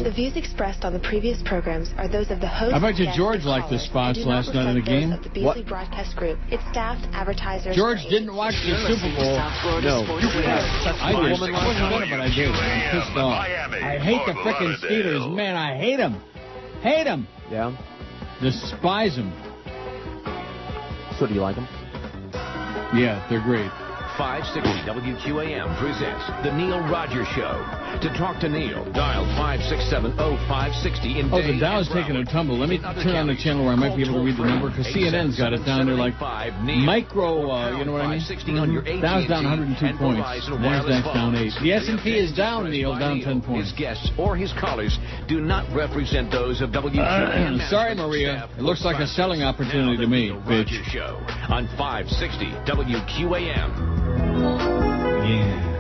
The views expressed on the previous programs are those of the host. I bet you George liked the spots last night of the game. Of the Beasley Broadcast Group, its staff, advertisers. George didn't watch the Super Bowl. No. I did. I wasn't gonna, but I did. I'm pissed off. I hate the frickin' Steelers, man. I hate them. Hate them. Yeah. Despise them. So do you like them? Yeah, they're great. 560 WQAM presents The Neil Rogers Show. To talk to Neil, dial 567-0560 in the Dow's taking a tumble. Let me turn on the channel where I might be able to read the number, because CNN's got it down there like micro, you know what I mean? Dow's down 102 points. NASDAQ's down 8. The S&P is down, Neil, down 10 points. His guests or his callers do not represent those of WQAM. Sorry, Maria. It looks like a selling opportunity to me, bitch. Show on 560 WQAM. Yeah.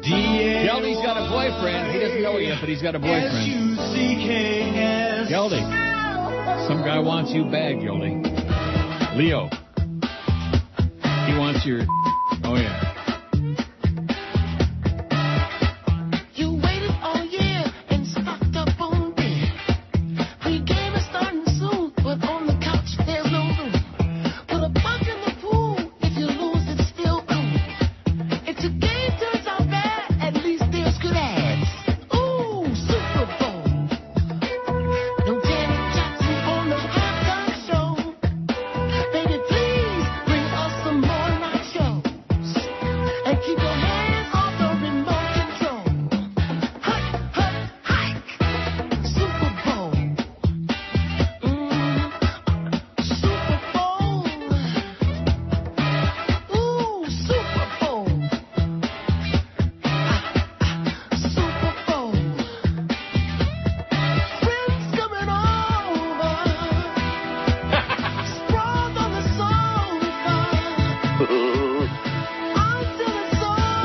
Geldy's got a boyfriend. He doesn't know it yet, but he's got a boyfriend. Geldy. Some guy wants you bad, Geldy. Leo. He wants your... Oh, yeah. You waited all year and stocked up on beer. Pre-game is starting soon, but on the couch there's no room. Put a buck in the pool. If you lose, it's still cool. If the game turns out bad, at least there's good ads. Ooh, Super Bowl. No Janet Jackson on the halftime show. Baby, please bring us some more nachos. And keep your hands off the remote control. Hike, hike, hike. Super Bowl. Super Bowl. Ooh, Super Bowl. Super Bowl. Friends coming over. Sprawled on the sofa. Until it's over.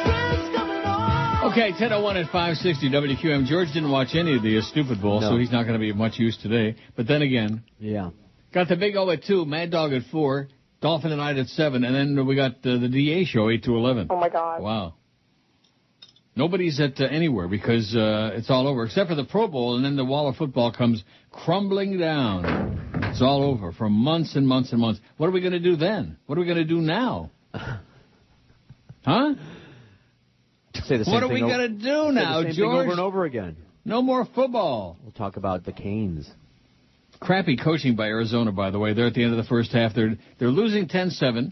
Friends coming over. Okay, 10:01 at 560 WQM. George didn't watch any of the Stupid Bowl, so he's not going to be of much use today. But then again, Yeah. got the Big O at 2, Mad Dog at 4, Dolphin and Night at 7, and then we got the DA show 8 to 11. Oh, my God. Wow. Nobody's at anywhere because it's all over, except for the Pro Bowl, and then the wall of football comes crumbling down. It's all over for months and months and months. What are we going to do then? What are we going to do now? Huh? Say the same What are thing we going to do now, the same George? thing over and over again. No more football. We'll talk about the Canes. Crappy coaching by Arizona, by the way. They're at the end of the first half. They're losing 10-7.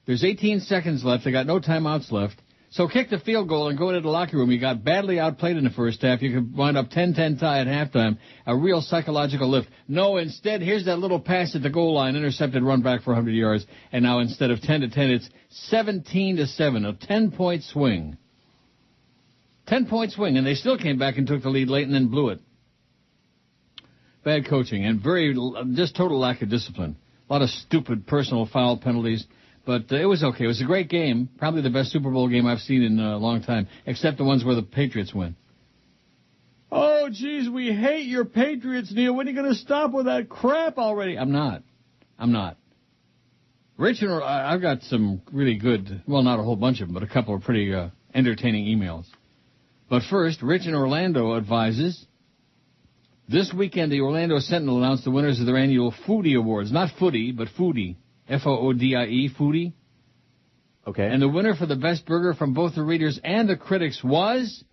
There's 18 seconds left. They got no timeouts left. So kick the field goal and go into the locker room. You got badly outplayed in the first half. You could wind up 10-10 tie at halftime. A real psychological lift. No, instead, here's that little pass at the goal line, intercepted, run back for 100 yards. And now instead of 10-10, it's 17-7, a 10-point swing. 10-point swing, and they still came back and took the lead late and then blew it. Bad coaching and just total lack of discipline. A lot of stupid personal foul penalties. But it was okay. It was a great game. Probably the best Super Bowl game I've seen in a long time, except the ones where the Patriots win. Oh, geez, we hate your Patriots, Neil. When are you going to stop with that crap already? I'm not. Rich, and I've got some really good, well, not a whole bunch of them, but a couple of pretty entertaining emails. But first, Rich in Orlando advises, this weekend the Orlando Sentinel announced the winners of their annual Foodie Awards. Not Footy, but Foodie. Foodie, Foodie. Okay. And the winner for the best burger from both the readers and the critics was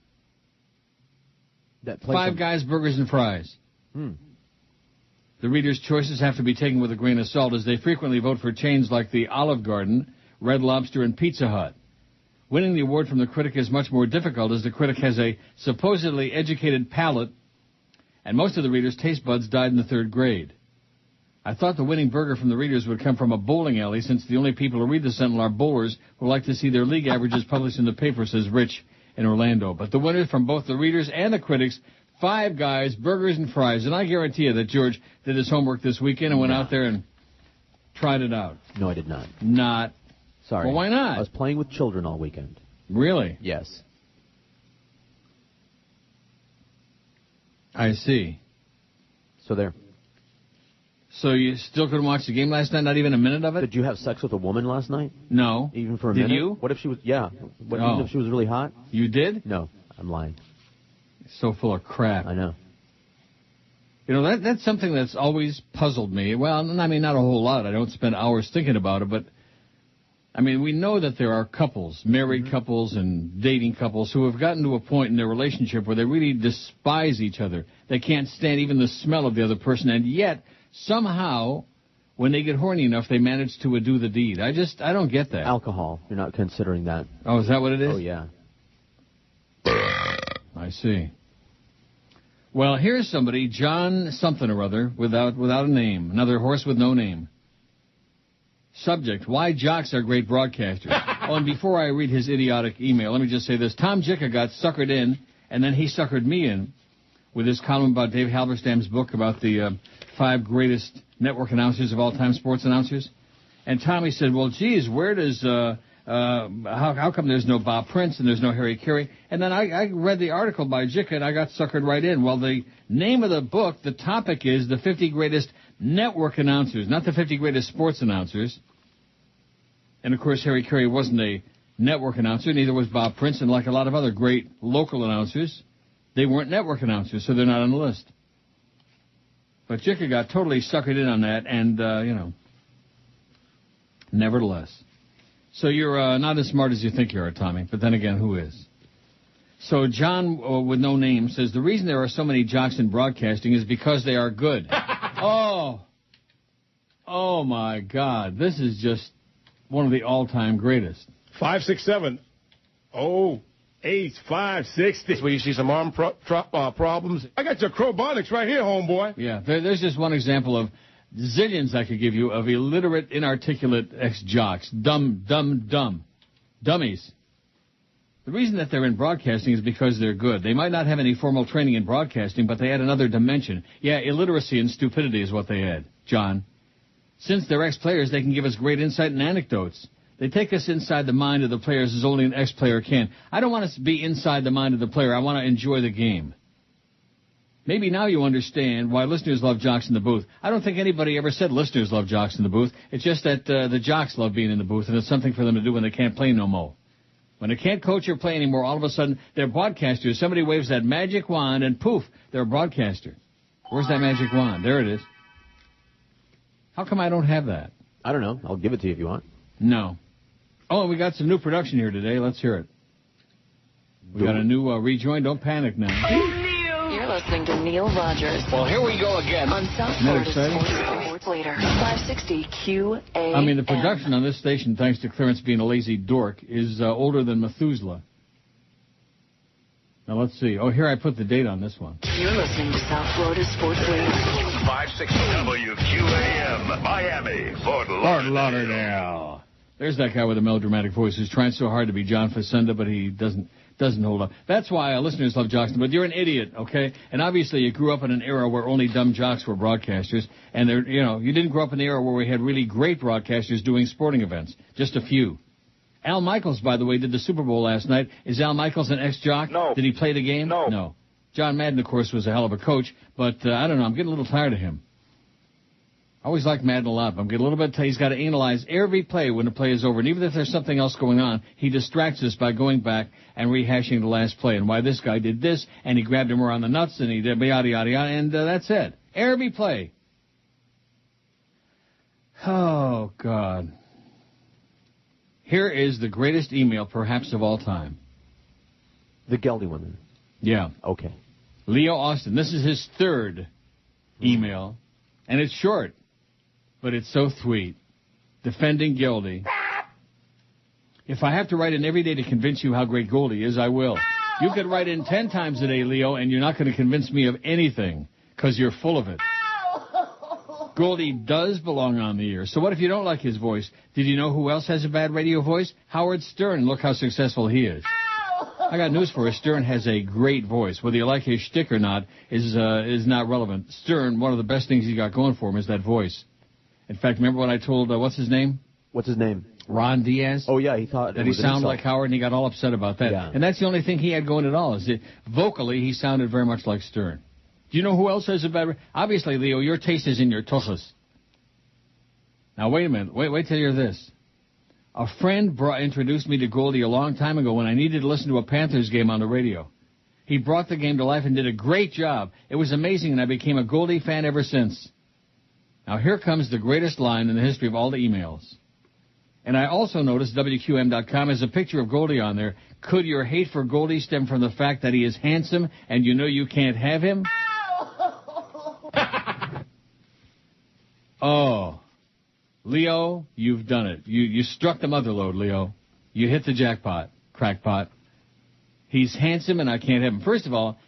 Five Guys Burgers and Fries. The readers' choices have to be taken with a grain of salt, as they frequently vote for chains like the Olive Garden, Red Lobster, and Pizza Hut. Winning the award from the critic is much more difficult, as the critic has a supposedly educated palate, and most of the readers' taste buds died in the third grade. I thought the winning burger from the readers would come from a bowling alley, since the only people who read the Sentinel are bowlers who like to see their league averages published in the paper, says Rich in Orlando. But the winners from both the readers and the critics, Five Guys, Burgers and Fries. And I guarantee you that George did his homework this weekend and went out there and tried it out. No, I did not. Not. Sorry. Well, why not? I was playing with children all weekend. Really? Yes. I see. So there. So you still couldn't watch the game last night? Not even a minute of it? Did you have sex with a woman last night? No. Even for a Did minute? you? What if she was? Yeah. What, Oh. Even if she was really hot? You did? No, I'm lying. So full of crap. I know. You know, that's something that's always puzzled me. Well, I mean, not a whole lot. I don't spend hours thinking about it, but, I mean, we know that there are couples, married couples and dating couples, who have gotten to a point in their relationship where they really despise each other. They can't stand even the smell of the other person, and yet, somehow, when they get horny enough, they manage to do the deed. I don't get that. Alcohol. You're not considering that. Oh, is that what it is? Oh, yeah. I see. Well, here's somebody, John something or other, without a name. Another horse with no name. Subject, why jocks are great broadcasters. Oh, and before I read his idiotic email, let me just say this. Tom Jicka got suckered in, and then he suckered me in with his column about Dave Halberstam's book about the 5 greatest network announcers of all time, sports announcers. And Tommy said, well, geez, where does... how come there's no Bob Prince and there's no Harry Carey? And then I read the article by Jicka and I got suckered right in. Well, the name of the book, the topic is the 50 greatest network announcers, not the 50 greatest sports announcers. And, of course, Harry Carey wasn't a network announcer, neither was Bob Prince, and like a lot of other great local announcers, they weren't network announcers, so they're not on the list. But Jicka got totally suckered in on that, and, nevertheless. So you're not as smart as you think you are, Tommy, but then again, who is? So John, with no name, says, the reason there are so many jocks in broadcasting is because they are good. Oh, my God. This is just one of the all-time greatest. 567 08560. That's where you see some arm problems. I got your Crobonics right here, homeboy. Yeah, there's just one example of zillions I could give you of illiterate, inarticulate ex-jocks. Dumb. Dummies. The reason that they're in broadcasting is because they're good. They might not have any formal training in broadcasting, but they add another dimension. Yeah, illiteracy and stupidity is what they add, John. Since they're ex-players, they can give us great insight and anecdotes. They take us inside the mind of the players as only an ex-player can. I don't want to be inside the mind of the player. I want to enjoy the game. Maybe now you understand why listeners love jocks in the booth. I don't think anybody ever said listeners love jocks in the booth. It's just that the jocks love being in the booth, and it's something for them to do when they can't play no more. When they can't coach or play anymore, all of a sudden, they're broadcasters. Somebody waves that magic wand, and poof, they're a broadcaster. Where's that magic wand? There it is. How come I don't have that? I don't know. I'll give it to you if you want. No. Oh, and we got some new production here today. Let's hear it. We got a new rejoin. Don't panic now. You're listening to Neil Rogers. Well, here we go again. On South Isn't that Florida exciting? Sports Leader. 560 QAM. I mean, the production on this station, thanks to Clarence being a lazy dork, is older than Methuselah. Now, let's see. Oh, here I put the date on this one. You're listening to South Florida Sports Leader. 560 WQAM, Miami, Fort Lauderdale. There's that guy with a melodramatic voice who's trying so hard to be John Facenda, but he doesn't hold up. That's why listeners love jocks, but you're an idiot, okay? And obviously you grew up in an era where only dumb jocks were broadcasters, and you didn't grow up in the era where we had really great broadcasters doing sporting events. Just a few. Al Michaels, by the way, did the Super Bowl last night. Is Al Michaels an ex-jock? No. Did he play the game? No. John Madden, of course, was a hell of a coach, but I don't know. I'm getting a little tired of him. I always liked Madden a lot, but I'm getting a little bit tired. He's got to analyze every play when the play is over. And even if there's something else going on, he distracts us by going back and rehashing the last play and why this guy did this, and he grabbed him around the nuts, and he did yada, yada, yada, and that's it. Every play. Oh, God. Here is the greatest email, perhaps, of all time. The Geldy women. Yeah. Okay. Leo Austin. This is his third email, and it's short, but it's so sweet. Defending Gildy. If I have to write in every day to convince you how great Goldie is, I will. You could write in 10 times a day, Leo, and you're not going to convince me of anything, because you're full of it. Goldie does belong on the air. So what if you don't like his voice? Did you know who else has a bad radio voice? Howard Stern. Look how successful he is. I got news for you. Stern has a great voice. Whether you like his shtick or not is not relevant. Stern, one of the best things he got going for him is that voice. In fact, remember when I told, what's his name? What's his name? Ron Diaz? Oh, yeah, he thought that he sounded like Howard, and he got all upset about that. Yeah. And that's the only thing he had going at all. Is that vocally, he sounded very much like Stern. Do you know who else has a bad... Obviously, Leo, your taste is in your tuchus. Now, wait a minute. Wait till you hear this. A friend introduced me to Goldie a long time ago when I needed to listen to a Panthers game on the radio. He brought the game to life and did a great job. It was amazing, and I became a Goldie fan ever since. Now, here comes the greatest line in the history of all the emails. And I also noticed WQM.com has a picture of Goldie on there. Could your hate for Goldie stem from the fact that he is handsome and you know you can't have him? Oh, Leo, you've done it. You struck the mother lode, Leo. You hit the jackpot, crackpot. He's handsome and I can't have him. First of all,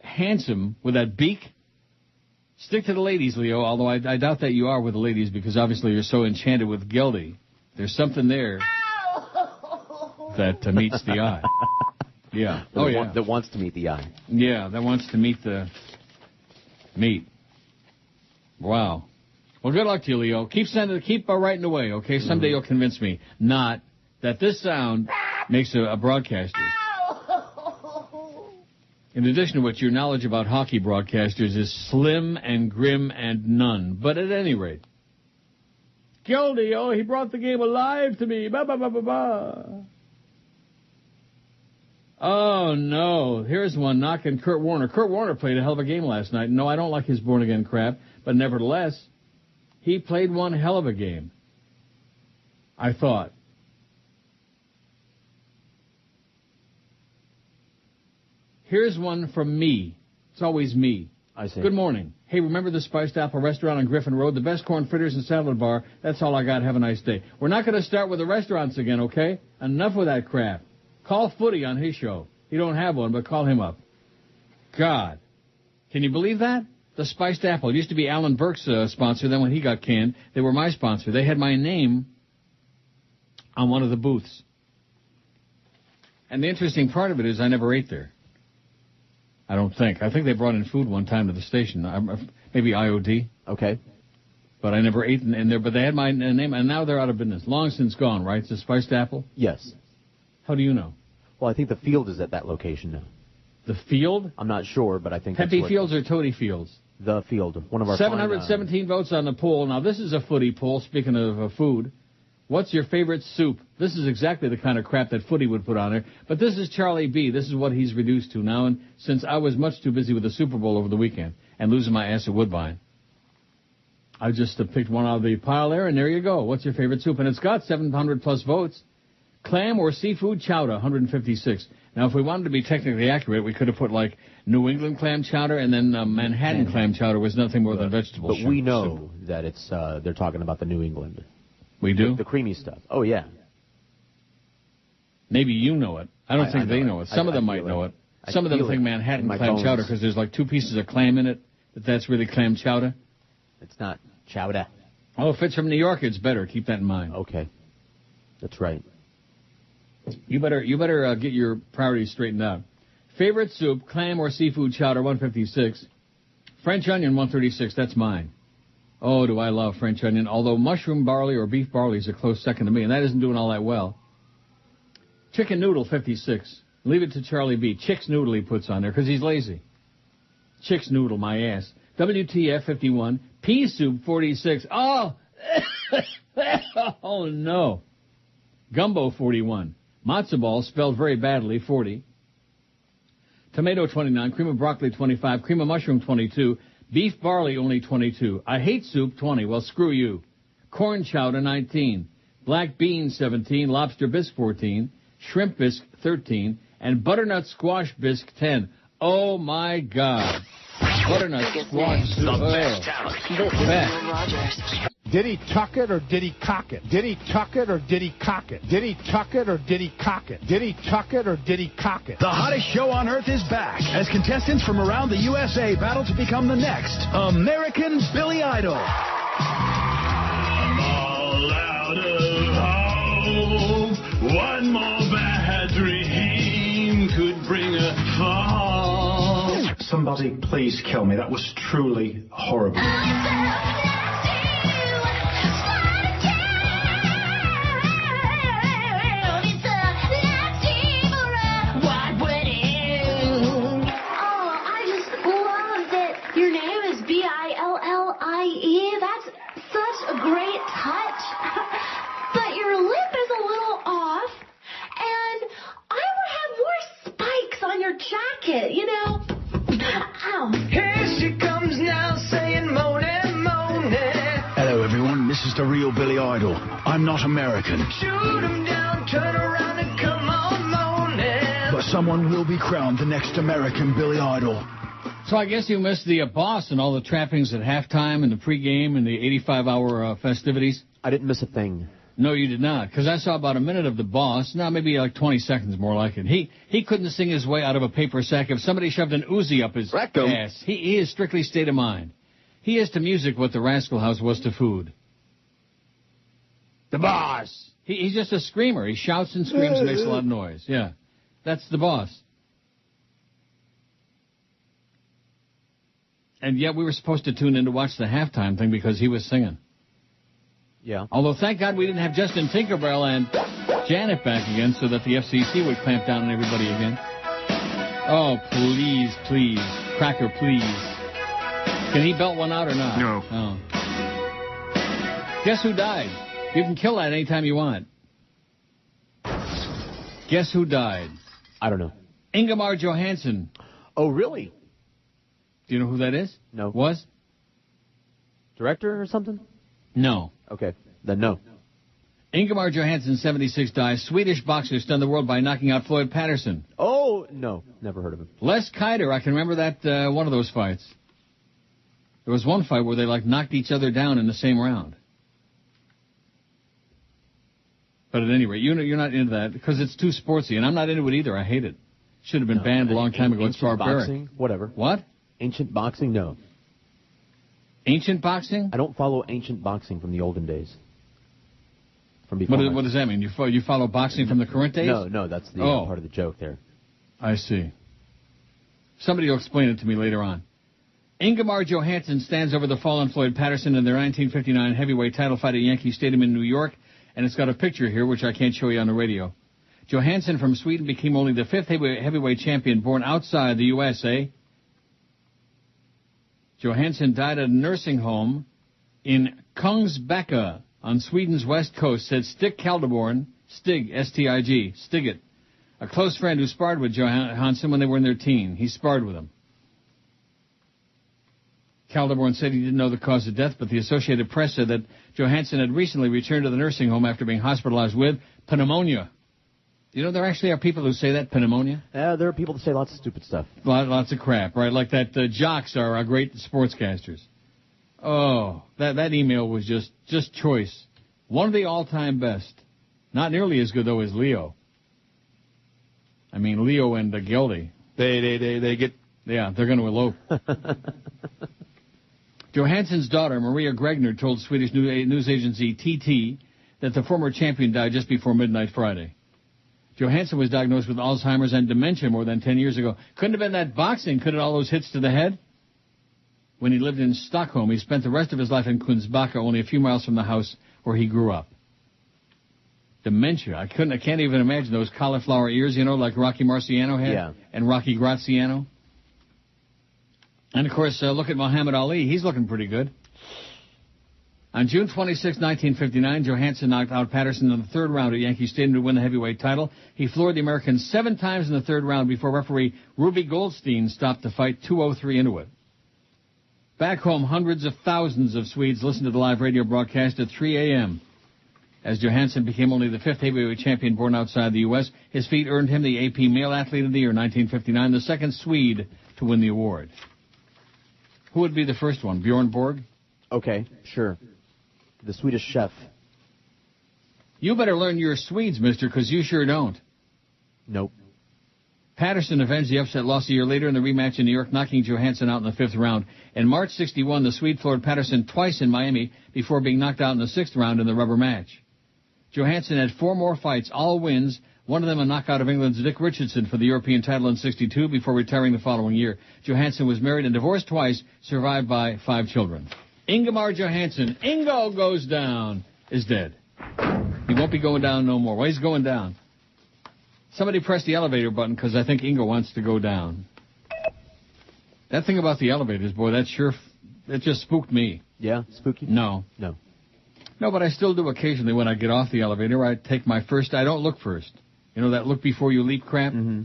handsome with that beak. Stick to the ladies, Leo, although I doubt that you are with the ladies because obviously you're so enchanted with Geldy. There's something there that meets the eye. Yeah. Oh, yeah. That wants to meet the eye. Yeah, that wants to meet the meat. Wow. Well, good luck to you, Leo. Keep writing away, okay? Someday you'll convince me not that this sound makes a broadcaster. In addition to which, your knowledge about hockey broadcasters is slim and grim and none. But at any rate, Geldy, he brought the game alive to me. Ba, ba, ba, ba, ba. Oh, no. Here's one knocking Kurt Warner. Kurt Warner played a hell of a game last night. No, I don't like his born-again crap, but nevertheless, he played one hell of a game, I thought. Here's one from me. It's always me. I see. Good morning. Hey, remember the Spiced Apple restaurant on Griffin Road? The best corn fritters and salad bar. That's all I got. Have a nice day. We're not going to start with the restaurants again, okay? Enough with that crap. Call Footy on his show. He don't have one, but call him up. God. Can you believe that? The Spiced Apple. It used to be Alan Burke's sponsor. Then when he got canned, they were my sponsor. They had my name on one of the booths. And the interesting part of it is I never ate there. I don't think. I think they brought in food one time to the station. Maybe IOD. Okay. But I never ate in there. But they had my name, and now they're out of business. Long since gone, right? It's a Spiced Apple? Yes. How do you know? Well, I think the field is at that location now. The field? I'm not sure, but I think Pepe Fields or Toady Fields? The field. One of our 717 votes on the poll. Now, this is a footy poll, speaking of food. What's your favorite soup? This is exactly the kind of crap that Footy would put on there. But this is Charlie B. This is what he's reduced to now. And since I was much too busy with the Super Bowl over the weekend and losing my ass at Woodbine, I just picked one out of the pile there, and there you go. What's your favorite soup? And it's got 700-plus votes. Clam or seafood chowder, 156. Now, if we wanted to be technically accurate, we could have put, like, New England clam chowder, and then Manhattan clam chowder was nothing more than vegetable soup. But we know that it's they're talking about the New England. We do? The creamy stuff. Oh, yeah. Maybe you know it. I don't think they know it. Some of them might know it. Some of them think Manhattan clam chowder because there's like 2 pieces of clam in it, that's really clam chowder. It's not chowder. Oh, if it's from New York, it's better. Keep that in mind. Okay. That's right. You better get your priorities straightened out. Favorite soup, clam or seafood chowder, 156. French onion, 136. That's mine. Oh, do I love French onion, although mushroom barley or beef barley is a close second to me, and that isn't doing all that well. Chicken noodle, 56. Leave it to Charlie B. Chick's noodle he puts on there because he's lazy. Chick's noodle, my ass. WTF, 51. Pea soup, 46. Oh, oh no. Gumbo, 41. Matzo ball, spelled very badly, 40. Tomato, 29. Cream of broccoli, 25. Cream of mushroom, 22. Beef barley, only 22. I hate soup, 20. Well, screw you. Corn chowder, 19. Black beans, 17. Lobster bisque, 14. Shrimp bisque, 13. And butternut squash bisque, 10. Oh, my God. Butternut squash soup. The best talent. This is Neil Rogers. Did he tuck it or did he cock it? Did he tuck it or did he cock it? Did he tuck it or did he cock it? Did he tuck it or did he cock it? The hottest show on earth is back as contestants from around the USA battle to become the next American Billy Idol. I'm all out of hope. One more bad dream could bring a fall. Somebody please kill me. That was truly horrible. Your name is Billie. That's such a great it, you know. Ow. Here she comes now saying moaning, moaning. Hello, everyone. This is the real Billy Idol. I'm not American. Shoot him down, turn around and come on moaning. But someone will be crowned the next American Billy Idol. So I guess you missed the boss and all the trappings at halftime and the pregame and the 85-hour festivities? I didn't miss a thing. No, you did not, because I saw about a minute of the boss. No, maybe like 20 seconds more like it. He couldn't sing his way out of a paper sack if somebody shoved an Uzi up his ass. He is strictly state of mind. He is to music what the Rascal House was to food. The boss! He's just a screamer. He shouts and screams and makes a lot of noise. Yeah, that's the boss. And yet we were supposed to tune in to watch the halftime thing because he was singing. Yeah. Although, thank God we didn't have Justin Tinkerbell and Janet back again so that the FCC would clamp down on everybody again. Oh, please, please. Cracker, please. Can he belt one out or not? No. Oh. Guess who died? You can kill that anytime you want. Guess who died? I don't know. Ingemar Johansson. Oh, really? Do you know who that is? No. Was? Director or something? No. Okay, then no. Ingemar Johansson, 76, dies. Swedish boxer stunned the world by knocking out Floyd Patterson. Oh, no. Never heard of him. Les Kiter, I can remember that one of those fights. There was one fight where they, knocked each other down in the same round. But at any rate, you're not into that because it's too sportsy, and I'm not into it either. I hate it. Should have been banned a long time ago. It's barbaric. Boxing, whatever. What? Ancient boxing? No. Ancient boxing? I don't follow ancient boxing from the olden days. From before. What does that mean? You follow boxing from the current days? No, that's the part of the joke there. I see. Somebody will explain it to me later on. Ingemar Johansson stands over the fallen Floyd Patterson in their 1959 heavyweight title fight at Yankee Stadium in New York, and it's got a picture here which I can't show you on the radio. Johansson from Sweden became only the fifth heavyweight champion born outside the USA. Johansson died at a nursing home in Kungsbacka on Sweden's west coast, said Stig Calderborn, Stig, S-T-I-G, Stiggett, a close friend who sparred with Johansson when they were in their teen. He sparred with him. Calderborn said he didn't know the cause of death, but the Associated Press said that Johansson had recently returned to the nursing home after being hospitalized with pneumonia. You know, there actually are people who say that, pneumonia? There are people that say lots of stupid stuff. Lots of crap, right? Like that jocks are great sportscasters. Oh, that email was just choice. One of the all-time best. Not nearly as good, though, as Leo. I mean, Leo and Geldy. They get... Yeah, they're going to elope. Johansson's daughter, Maria Gregner, told Swedish news agency TT that the former champion died just before midnight Friday. Johansson was diagnosed with Alzheimer's and dementia more than 10 years ago. Couldn't have been that boxing. Could it all those hits to the head? When he lived in Stockholm, he spent the rest of his life in Kungsbacka, only a few miles from the house where he grew up. Dementia. I can't even imagine those cauliflower ears, like Rocky Marciano had and Rocky Graziano. And, of course, look at Muhammad Ali. He's looking pretty good. On June 26, 1959, Johansson knocked out Patterson in the third round at Yankee Stadium to win the heavyweight title. He floored the Americans 7 times in the third round before referee Ruby Goldstein stopped the fight 2:03 into it. Back home, hundreds of thousands of Swedes listened to the live radio broadcast at 3 a.m. As Johansson became only the fifth heavyweight champion born outside the U.S., his feat earned him the AP Male Athlete of the Year 1959, the second Swede to win the award. Who would be the first one? Bjorn Borg? Okay, sure. The Swedish chef. You better learn your Swedes, mister, because you sure don't. Nope. Patterson avenged the upset loss a year later in the rematch in New York, knocking Johansson out in the 5th round. In March 61, the Swede floored Patterson twice in Miami before being knocked out in the 6th round in the rubber match. Johansson had 4 more fights, all wins, one of them a knockout of England's Dick Richardson for the European title in 62 before retiring the following year. Johansson was married and divorced twice, survived by 5 children. Ingemar Johansson, Ingo goes down, is dead. He won't be going down no more. Well, he's going down. Somebody press the elevator button because I think Ingo wants to go down. That thing about the elevators, boy, that just spooked me. Yeah, spooky? No. No. No, but I still do occasionally when I get off the elevator. I take my first, I don't look first. You know that look before you leap crap? Mm-hmm.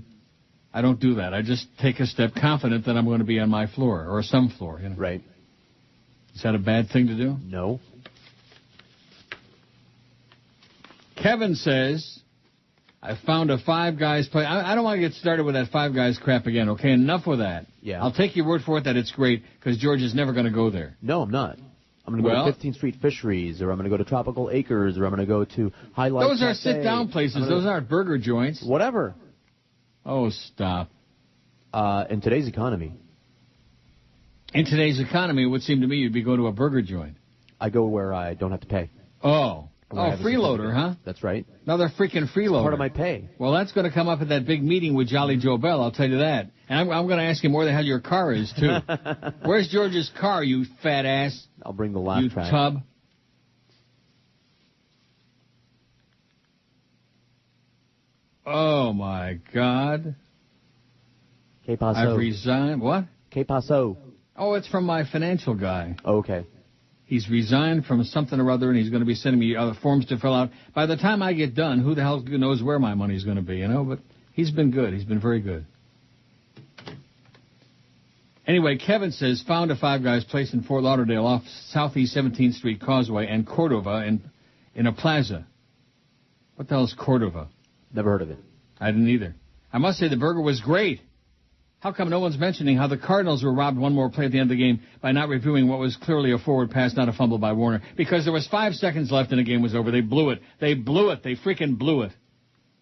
I don't do that. I just take a step confident that I'm going to be on my floor or some floor. You know? Right. Is that a bad thing to do? No. Kevin says, I found a Five Guys play. I don't want to get started with that Five Guys crap again, okay? Enough with that. Yeah. I'll take your word for it that it's great because George is never going to go there. No, I'm not. I'm going to go to 15th Street Fisheries, or I'm going to go to Tropical Acres, or I'm going to go to Highlight Those are Cafe. sit-down places. Those aren't burger joints. Whatever. Oh, stop. In today's economy. In today's economy, it would seem to me you'd be going to a burger joint. I go where I don't have to pay. Oh, freeloader, huh? That's right. Another freaking freeloader. Part of my pay. Well, that's going to come up at that big meeting with Jolly Joe Bell, I'll tell you that. And I'm going to ask him where the hell your car is, too. Where's George's car, you fat ass? I'll bring the laugh track. You tub. Oh, my God. Que paso? I've resigned. What? Que paso? Oh, it's from my financial guy. Okay. He's resigned from something or other, and he's going to be sending me other forms to fill out. By the time I get done, who the hell knows where my money's going to be, you know? But he's been good. He's been very good. Anyway, Kevin says, found a Five Guys place in Fort Lauderdale off Southeast 17th Street Causeway and Cordova in a plaza. What the hell is Cordova? Never heard of it. I didn't either. I must say the burger was great. How come no one's mentioning how the Cardinals were robbed one more play at the end of the game by not reviewing what was clearly a forward pass, not a fumble by Warner? Because there was 5 seconds left and the game was over. They blew it. They blew it. They freaking blew it.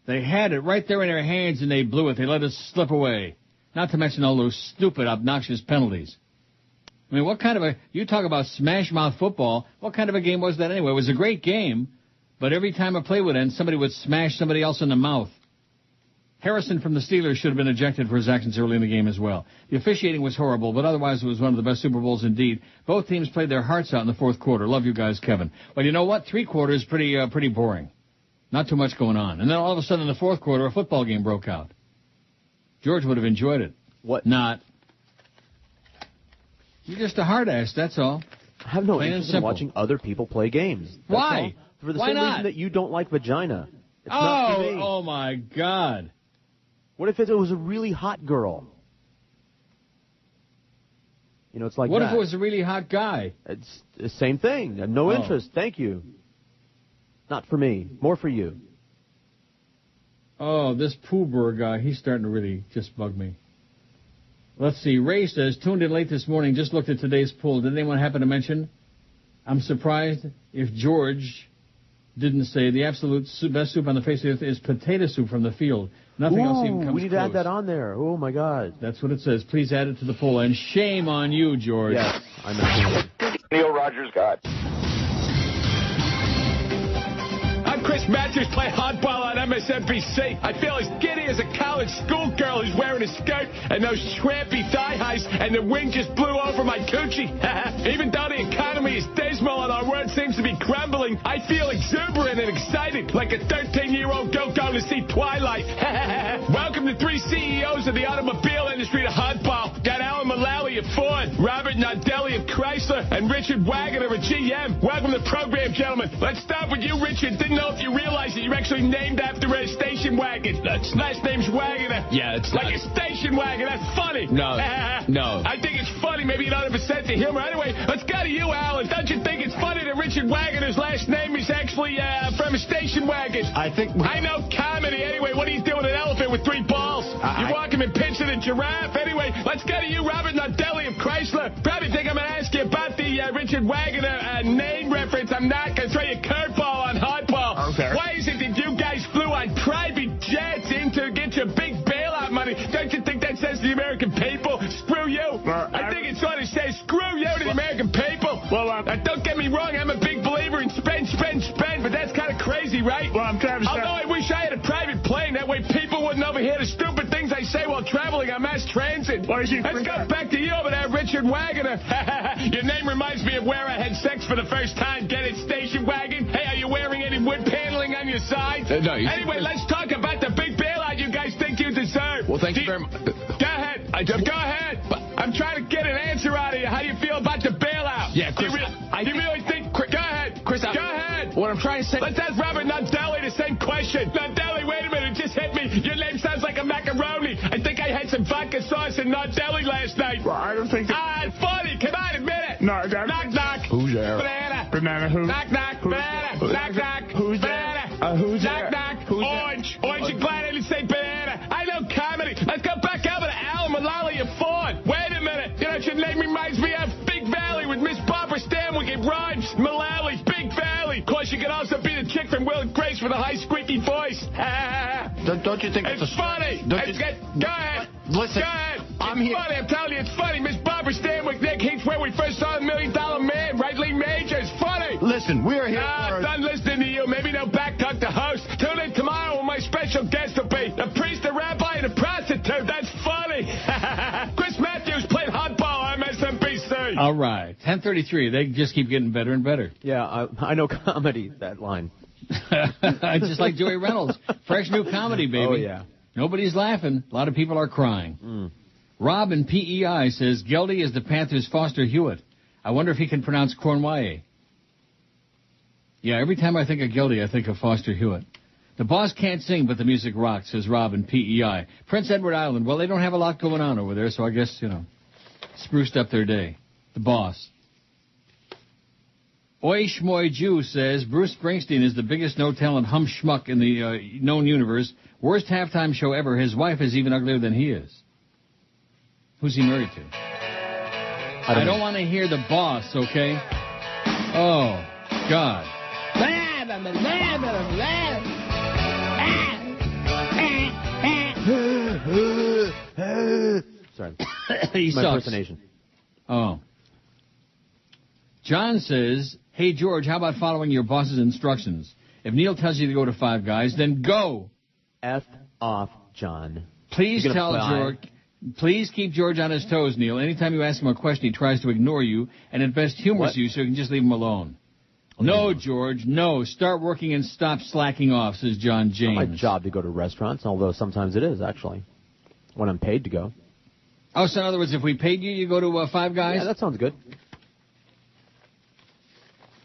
They had it right there in their hands and they blew it. They let it slip away. Not to mention all those stupid, obnoxious penalties. I mean, what kind of you talk about smash mouth football, what kind of a game was that anyway? It was a great game, but every time a play would end, somebody would smash somebody else in the mouth. Harrison from the Steelers should have been ejected for his actions early in the game as well. The officiating was horrible, but otherwise it was one of the best Super Bowls indeed. Both teams played their hearts out in the fourth quarter. Love you guys, Kevin. Well, you know what? 3 quarters pretty boring. Not too much going on. And then all of a sudden in the fourth quarter, a football game broke out. George would have enjoyed it. What? Not. You're just a hard ass, that's all. I have no Plain and interest in simple. watching other people play games. That's Why? all. For the Why same not? reason that you don't like vagina. It's not for me. Oh my God. What if it was a really hot girl? You know, it's like What that. if it was a really hot guy? It's the same thing. No interest. Thank you. Not for me. More for you. Oh, this Poohber guy, he's starting to really just bug me. Let's see. Ray says, tuned in late this morning, just looked at today's poll. Did anyone happen to mention? I'm surprised if George didn't say the absolute best soup on the face of the earth is potato soup from the field. Nothing else even comes we need close. to add that on there. Oh, my God. That's what it says. Please add it to the poll. And shame on you, George. Yes, I mentioned it. Neil Rogers got. I'm Chris Matthews, play hardball on MSNBC. I feel as giddy as a college schoolgirl who's wearing a skirt and those trampy thigh highs, and the wind just blew over my coochie. Even though the economy is dismal and our world seems to be crumbling, I feel exuberant and excited, like a 13-year-old girl going to see Twilight. Welcome to 3 CEOs of the automobile industry to hardball. Got Alan Mullally of Ford, Robert Nardelli of Chrysler, and Richard Wagner of GM. Welcome to the program, gentlemen. Let's start with you, Richard. Didn't know if you realize that you're actually named after a station wagon. Last name's Wagner. Yeah, it's like a station wagon. That's funny. No. I think it's funny. Maybe you don't have a sense of humor. Anyway, let's go to you, Alan. Don't you think it's funny that Richard Wagner's last name is actually from a station wagon? I know comedy. Anyway, what are you doing an elephant with 3 balls? You walk him and pinching a giraffe. Anyway, let's go to you, Robert Nardelli of Chrysler. Probably think I'm going to ask you about the Richard Wagner name reference. I'm not going to throw you a curveball on hardball. Okay. Why is it that you guys flew on private jets in to get your big bailout money? Don't you think that says to the American people, screw you? I think it sort of says screw you to the American people. Well, don't get me wrong, I'm a big believer in spend, but that's kind of crazy, right? Well, I'm trying to Although I wish I had a private plane, that way people wouldn't overhear the stupid things I say while traveling on mass transit. Let's go back to you over there, Richard Wagner. Your name reminds me of where I had sex for the first time. Get it, station wagon? Hey, are you wearing any wood paneling on your sides? No. Anyway, let's talk about the big bailout you guys think you deserve. Well, thank you very much. Go ahead. Go ahead. I'm trying to get an answer out of you. How do you feel about the bailout? Yeah, Chris, Do you really think... Go ahead. Chris, go ahead. What I'm trying to say... Let's ask Robert Nardelli the same question. Nardelli, wait a minute. It just hit me. Your name sounds like a macaroni. I think I had some vodka sauce in Nardelli last night. Well, I don't think Ah, funny. Come on, admit it. No, Knock, knock. Who's there? Banana. Banana who? Knock, knock. Banana. Knock, knock. Who's Banana. there? Who's knock, there? knock. Who's Orange. there? Orange and glad I didn't say banana. I know comedy. Let's go back over to Alan Mullally and Ford. Wait a minute. You know, your name reminds me of Big Valley with Miss Barbara Stanwyck. It rhymes. Mullally, Big Valley. Of course, you could also be the chick from Will and Grace with a high squeaky voice. Don't you think it's funny? Go ahead. Listen, Go ahead. I'm It's here. funny. I'm telling you, it's funny. Miss Barbara Stanwyck, Nick Heath, where we first saw the $1 Million Man, right? Lee Major. It's funny. Listen, we're here I'm for... done listening to you. Maybe they'll back talk the host. Tune in tomorrow when my special guest will be the priest, the rabbi, and the prostitute. That's funny. Chris Matthews played hardball on MSNBC. All right. 10:33. They just keep getting better and better. Yeah, I know comedy, that line. Just like Joey Reynolds. Fresh new comedy, baby. Oh, yeah. Nobody's laughing. A lot of people are crying. Rob in PEI says, Geldy is the Panthers' Foster Hewitt. I wonder if he can pronounce Cornwallis. Yeah, every time I think of Geldy, I think of Foster Hewitt. The boss can't sing, but the music rocks, says Rob in PEI. Prince Edward Island, well, they don't have a lot going on over there, so I guess, spruced up their day. The boss. Oi Shmoy Jew says, Bruce Springsteen is the biggest no-talent hum-schmuck in the known universe. Worst halftime show ever. His wife is even uglier than he is. Who's he married to? I don't want to hear the boss, okay? Oh, God. Sorry. He My sucks. impersonation. Oh. John says, hey, George, how about following your boss's instructions? If Neil tells you to go to Five Guys, then go. F off, John. Please You're gonna tell fly. George. Please keep George on his toes, Neil. Anytime you ask him a question, he tries to ignore you, and at best humors you, so you can just leave him alone. No, George, no. Start working and stop slacking off, says John It's not James. my job to go to restaurants, although sometimes it is, actually, when I'm paid to go. Oh, so in other words, if we paid you, you go to Five Guys? Yeah, that sounds good.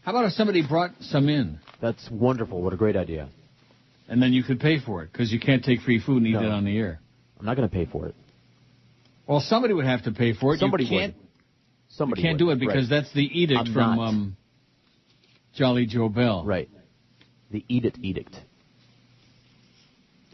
How about if somebody brought some in? That's wonderful. What a great idea. And then you could pay for it, because you can't take free food and eat it on the air. I'm not going to pay for it. Well, somebody would have to pay for it. Somebody you can't, would. Somebody you can't would. do it because Right. that's the edict I'm from not. Jolly Joe Bell. Right. The edict.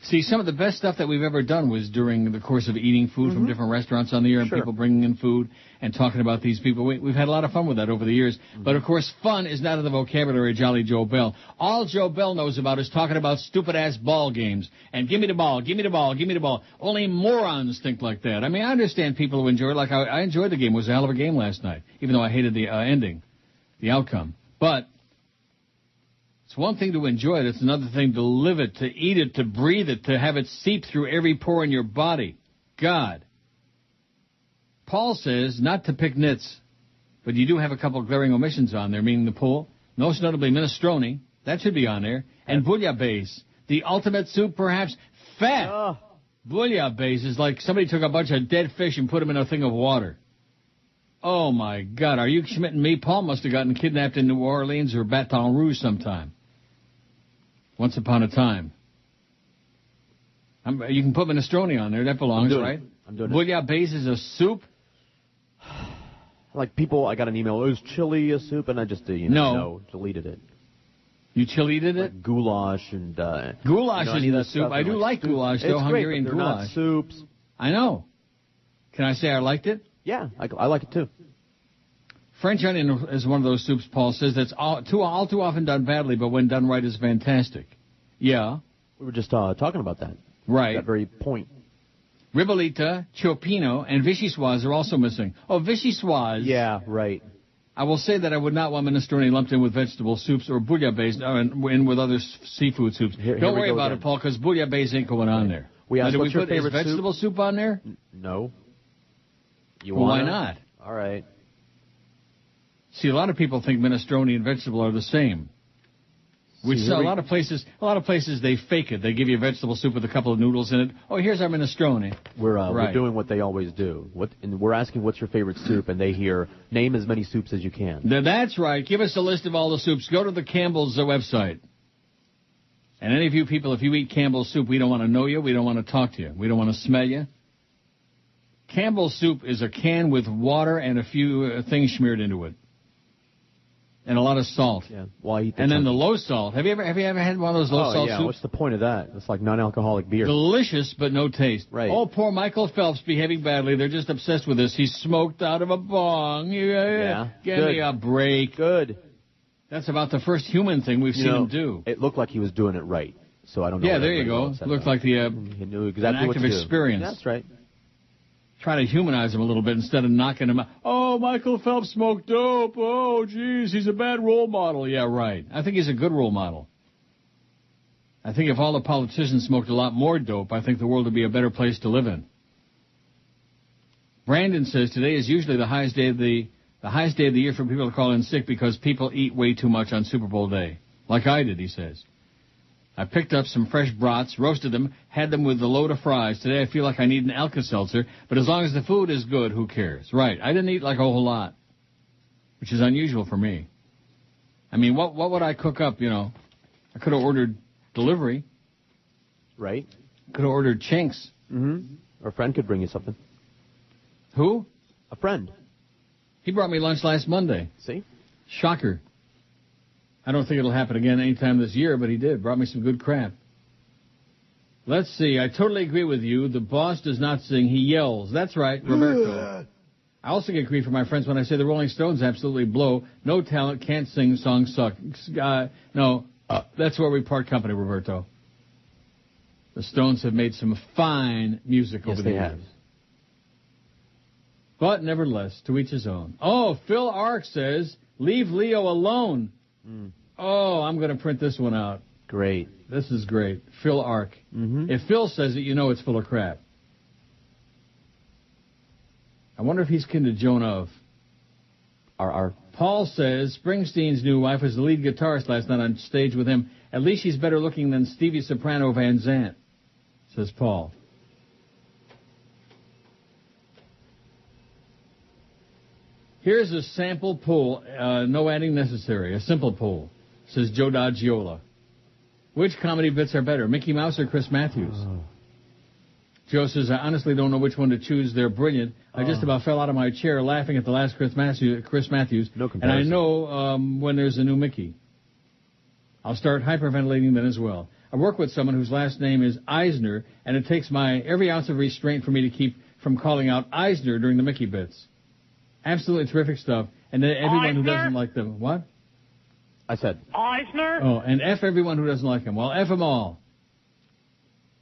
See, some of the best stuff that we've ever done was during the course of eating food from different restaurants on the air and Sure. people bringing in food and talking about these people. We've had a lot of fun with that over the years. But, of course, fun is not in the vocabulary of Jolly Joe Bell. All Joe Bell knows about is talking about stupid-ass ball games. And give me the ball, give me the ball, give me the ball. Only morons think like that. I mean, I understand people who enjoy it. Like, I enjoyed the game. It was a hell of a game last night, even though I hated the ending, the outcome. But it's one thing to enjoy it. It's another thing to live it, to eat it, to breathe it, to have it seep through every pore in your body. God. Paul says not to pick nits, but you do have a couple of glaring omissions on there, meaning the pool. Most notably minestrone. That should be on there. And bouillabaisse. The ultimate soup, perhaps. Fat. Bouillabaisse is like somebody took a bunch of dead fish and put them in a thing of water. Oh, my God. Are you schmitting me? Paul must have gotten kidnapped in New Orleans or Baton Rouge sometime. Once upon a time. You can put minestrone on there. That belongs, right? I'm doing it. Bouillabaisse is a soup? Like people, I got an email, is chili a soup? And I just, deleted it. You chili-did it? Like goulash and... Goulash any isn't of a that soup. stuff. I do like goulash, though, it's Hungarian great, but they're goulash. not soups. I know. Can I say I liked it? Yeah, I like it too. French onion is one of those soups, Paul says, that's all too often done badly, but when done right is fantastic. Yeah. We were just talking about that. Right. That very point. Ribollita, Ciopino, and Vichyssoise are also missing. Oh, Vichyssoise. Yeah, right. I will say that I would not want minestrone lumped in with vegetable soups or bouillabaisse and with other seafood soups. Here Don't we worry go about again. it, Paul, because bouillabaisse ain't going on there. We asked, now, what's we your put favorite vegetable soup on there? No. You Well, why wanna? not? All right. See, a lot of people think minestrone and vegetable are the same. Which See, a lot of places they fake it. They give you a vegetable soup with a couple of noodles in it. Oh, here's our minestrone. We're doing what they always do. And we're asking what's your favorite soup, and they hear name as many soups as you can. That's right. Give us a list of all the soups. Go to the Campbell's website. And any of you people, if you eat Campbell's soup, we don't want to know you. We don't want to talk to you. We don't want to smell you. Campbell's soup is a can with water and a few things smeared into it. And a lot of salt. Yeah. Well, and then the low salt. Have you ever had one of those low salt soups? What's the point of that? It's like non-alcoholic beer. Delicious, but no taste. Right. Oh, poor Michael Phelps behaving badly. They're just obsessed with this. He's smoked out of a bong. Yeah. Give me a break. Good. That's about the first human thing we've seen him do. It looked like he was doing it right. So I don't know. Yeah, there you go. Looked like he knew exactly an what active to do. experience. That's right. Try to humanize him a little bit instead of knocking him out. Oh, Michael Phelps smoked dope. Oh, geez, he's a bad role model. Yeah, right. I think he's a good role model. I think if all the politicians smoked a lot more dope, I think the world would be a better place to live in. Brandon says today is usually the highest day of the year for people to call in sick because people eat way too much on Super Bowl day. Like I did, he says. I picked up some fresh brats, roasted them, had them with a load of fries. Today I feel like I need an Alka-Seltzer, but as long as the food is good, who cares? Right. I didn't eat like a whole lot, which is unusual for me. I mean, what would I cook up, I could have ordered delivery. Right. Could have ordered Chinks. Mm-hmm. Or a friend could bring you something. Who? A friend. He brought me lunch last Monday. See? Shocker. I don't think it'll happen again anytime this year, but he did. Brought me some good crap. Let's see. I totally agree with you. The boss does not sing. He yells. That's right, Roberto. I also get grief from my friends when I say the Rolling Stones absolutely blow. No talent, can't sing, songs suck. That's where we part company, Roberto. The Stones have made some fine music over the years. But nevertheless, to each his own. Oh, Phil Ark says, leave Leo alone. Oh, I'm going to print this one out. Great. This is great. Phil Ark. Mm-hmm. If Phil says it, you know it's full of crap. I wonder if he's kin to Joan of. Paul says Springsteen's new wife was the lead guitarist last night on stage with him. At least she's better looking than Stevie Soprano Van Zandt, says Paul. Here's a sample poll, no adding necessary, a simple poll, says Joe D'Agiola. Which comedy bits are better, Mickey Mouse or Chris Matthews? Oh. Joe says, I honestly don't know which one to choose. They're brilliant. I just about fell out of my chair laughing at the last Chris Matthews. No comparison. And I know when there's a new Mickey. I'll start hyperventilating then as well. I work with someone whose last name is Eisner, and it takes my every ounce of restraint for me to keep from calling out Eisner during the Mickey bits. Absolutely terrific stuff. And then everyone who doesn't like them. What? I said. Eisner? Oh, and F everyone who doesn't like him. Well, F them all.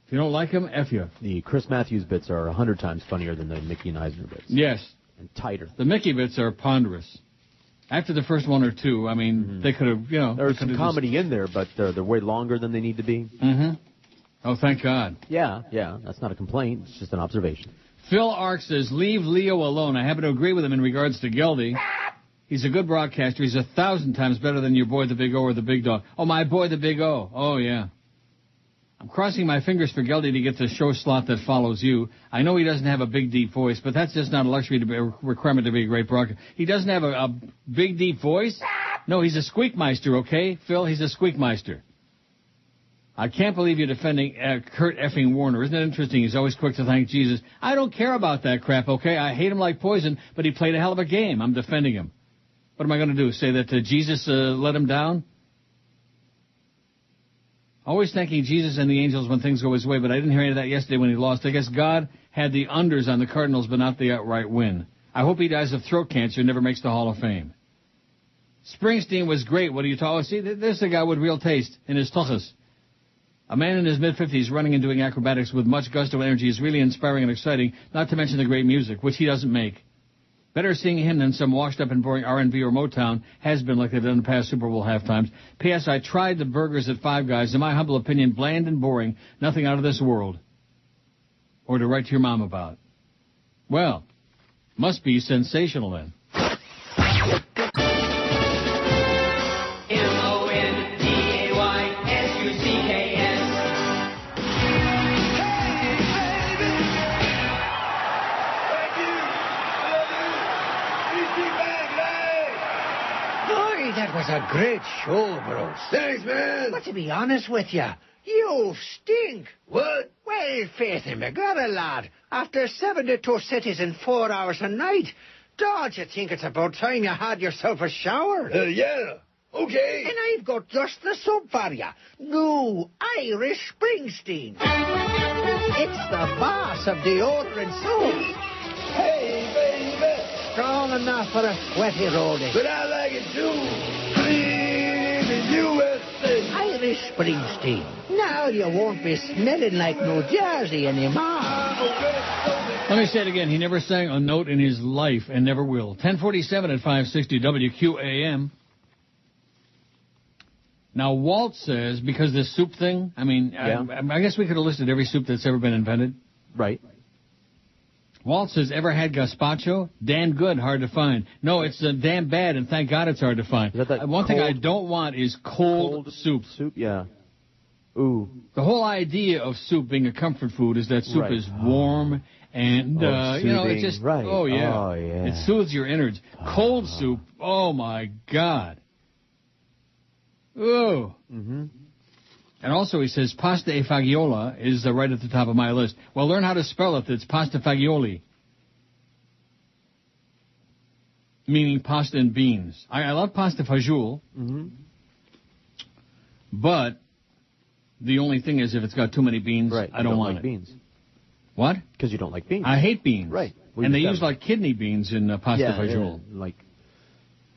If you don't like him, F you. The Chris Matthews bits are 100 times funnier than the Mickey and Eisner bits. Yes. And tighter. The Mickey bits are ponderous. After the first one or two, I mean, they could have, There's some comedy in there, but they're way longer than they need to be. Mm-hmm. Oh, thank God. Yeah. That's not a complaint. It's just an observation. Phil Ark says, leave Leo alone. I happen to agree with him in regards to Geldy. He's a good broadcaster. He's 1,000 times better than your boy the Big O or the Big Dog. Oh, my boy the Big O. Oh, yeah. I'm crossing my fingers for Geldy to get the show slot that follows you. I know he doesn't have a big, deep voice, but that's just not a luxury to be a requirement to be a great broadcaster. He doesn't have a big, deep voice? No, he's a squeakmeister, okay? Phil, he's a squeakmeister. I can't believe you're defending Kurt effing Warner. Isn't it interesting? He's always quick to thank Jesus. I don't care about that crap, okay? I hate him like poison, but he played a hell of a game. I'm defending him. What am I going to do, say that Jesus let him down? Always thanking Jesus and the angels when things go his way, but I didn't hear any of that yesterday when he lost. I guess God had the unders on the Cardinals, but not the outright win. I hope he dies of throat cancer and never makes the Hall of Fame. Springsteen was great. What are you talking? See, this is a guy with real taste in his tuchus. A man in his mid-50s running and doing acrobatics with much gusto and energy is really inspiring and exciting, not to mention the great music, which he doesn't make. Better seeing him than some washed-up and boring R&B or Motown has been like they've done in the past Super Bowl halftimes. P.S. I tried the burgers at Five Guys. In my humble opinion, bland and boring, nothing out of this world. Or to write to your mom about. Well, must be sensational then. That was a great show, Bruce. Thanks, man. But to be honest with you, You stink. What? Well, faith in me, God, lad. After 72 cities in 4 hours a night, don't you think it's about time you had yourself a shower? Yeah. Okay. And I've got just the soap for you. New Irish Springsteen. It's the boss of deodorant soap. Hey, baby. Strong enough for a sweaty roadie. But I like it too. Clean in the USA. Irish Springsteen. Now you won't be smelling like New Jersey anymore. Let me say it again. He never sang a note in his life and never will. 1047 at 560 WQAM. Now, Walt says, because this soup thing, I mean, Yeah. I guess we could have listed every soup that's ever been invented. Right. Walt says, ever had gazpacho? Damn good, hard to find. No, it's damn bad, and thank God it's hard to find. One thing I don't want is cold soup. Soup, yeah. Ooh. The whole idea of soup being a comfort food is that soup Right. is warm and, you know, it soothing. just, Right. oh, yeah. Oh, yeah. It soothes your innards. Cold soup, oh, my God. Ooh. Mm-hmm. And also he says pasta e fagioli is right at the top of my list. Well, learn how to spell it. It's pasta fagioli. Meaning pasta and beans. I love pasta fagioli. Mm-hmm. But the only thing is if it's got too many beans, Right. I don't want like it. beans. What? Because you don't like beans. I hate beans. Right. And they use like kidney beans in pasta fagioli. Yeah, like.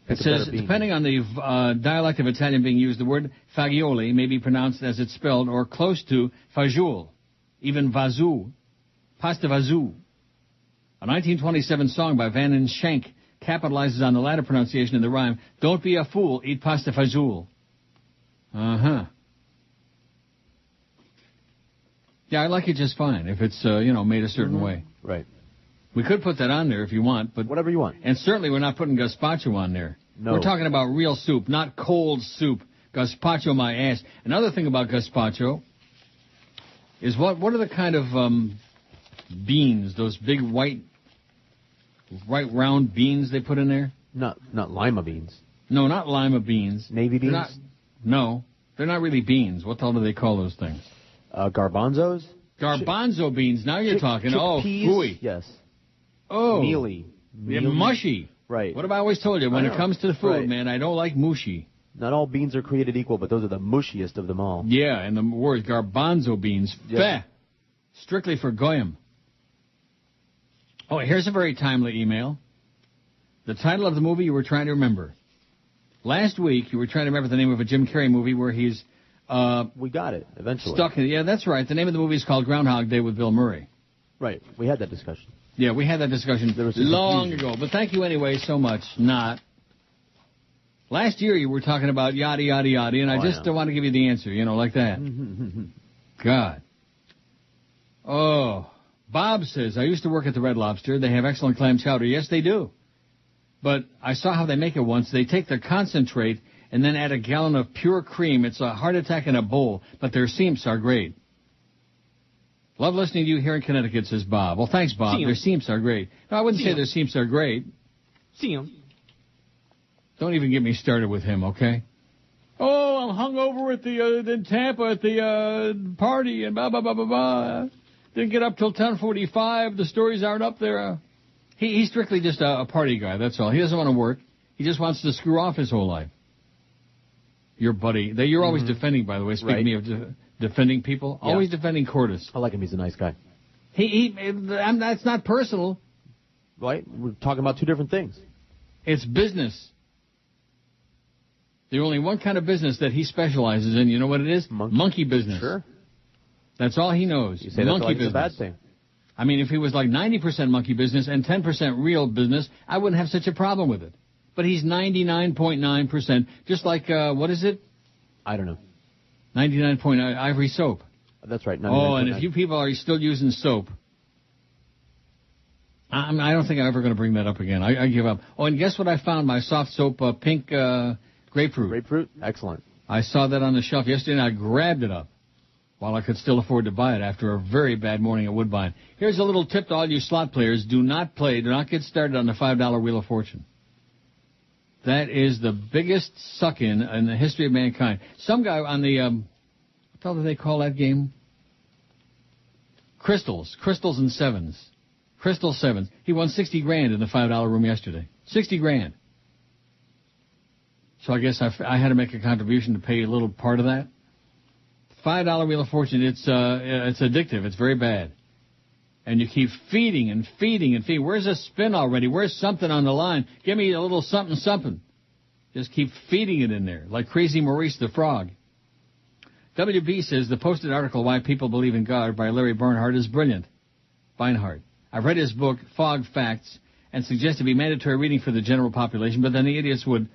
It It's a says, better bean. depending on the dialect of Italian being used, the word fagioli may be pronounced as it's spelled or close to fagioli, even vazoo, pasta vazoo. A 1927 song by Van and Schenk capitalizes on the latter pronunciation in the rhyme, don't be a fool, eat pasta fagioli. Uh-huh. Yeah, I like it just fine if it's, made a certain way. Right. We could put that on there if you want, but whatever you want. And certainly we're not putting gazpacho on there. No. We're talking about real soup, not cold soup. Gazpacho my ass. Another thing about gazpacho is what are the kind of beans, those big white round beans they put in there? Not lima beans. No, not lima beans. Navy beans? They're not really beans. What the hell do they call those things? Garbanzos? Garbanzo beans. Now you're talking. Oh, chickpeas? gooey. Yes. Oh. Mealy. Yeah, mushy. Right. What have I always told you? When it comes to the food, Right. man, I don't like mushy. Not all beans are created equal, but those are the mushiest of them all. Yeah, and the word garbanzo beans. Yeah. Feh. Strictly for goyim. Oh, here's a very timely email. The title of the movie you were trying to remember. Last week, you were trying to remember the name of a Jim Carrey movie where he's... we got it, eventually. Stuck in... Yeah, that's right. The name of the movie is called Groundhog Day with Bill Murray. Right. We had that discussion. Yeah, we had that discussion long ago. But thank you anyway so much. Not. Last year you were talking about yada, yada, yada, and I just don't want to give you the answer, like that. God. Oh. Bob says, I used to work at the Red Lobster. They have excellent clam chowder. Yes, they do. But I saw how they make it once. They take the concentrate and then add a gallon of pure cream. It's a heart attack in a bowl, but their seamps are great. Love listening to you here in Connecticut, says Bob. Well, thanks, Bob. Their seamps are great. No, I wouldn't say their seamps are great. See him. Don't even get me started with him, okay? Oh, I'm hungover at in Tampa at the party and blah, blah, blah, blah, blah. Didn't get up till 10:45. The stories aren't up there. He's strictly just a party guy, that's all. He doesn't want to work. He just wants to screw off his whole life. Your buddy, that you're always defending, by the way, speaking of defending people, always defending Cordes. I like him. He's a nice guy. That's not personal. Right? We're talking about two different things. It's business. There's only one kind of business that he specializes in. You know what it is? Monkey business. Sure. That's all he knows. You say monkey that's business. a bad thing. I mean, if he was like 90% monkey business and 10% real business, I wouldn't have such a problem with it. But he's 99.9%, just like, what is it? I don't know. 99.9 Ivory soap. That's right. Oh, and if you people are still using soap, I don't think I'm ever going to bring that up again. I give up. Oh, and guess what I found? My soft soap pink grapefruit. Grapefruit? Excellent. I saw that on the shelf yesterday, and I grabbed it up while I could still afford to buy it after a very bad morning at Woodbine. Here's a little tip to all you slot players. Do not get started on the $5 Wheel of Fortune. That is the biggest suck-in the history of mankind. Some guy on the the hell do they call that game? Crystals and sevens. Crystal sevens. He won $60,000 in the $5 room yesterday. $60,000. So I guess I had to make a contribution to pay a little part of that. $5 Wheel of Fortune, it's addictive. It's very bad. And you keep feeding and feeding and feeding. Where's a spin already? Where's something on the line? Give me a little something, something. Just keep feeding it in there, like Crazy Maurice the Frog. WB says the posted article, Why People Believe in God, by Larry Bernhardt is brilliant. Beinhardt. I've read his book, Fog Facts, and suggest it be mandatory reading for the general population, but then the idiots would,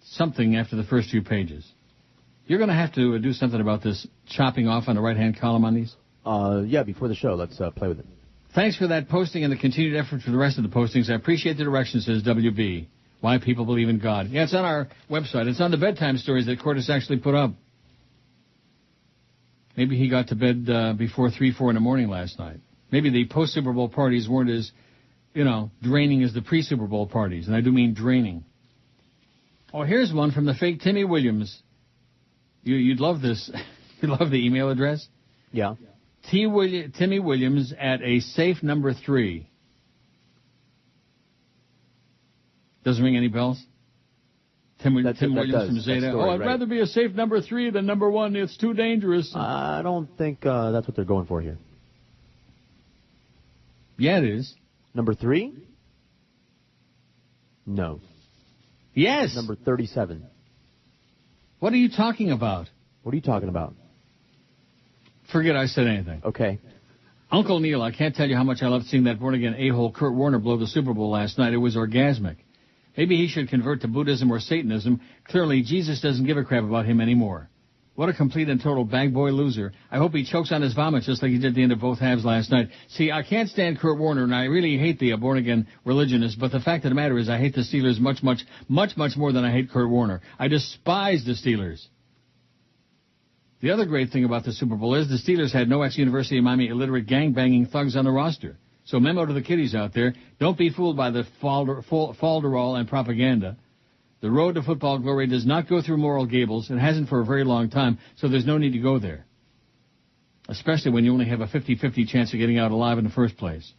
something after the first few pages. You're going to have to do something about this chopping off on the right-hand column on these? Yeah, before the show. Let's play with it. Thanks for that posting and the continued effort for the rest of the postings. I appreciate the direction, says WB. Why People Believe in God. Yeah, it's on our website. It's on the bedtime stories that Curtis actually put up. Maybe he got to bed before 3, 4 in the morning last night. Maybe the post-Super Bowl parties weren't as, draining as the pre-Super Bowl parties. And I do mean draining. Oh, here's one from the fake Timmy Williams. You'd love this. You'd love the email address? Yeah. Timmy Williams at a safe number 3. Doesn't ring any bells? Tim Williams from Zeta. I'd rather be a safe number 3 than number 1. It's too dangerous. I don't think that's what they're going for here. Yeah, it is. Number 3? No. Yes. Number 37. What are you talking about? What are you talking about? Forget I said anything. Okay. Uncle Neil, I can't tell you how much I loved seeing that born-again a-hole Kurt Warner blow the Super Bowl last night. It was orgasmic. Maybe he should convert to Buddhism or Satanism. Clearly, Jesus doesn't give a crap about him anymore. What a complete and total bag boy loser. I hope he chokes on his vomit just like he did at the end of both halves last night. See, I can't stand Kurt Warner, and I really hate the born-again religionist, but the fact of the matter is I hate the Steelers much, much, much, much more than I hate Kurt Warner. I despise the Steelers. The other great thing about the Super Bowl is the Steelers had no ex-University of Miami illiterate gang-banging thugs on the roster. So memo to the kiddies out there, don't be fooled by the falderall and propaganda. The road to football glory does not go through Moral Gables. It hasn't for a very long time, so there's no need to go there. Especially when you only have a 50-50 chance of getting out alive in the first place.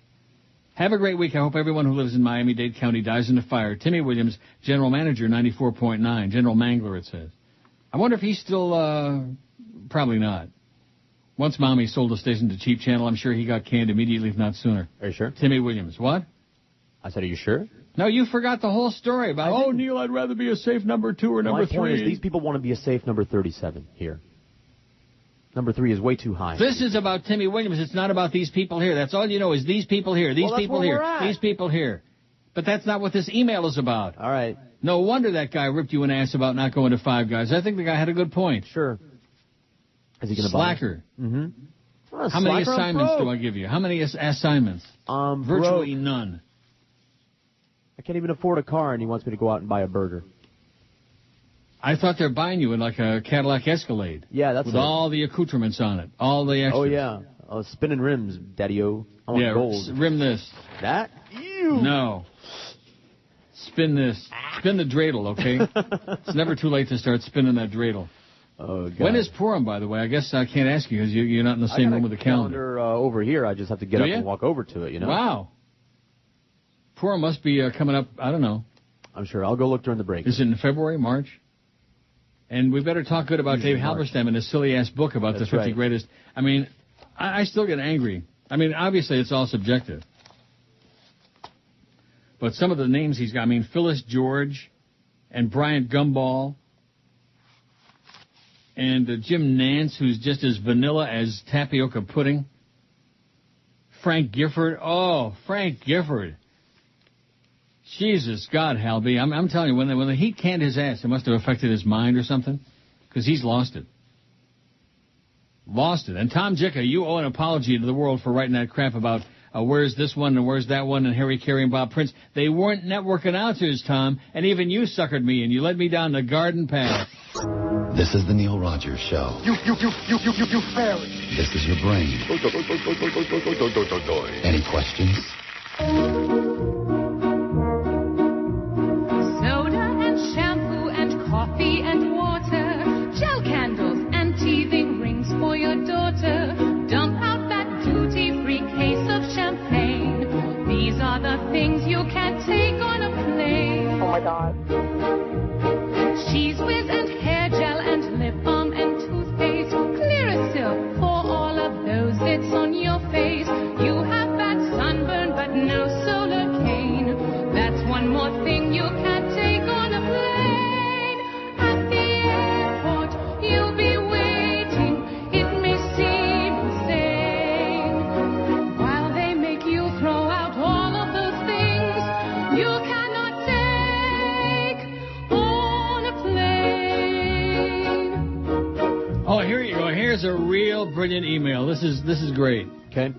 Have a great week. I hope everyone who lives in Miami-Dade County dies in the fire. Timmy Williams, General Manager, 94.9. General Mangler, it says. I wonder if he's still, probably not. Once Mommy sold the station to Cheap Channel, I'm sure he got canned immediately, if not sooner. Are you sure? Timmy Williams. What? I said, are you sure? No, you forgot the whole story about, Neil, I'd rather be a safe number 2 or number 3. My point is these people want to be a safe number 37 here. Number 3 is way too high. This is about Timmy Williams. It's not about these people here. That's all you know is these people here, these people here, these people here. But that's not what this email is about. All right. No wonder that guy ripped you an ass about not going to Five Guys. I think the guy had a good point. Sure. Is he going to Slacker. Mm-hmm. How many assignments do I give you? How many assignments? Virtually none. I can't even afford a car, and he wants me to go out and buy a burger. I thought they're buying you in like a Cadillac Escalade. Yeah, that's with all the accoutrements on it, all the extras. Oh yeah, spinning rims, Daddy-o. I want gold. Rim this. That? Ew. No. Spin this. Spin the dreidel, okay? It's never too late to start spinning that dreidel. Oh, God. When is Purim, by the way? I guess I can't ask you because you're not in the same room with the calendar. Over here. I just have to get up and walk over to it, Wow. Purim must be coming up, I don't know. I'm sure. I'll go look during the break. Is it in February, March? And we better talk good about Dave Halberstam and his silly-ass book about the 50 greatest. I mean, I still get angry. I mean, obviously it's all subjective. But some of the names he's got, I mean, Phyllis George and Bryant Gumball and Jim Nance, who's just as vanilla as tapioca pudding. Frank Gifford. Oh, Frank Gifford. Jesus God, Halby. I'm telling you, when the heat canned his ass, it must have affected his mind or something, because he's lost it. Lost it. And Tom Jicka, you owe an apology to the world for writing that crap about where's this one and where's that one and Harry Carey and Bob Prince. They weren't network announcers, Tom, and even you suckered me and you led me down the garden path. This is the Neil Rogers Show. You fairy. This is your brain. Any questions? Soda and shampoo and coffee and water, gel candles God. Cheese whiz and hair gel and lip balm and toothpaste. Clear as silk for all of those zits on your face. You have bad sunburn, but no solar cane. That's one more thing you can't take on a plane. At the airport, you'll be waiting. It may seem insane. While they make you throw out all of those things you cannot take on a plane. Oh, here you go. Here's a real brilliant email. This is great. Okay.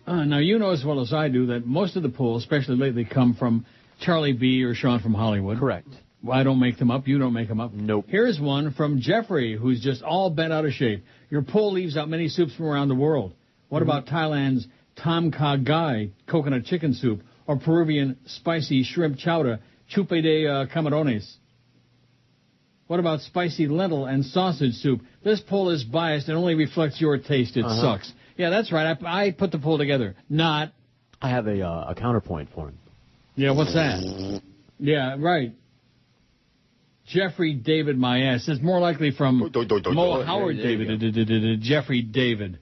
Now, you know as well as I do that most of the polls, especially lately, come from Charlie B. or Sean from Hollywood. Correct. Well, I don't make them up. You don't make them up. Nope. Here's one from Jeffrey, who's just all bent out of shape. Your poll leaves out many soups from around the world. What about Thailand's Tom Kha Gai coconut chicken soup or Peruvian spicy shrimp chowder, chupe de camarones? What about spicy lentil and sausage soup? This poll is biased and only reflects your taste. It sucks. Yeah, that's right. I put the poll together. Not. I have a counterpoint for him. Yeah, what's that? Yeah, right. Jeffrey David Myas. It's more likely from Mo Howard David. Jeffrey David.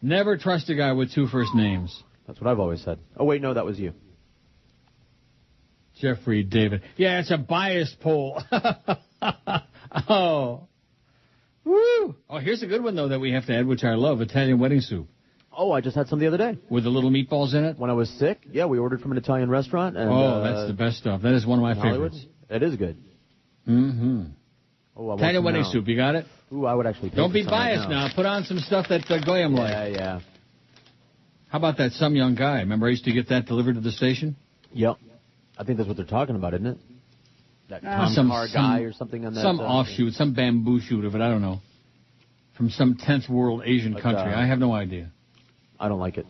Never trust a guy with two first names. That's what I've always said. Oh, wait, no, that was you. Jeffrey David. Yeah, it's a biased poll. Oh. Woo! Oh, here's a good one, though, that we have to add, which I love, Italian wedding soup. Oh, I just had some the other day. With the little meatballs in it? When I was sick, yeah, we ordered from an Italian restaurant. And, that's the best stuff. That is one of my favorites. It is good. Mm-hmm. Oh, Italian wedding soup, you got it? Ooh, I would actually pay Don't for be some biased right now. now. Put on some stuff that Goyam likes. Yeah. How about that Some Young Guy? Remember I used to get that delivered to the station? Yep. I think that's what they're talking about, isn't it? That Tom Car Guy or something on that. Some offshoot, some bamboo shoot of it, I don't know. From some 10th world Asian country. I have no idea. I don't like it.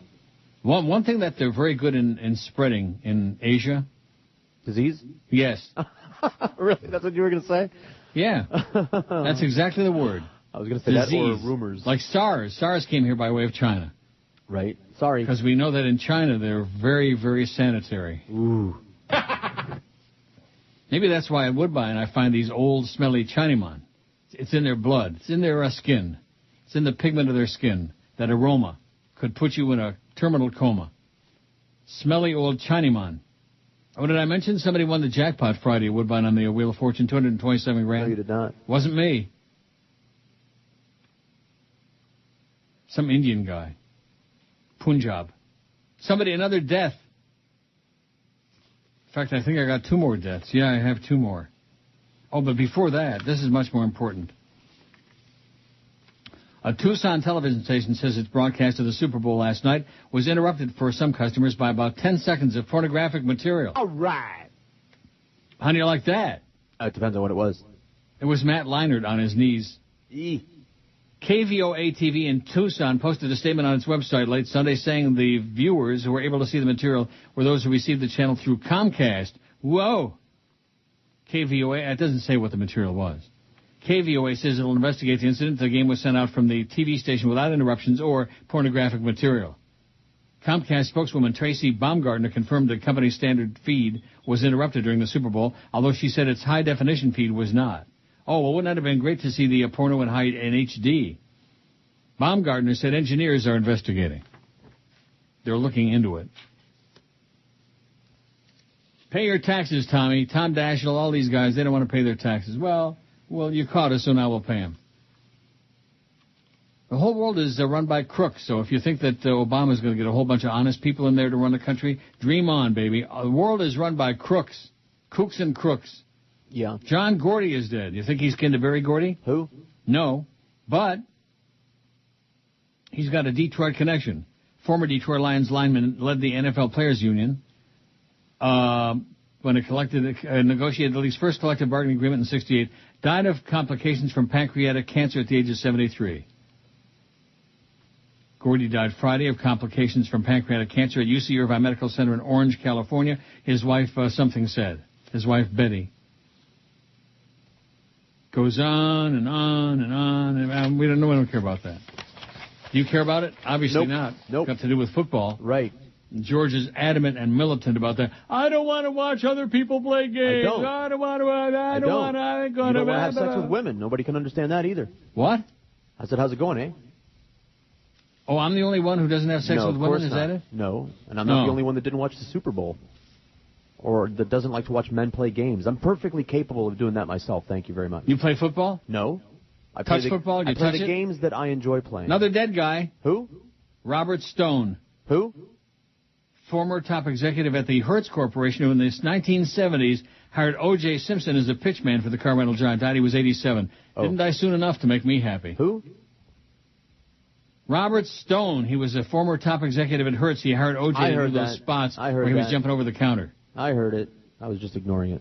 One thing that they're very good in spreading in Asia. Disease? Yes. Really? That's what you were going to say? Yeah. That's exactly the word. I was going to say Disease. that or rumors. Like SARS. SARS came here by way of China. Right. Sorry. Because we know that in China they're very, very sanitary. Ooh. Maybe that's why at Woodbine I find these old, smelly Chinaman. It's in their blood. It's in their skin. It's in the pigment of their skin. That aroma could put you in a terminal coma. Smelly old Chinaman. Oh, did I mention somebody won the jackpot Friday at Woodbine on the Wheel of Fortune, 227 grand? No, you did not. Wasn't me. Some Indian guy. Punjab. Another death. In fact, I think I got 2 more deaths. Yeah, I have 2 more. Oh, but before that, this is much more important. A Tucson television station says its broadcast of the Super Bowl last night was interrupted for some customers by about 10 seconds of pornographic material. All right. How do you like that? It depends on what it was. It was Matt Leinart on his knees. KVOA-TV in Tucson posted a statement on its website late Sunday saying the viewers who were able to see the material were those who received the channel through Comcast. Whoa! KVOA, it doesn't say what the material was. KVOA says it will investigate the incident. The game was sent out from the TV station without interruptions or pornographic material. Comcast spokeswoman Tracy Baumgartner confirmed the company's standard feed was interrupted during the Super Bowl, although she said its high-definition feed was not. Oh, well, wouldn't that have been great to see the porno in HD? Baumgartner said engineers are investigating. They're looking into it. Pay your taxes, Tommy. Tom Daschle, all these guys, they don't want to pay their taxes. Well, you caught us, so now we'll pay them. The whole world is run by crooks, so if you think that Obama's going to get a whole bunch of honest people in there to run the country, dream on, baby. The world is run by crooks. Kooks and crooks. Yeah. John Gordy is dead. You think he's kin to Barry Gordy? Who? No, but he's got a Detroit connection. Former Detroit Lions lineman led the NFL Players Union when it negotiated the league's first collective bargaining agreement in '68. Died of complications from pancreatic cancer at the age of 73. Gordy died Friday of complications from pancreatic cancer at UC Irvine Medical Center in Orange, California. His wife, something said. His wife, Betty. Goes on and on and on. And we don't care about that. Do you care about it? Obviously not. Nope. Got to do with football. Right. George is adamant and militant about that. I don't want to watch other people play games. I don't want to. I don't want to. You don't want to have sex with women. Nobody can understand that either. What? I said, how's it going, eh? Oh, I'm the only one who doesn't have sex with women? Is that it? No, and I'm not the only one that didn't watch the Super Bowl. Or that doesn't like to watch men play games. I'm perfectly capable of doing that myself. Thank you very much. You play football? No. I play football? I play the games that I enjoy playing. Another dead guy. Who? Robert Stone. Who? Former top executive at the Hertz Corporation who in the 1970s hired O.J. Simpson as a pitchman for the car rental giant. Died he was 87. Didn't die soon enough to make me happy. Who? Robert Stone. He was a former top executive at Hertz. He hired O.J. to do those spots where he was jumping over the counter. I heard it. I was just ignoring it.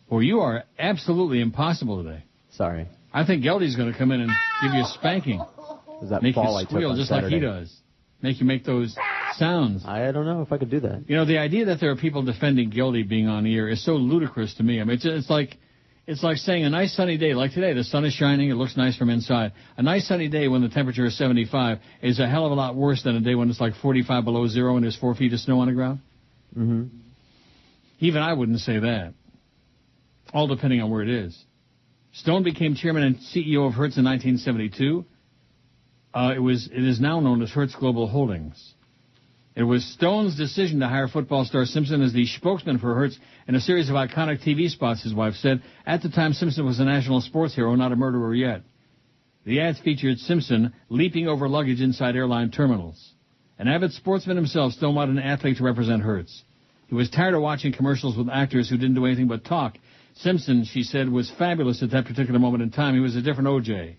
Well, you are absolutely impossible today. Sorry. I think Geldy's going to come in and give you a spanking. Was that make fall you I squeal took on just Saturday. like he does. Make you make those sounds. I don't know if I could do that. You know, the idea that there are people defending Geldy being on the air is so ludicrous to me. I mean, it's like saying a nice sunny day, like today, the sun is shining, it looks nice from inside. A nice sunny day when the temperature is 75 is a hell of a lot worse than a day when it's like 45 below zero and there's 4 feet of snow on the ground. Mm-hmm. Even I wouldn't say that. All depending on where it is. Stone became chairman and CEO of Hertz in 1972. It is now known as Hertz Global Holdings. It was Stone's decision to hire football star Simpson as the spokesman for Hertz in a series of iconic TV spots, his wife said. At the time, Simpson was a national sports hero, not a murderer yet. The ads featured Simpson leaping over luggage inside airline terminals. An avid sportsman himself, Stone wanted an athlete to represent Hertz. He was tired of watching commercials with actors who didn't do anything but talk. Simpson, she said, was fabulous at that particular moment in time. He was a different O.J.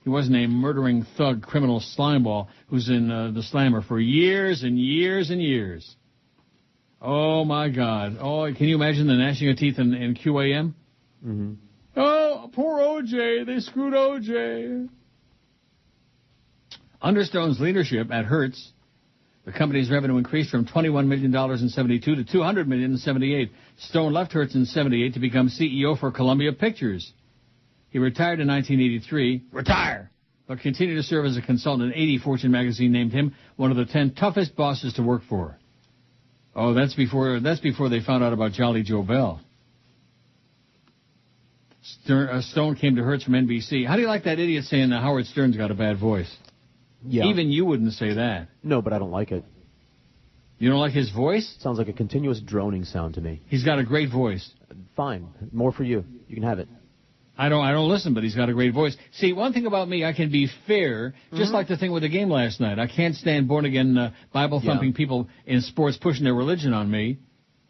He wasn't a murdering thug criminal slimeball who's in the Slammer for years and years and years. Oh, my God. Oh, can you imagine the gnashing of teeth in QAM? Mm-hmm. Oh, poor O.J. They screwed O.J. Under Stone's leadership at Hertz, the company's revenue increased from $21 million in 72 to $200 million in 78. Stone left Hertz in 78 to become CEO for Columbia Pictures. He retired in 1983. Retire! But continued to serve as a consultant. 80 Fortune magazine named him one of the 10 toughest bosses to work for. Oh, that's before they found out about Jolly Joe Bell. Stone came to Hertz from NBC. How do you like that idiot saying that Howard Stern's got a bad voice? Yeah. Even you wouldn't say that. No, but I don't like it. You don't like his voice? Sounds like a continuous droning sound to me. He's got a great voice. Fine. More for you. You can have it. I don't listen, but he's got a great voice. See, one thing about me, I can be fair, just like the thing with the game last night. I can't stand born-again, Bible-thumping people in sports pushing their religion on me.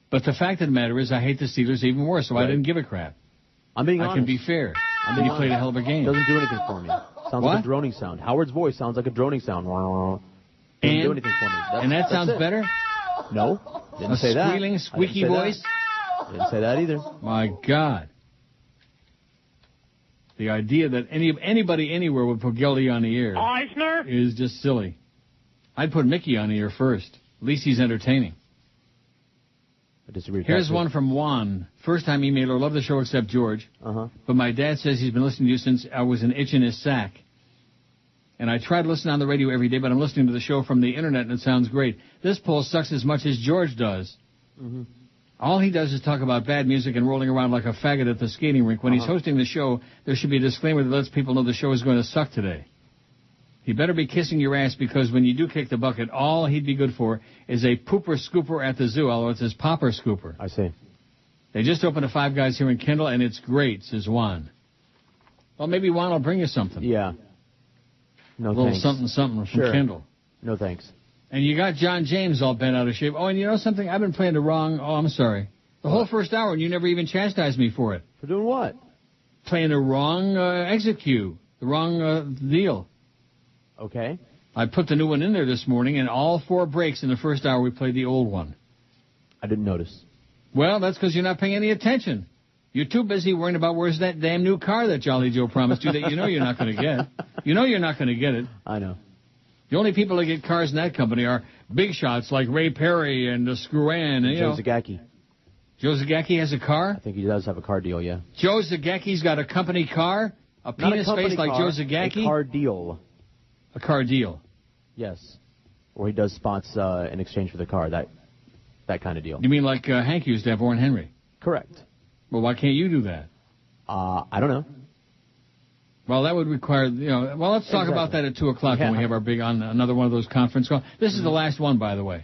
But the fact of the matter is I hate the Steelers even more, so I didn't give a crap. I'm being honest. I can be fair. He played a hell of a game. Doesn't do anything for me. Sounds like a droning sound. Howard's voice sounds like a droning sound. Doesn't do anything for me. And that sounds better? No. Didn't say that. A squealing, squeaky voice? Didn't say that either. My God. The idea that anybody anywhere would put Geldy on the air Eisner? is just silly. I'd put Mickey on the air first. At least he's entertaining. I disagree. Here's one from Juan. First-time emailer. Love the show except George. But my dad says he's been listening to you since I was an itch in his sack. And I try to listen on the radio every day, but I'm listening to the show from the Internet, and it sounds great. This poll sucks as much as George does. All he does is talk about bad music and rolling around like a faggot at the skating rink. When he's hosting the show, there should be a disclaimer that lets people know the show is going to suck today. He better be kissing your ass, because when you do kick the bucket, all he'd be good for is a pooper scooper at the zoo, although it says popper scooper. I see. They just opened a Five Guys here in Kendall, and it's great, says Juan. Well, maybe Juan will bring you something. Yeah. No, a little thanks. something from Kendall. No, thanks. And you got John James all bent out of shape. Oh, and you know something? I've been playing the wrong... Oh, I'm sorry. The whole first hour, and you never even chastised me for it. For doing what? Playing the wrong execute. The wrong deal. Okay. I put the new one in there this morning, and all 4 breaks in the first hour we played the old one. I didn't notice. Well, that's because you're not paying any attention. You're too busy worrying about where's that damn new car that Jolly Joe promised you that you know you're not going to get. You know you're not going to get it. I know. The only people that get cars in that company are big shots like Ray Perry and Screwan. And Joe Zagacki. Joe Zagacki has a car? I think he does have a car deal, yeah. Joe Zagacki's got a company car? A penis face like Joe Zagacki? A car deal. A car deal. Yes. Or he does spots in exchange for the car, that kind of deal. You mean like Hank used to have Warren Henry? Correct. Well, why can't you do that? I don't know. Well, that would require, well, let's talk about that at 2 o'clock when we have our big, on another one of those conference calls. This is the last one, by the way.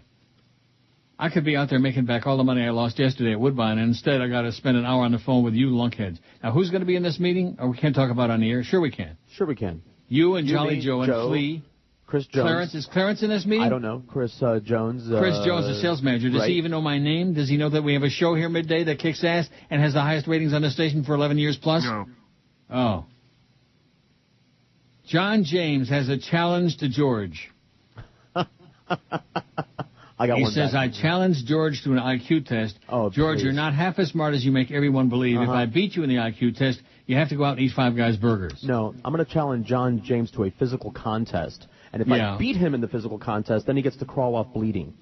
I could be out there making back all the money I lost yesterday at Woodbine, and instead I got to spend an hour on the phone with you lunkheads. Now, who's going to be in this meeting? Or we can't talk about it on the air? Sure we can. Sure we can. You and Jolly me, Joe and Flea. Chris Jones. Clarence. Is Clarence in this meeting? I don't know. Chris Jones. Chris Jones, the sales manager. Does he even know my name? Does he know that we have a show here midday that kicks ass and has the highest ratings on the station for 11 years plus? No. Oh. John James has a challenge to George. He says, I challenged George to an IQ test. Oh, George, please. you're not half as smart as you make everyone believe. If I beat you in the IQ test, you have to go out and eat Five Guys burgers. No, I'm going to challenge John James to a physical contest. And if I beat him in the physical contest, then he gets to crawl off bleeding.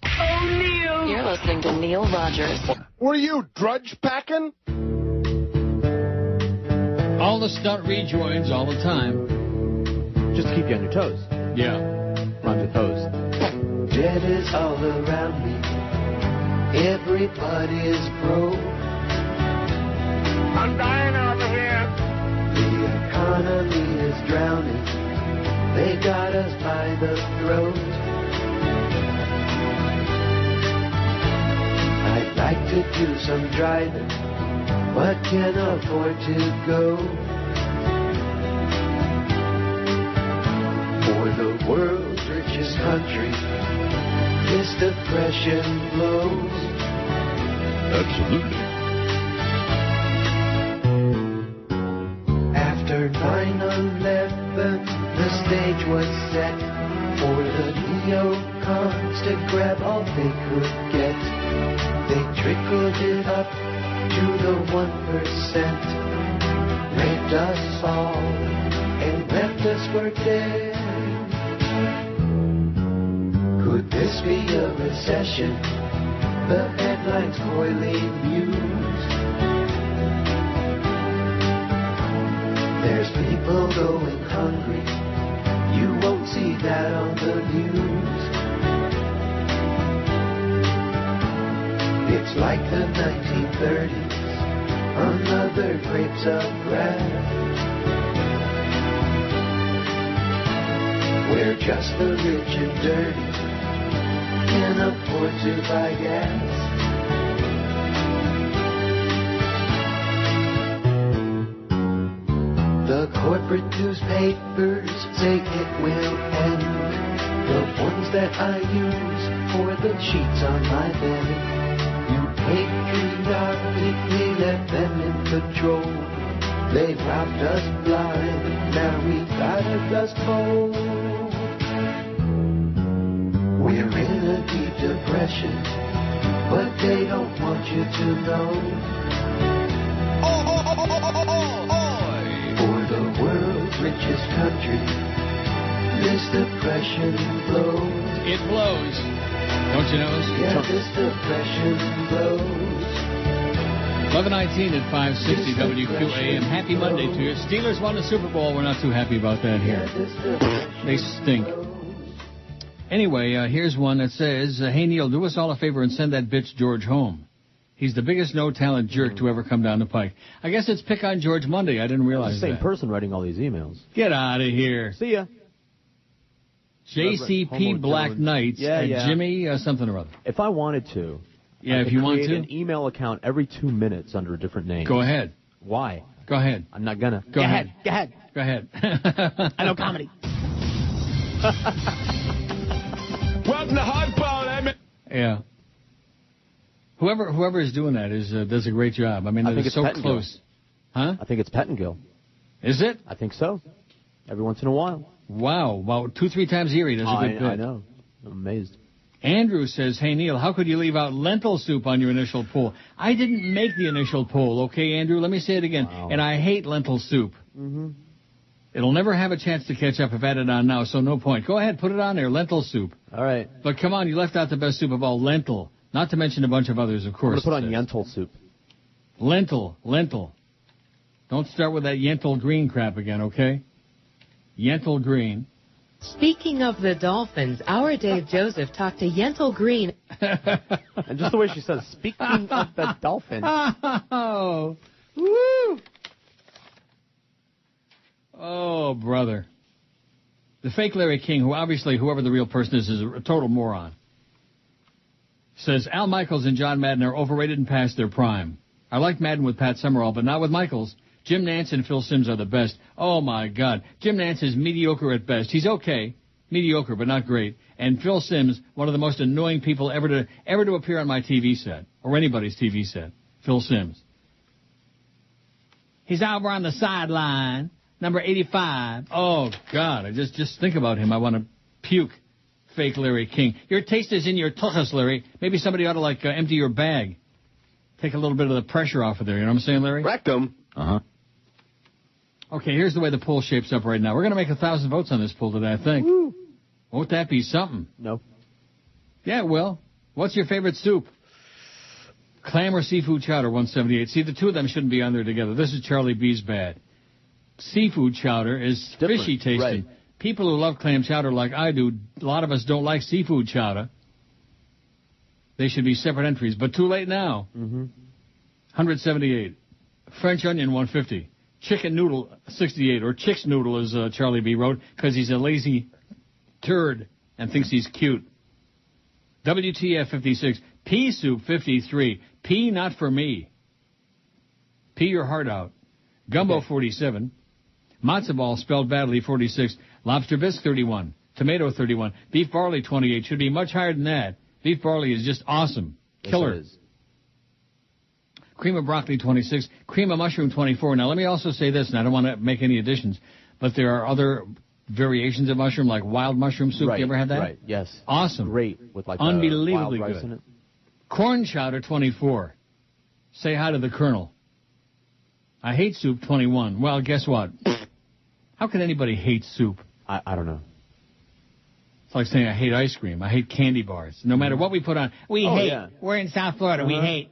Oh, Neil! You're listening to Neil Rogers. What are you, drudge packing? All the stunt rejoins all the time. Just to keep you on your toes. Yeah. On your toes. Debt is all around me. Everybody's broke. I'm dying over here. The economy is drowning. They got us by the throat. I'd like to do some driving, but can't afford to go. For the world's richest country, this depression blows. Absolutely. After 9/11, the stage was set for the neocons to grab all they could get. They trickled it up to the 1%, raped us all and left us for dead. Could this be a recession? The headlines coyly muse. There's people going hungry. You won't see that on the news. It's like the 1930s, another grapes of wrath, where just the rich and dirty can afford to buy gas. The corporate newspapers say it will end. The ones that I use for the sheets on my bed. You patriotically left them in control. They robbed us blind, now we got a dust bowl. We're in a deep depression, but they don't want you to know. For the world's richest country, this depression blows. It blows. Don't you know? Yeah, this depression blows. 11:19 at 560 WQAM. Happy Monday to you. Steelers won the Super Bowl. We're not too happy about that here. They stink. Anyway, here's one that says, hey, Neil, do us all a favor and send that bitch George home. He's the biggest no-talent jerk to ever come down the pike. I guess it's Pick on George Monday. I didn't realize that. It's the same person writing all these emails. Get out of here. See ya. JCP Black Knights at Jimmy something or other. If I wanted to, yeah, I if you want create to, an email account every 2 minutes under a different name. Go ahead. Why? Go ahead. I'm not gonna. Go ahead. Go ahead. Go ahead. I know comedy. Welcome to Hardball, Yeah. Whoever is doing that does a great job. I mean, I think it's it's so Pettengill. close. Huh? I think it's Pettengill. Is it? I think so. Every once in a while. Wow. About 2-3 times a year he does a good bit. I know. I'm amazed. Andrew says, hey, Neil, how could you leave out lentil soup on your initial poll? I didn't make the initial poll, okay, Andrew? Let me say it again. Wow. And I hate lentil soup. Mm-hmm. It'll never have a chance to catch up if added on now, so no point. Go ahead, put it on there, lentil soup. All right. But come on, you left out the best soup of all, lentil. Not to mention a bunch of others, of course. I'm going to put on lentil soup. Lentil. Don't start with that Yentl Green crap again, okay? Yentl Green. Speaking of the Dolphins, our Dave Joseph talked to Yentl Green. And just the way she says, speaking of the Dolphins. Oh, woo! Oh, brother. The fake Larry King, who obviously, whoever the real person is a total moron, says Al Michaels and John Madden are overrated and past their prime. I like Madden with Pat Summerall, but not with Michaels. Jim Nantz and Phil Simms are the best. Oh, my God. Jim Nantz is mediocre at best. He's okay. Mediocre, but not great. And Phil Simms, one of the most annoying people ever to appear on my TV set, or anybody's TV set. Phil Simms. He's over on the sideline, number 85. Oh, God. I just think about him. I want to puke. Fake Larry King. Your taste is in your tuchus, Larry. Maybe somebody ought to, empty your bag. Take a little bit of the pressure off of there. You know what I'm saying, Larry? Rectum. Uh-huh. Okay, here's the way the poll shapes up right now. We're going to make 1,000 votes on this poll today, I think. Woo. Won't that be something? No. Yeah, it will. What's your favorite soup? Clam or seafood chowder, 178. See, the two of them shouldn't be on there together. This is Charlie B's bad. Seafood chowder is different, fishy tasting. Right. People who love clam chowder like I do, a lot of us don't like seafood chowder. They should be separate entries, but too late now. Mm-hmm. 178. French onion, 150. Chicken noodle, 68. Or Chick's noodle, as Charlie B wrote, because he's a lazy turd and thinks he's cute. WTF, 56. Pea soup, 53. Pea not for me. Pea your heart out. Gumbo, okay. 47. Matzo ball spelled badly, 46. Lobster bisque, 31. Tomato, 31. Beef barley, 28. Should be much higher than that. Beef barley is just awesome. Killer. Yes, it is. Cream of broccoli, 26. Cream of mushroom, 24. Now, let me also say this, and I don't want to make any additions, but there are other variations of mushroom, like wild mushroom soup. Right, you ever had that? Right, yes. Awesome. Great. With unbelievably wild rice good. in it. Corn chowder, 24. Say hi to the Colonel. I hate soup, 21. Well, guess what? How can anybody hate soup? I don't know. It's like saying I hate ice cream. I hate candy bars. No matter what we put on, we hate. Yeah. We're in South Florida. We hate.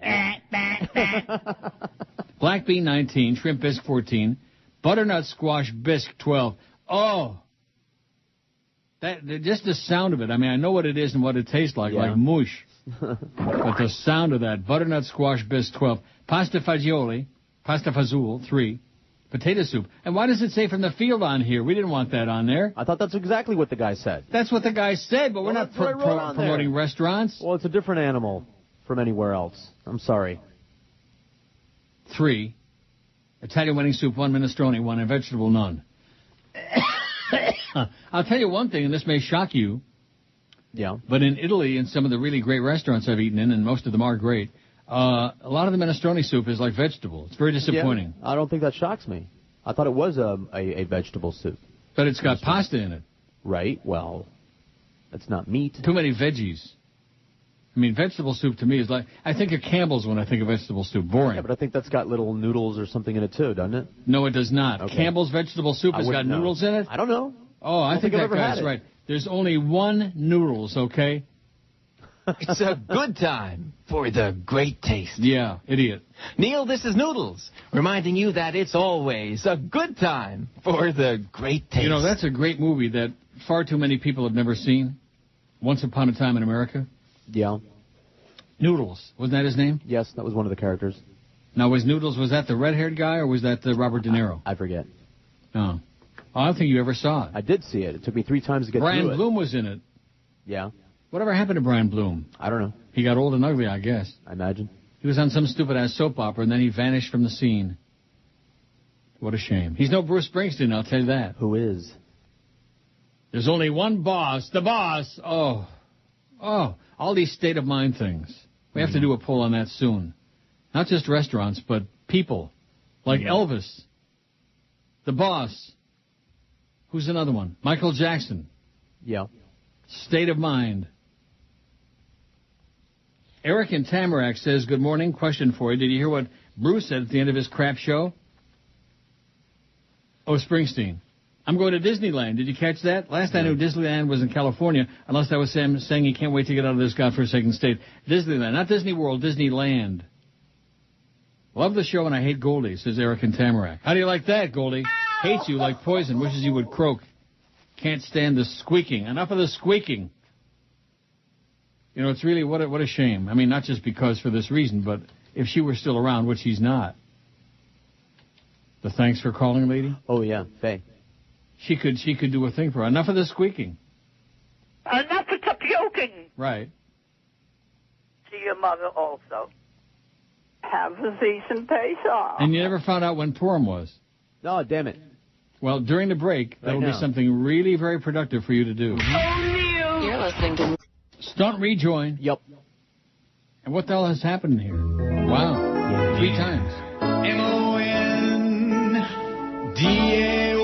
Black bean, 19. Shrimp bisque, 14. Butternut squash bisque, 12. Oh. Just the sound of it. I mean, I know what it is and what it tastes like mush. But the sound of that. Butternut squash bisque, 12. Pasta fagioli, 3. Potato soup. And why does it say from the field on here? We didn't want that on there. I thought that's exactly what the guy said. That's what the guy said, but we're not promoting restaurants. Well, it's a different animal from anywhere else. I'm sorry. 3. Italian wedding soup, 1 minestrone, 1, and vegetable none. I'll tell you one thing, and this may shock you. Yeah. But in Italy, in some of the really great restaurants I've eaten in, and most of them are great, a lot of the minestrone soup is like vegetable. It's very disappointing. Yeah, I don't think that shocks me. I thought it was a vegetable soup. But it's got pasta in it. Right. Well, that's not meat. Too many veggies. I mean, vegetable soup to me is like, I think of Campbell's when I think of vegetable soup. Boring. Yeah, but I think that's got little noodles or something in it too, doesn't it? No, it does not. Okay. Campbell's vegetable soup has got noodles in it? I don't know. Oh, I think that guy's right. There's only 1 noodles, okay? It's a good time for the great taste. Yeah, idiot. Neil, this is Noodles, reminding you that it's always a good time for the great taste. You know, that's a great movie that far too many people have never seen. Once Upon a Time in America. Yeah. Noodles. Wasn't that his name? Yes, that was one of the characters. Now, was that the red-haired guy, or was that Robert De Niro? I forget. Oh. I don't think you ever saw it. I did see it. It took me 3 times to get through it. Brian Bloom was in it. Yeah. Whatever happened to Brian Bloom? I don't know. He got old and ugly, I guess. I imagine. He was on some stupid-ass soap opera, and then he vanished from the scene. What a shame. He's no Bruce Springsteen, I'll tell you that. Who is? There's only one boss. The boss. Oh. All these state-of-mind things. We have to do a poll on that soon. Not just restaurants, but people. Like Elvis. The boss. Who's another one? Michael Jackson. Yeah. State of mind. Eric in Tamarack says, good morning. Question for you. Did you hear what Bruce said at the end of his crap show? Oh, Springsteen. I'm going to Disneyland. Did you catch that? Last I knew, Disneyland was in California, unless I was saying he can't wait to get out of this godforsaken state. Disneyland. Not Disney World, Disneyland. Love the show and I hate Goldie, says Eric in Tamarack. How do you like that, Goldie? Hates you like poison, wishes you would croak. Can't stand the squeaking. Enough of the squeaking. You know, it's really what a shame. I mean, not just because for this reason, but if she were still around, which she's not. The thanks for calling lady? Oh, yeah, Faye. She could do a thing for her. Enough of the squeaking. Enough of tapioking. Right. To your mother also. Have a decent pace off. And you never found out when Purim was. No, damn it. Well, during the break, that'll be something really very productive for you to do. O'Neill. You're listening to... Stunt rejoin. Yep. And what the hell has happened here? Wow. 3 times. MONDAYSUCKS.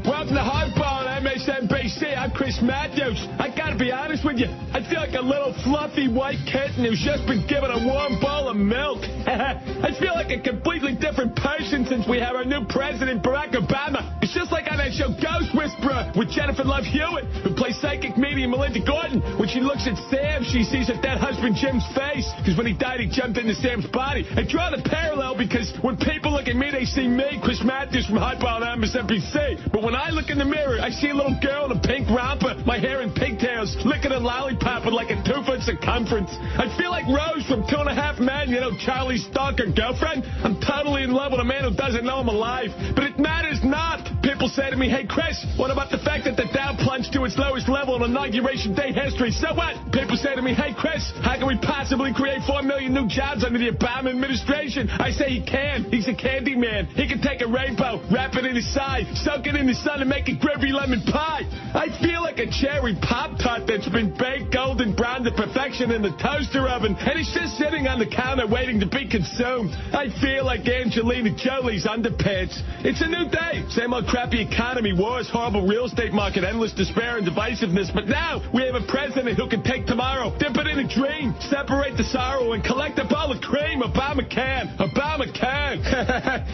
Welcome to Hardball on MSNBC. I'm Chris Matthews. I gotta be honest with you. I feel like a little fluffy white kitten who's just been given a warm bowl of milk. I feel like a completely different person since we have our new president, Barack Obama. It's just like on that show Ghost Whisperer with Jennifer Love Hewitt, who plays psychic medium Melinda Gordon. When she looks at Sam, she sees her dead husband Jim's face, because when he died, he jumped into Sam's body. I draw the parallel because when people look at me, they see me, Chris Matthews from Hardball on MSNBC. But when I look in the mirror, I see a little girl in a pink romper, my hair in pigtails, licking a lollipop with like a 2-foot circumference. I feel like Rose from 2.5 Men, you know, Charlie's stalker girlfriend. I'm totally in love with a man who doesn't know I'm alive. But it matters not. People say to me, hey, Chris, what about the fact that the Dow plunged to its lowest level in Inauguration Day history? So what? People say to me, hey, Chris, how can we possibly create 4 million new jobs under the Obama administration? I say he can. He's a candy man. He can take a rainbow, wrap it in his side, soak it in the sun, and make a gravy lemon pie. I feel like a cherry Pop-Tart that's been baked golden brown to perfection in the toaster oven, and it's just sitting on the counter waiting to be consumed. I feel like Angelina Jolie's underpants. It's a new day. Same old crappy economy, wars, horrible real estate market, endless despair and divisiveness. But now we have a president who can take tomorrow, dip it in a dream, separate the sorrow, and collect up all the cream. Obama can. Obama can.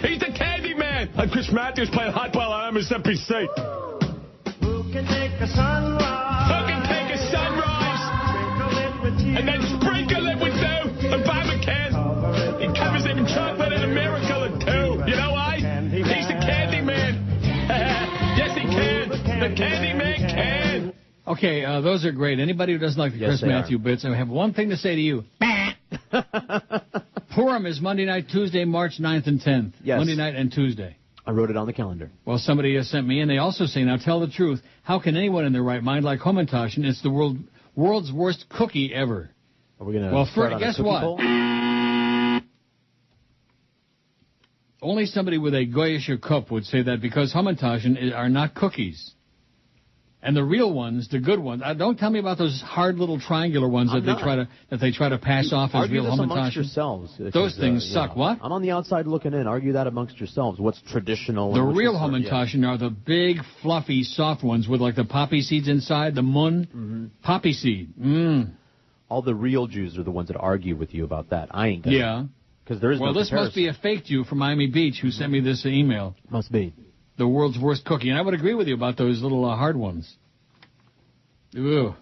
He's the candy man. I'm Chris Matthews playing Hotball on MSNBC. Who can take a sunrise? Who can take a sunrise? And then sprinkle it with dew. Obama can. He covers it in chocolate and a miracle or two. You know why? He's the candy man. Yes, he can. The candy man can. Okay, those are great. Anybody who doesn't like the Chris Matthew bits, I have one thing to say to you. Purim is Monday night, Tuesday, March 9th and 10th. Yes. Monday night and Tuesday. I wrote it on the calendar. Well, somebody sent me, and they also say, now tell the truth. How can anyone in their right mind like Hamantaschen? It's the world's worst cookie ever. Are we going to guess what? Bowl? Only somebody with a goyischer cup would say that, because Hamantaschen are not cookies. And the real ones, the good ones, don't tell me about those hard little triangular ones that they try to pass off as real Hamantaschen. Amongst Hamantaschen. yourselves. Those things suck. What? I'm on the outside looking in. Argue that amongst yourselves. What's traditional? The real Hamantaschen are the big, fluffy, soft ones with like the poppy seeds inside, the mun, poppy seed. All the real Jews are the ones that argue with you about that. I ain't gonna. Yeah. Because there is well, no this must be a fake Jew from Miami Beach who sent me this email. Must be. The world's worst cookie. And I would agree with you about those little hard ones. Ugh.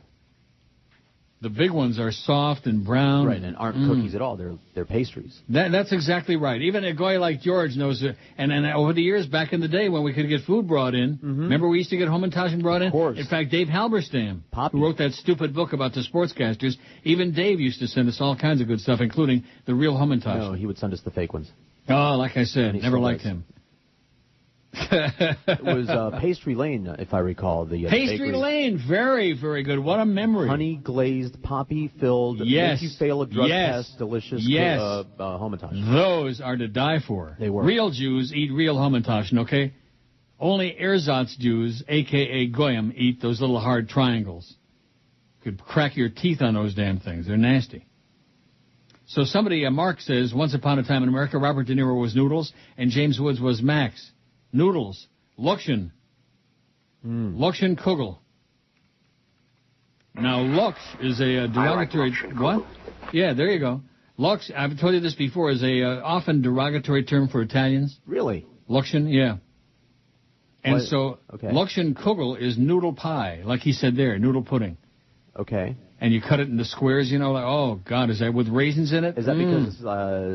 The big ones are soft and brown. Right, and aren't cookies at all. They're pastries. That's exactly right. Even a guy like George knows it. And over the years, back in the day when we could get food brought in, remember we used to get Hamantaschen brought in? Of course. In fact, Dave Halberstam, who wrote that stupid book about the sportscasters, even Dave used to send us all kinds of good stuff, including the real Hamantaschen. No, he would send us the fake ones. Oh, like I said, never liked him. It was Pastry Lane, if I recall. The Pastry Lane, very, very good. What a memory. Honey glazed, poppy filled, make you fail a drug test, delicious Hamantaschen. Those are to die for. They were. Real Jews eat real Hamantaschen, okay? Only ersatz Jews, a.k.a. Goyim, eat those little hard triangles. Could crack your teeth on those damn things. They're nasty. So somebody, Mark says, once upon a time in America, Robert De Niro was Noodles and James Woods was Max. Noodles. Luxchen. Luxchen Kugel. Now, Lux is a derogatory... What? Yeah, there you go. Lux, I've told you this before, is a often derogatory term for Italians. Really? Luxchen, yeah. And Luxchen Kugel is noodle pie, like he said there, noodle pudding. Okay. and you cut it into squares, you know, like, oh, God, is that with raisins in it? Is that because,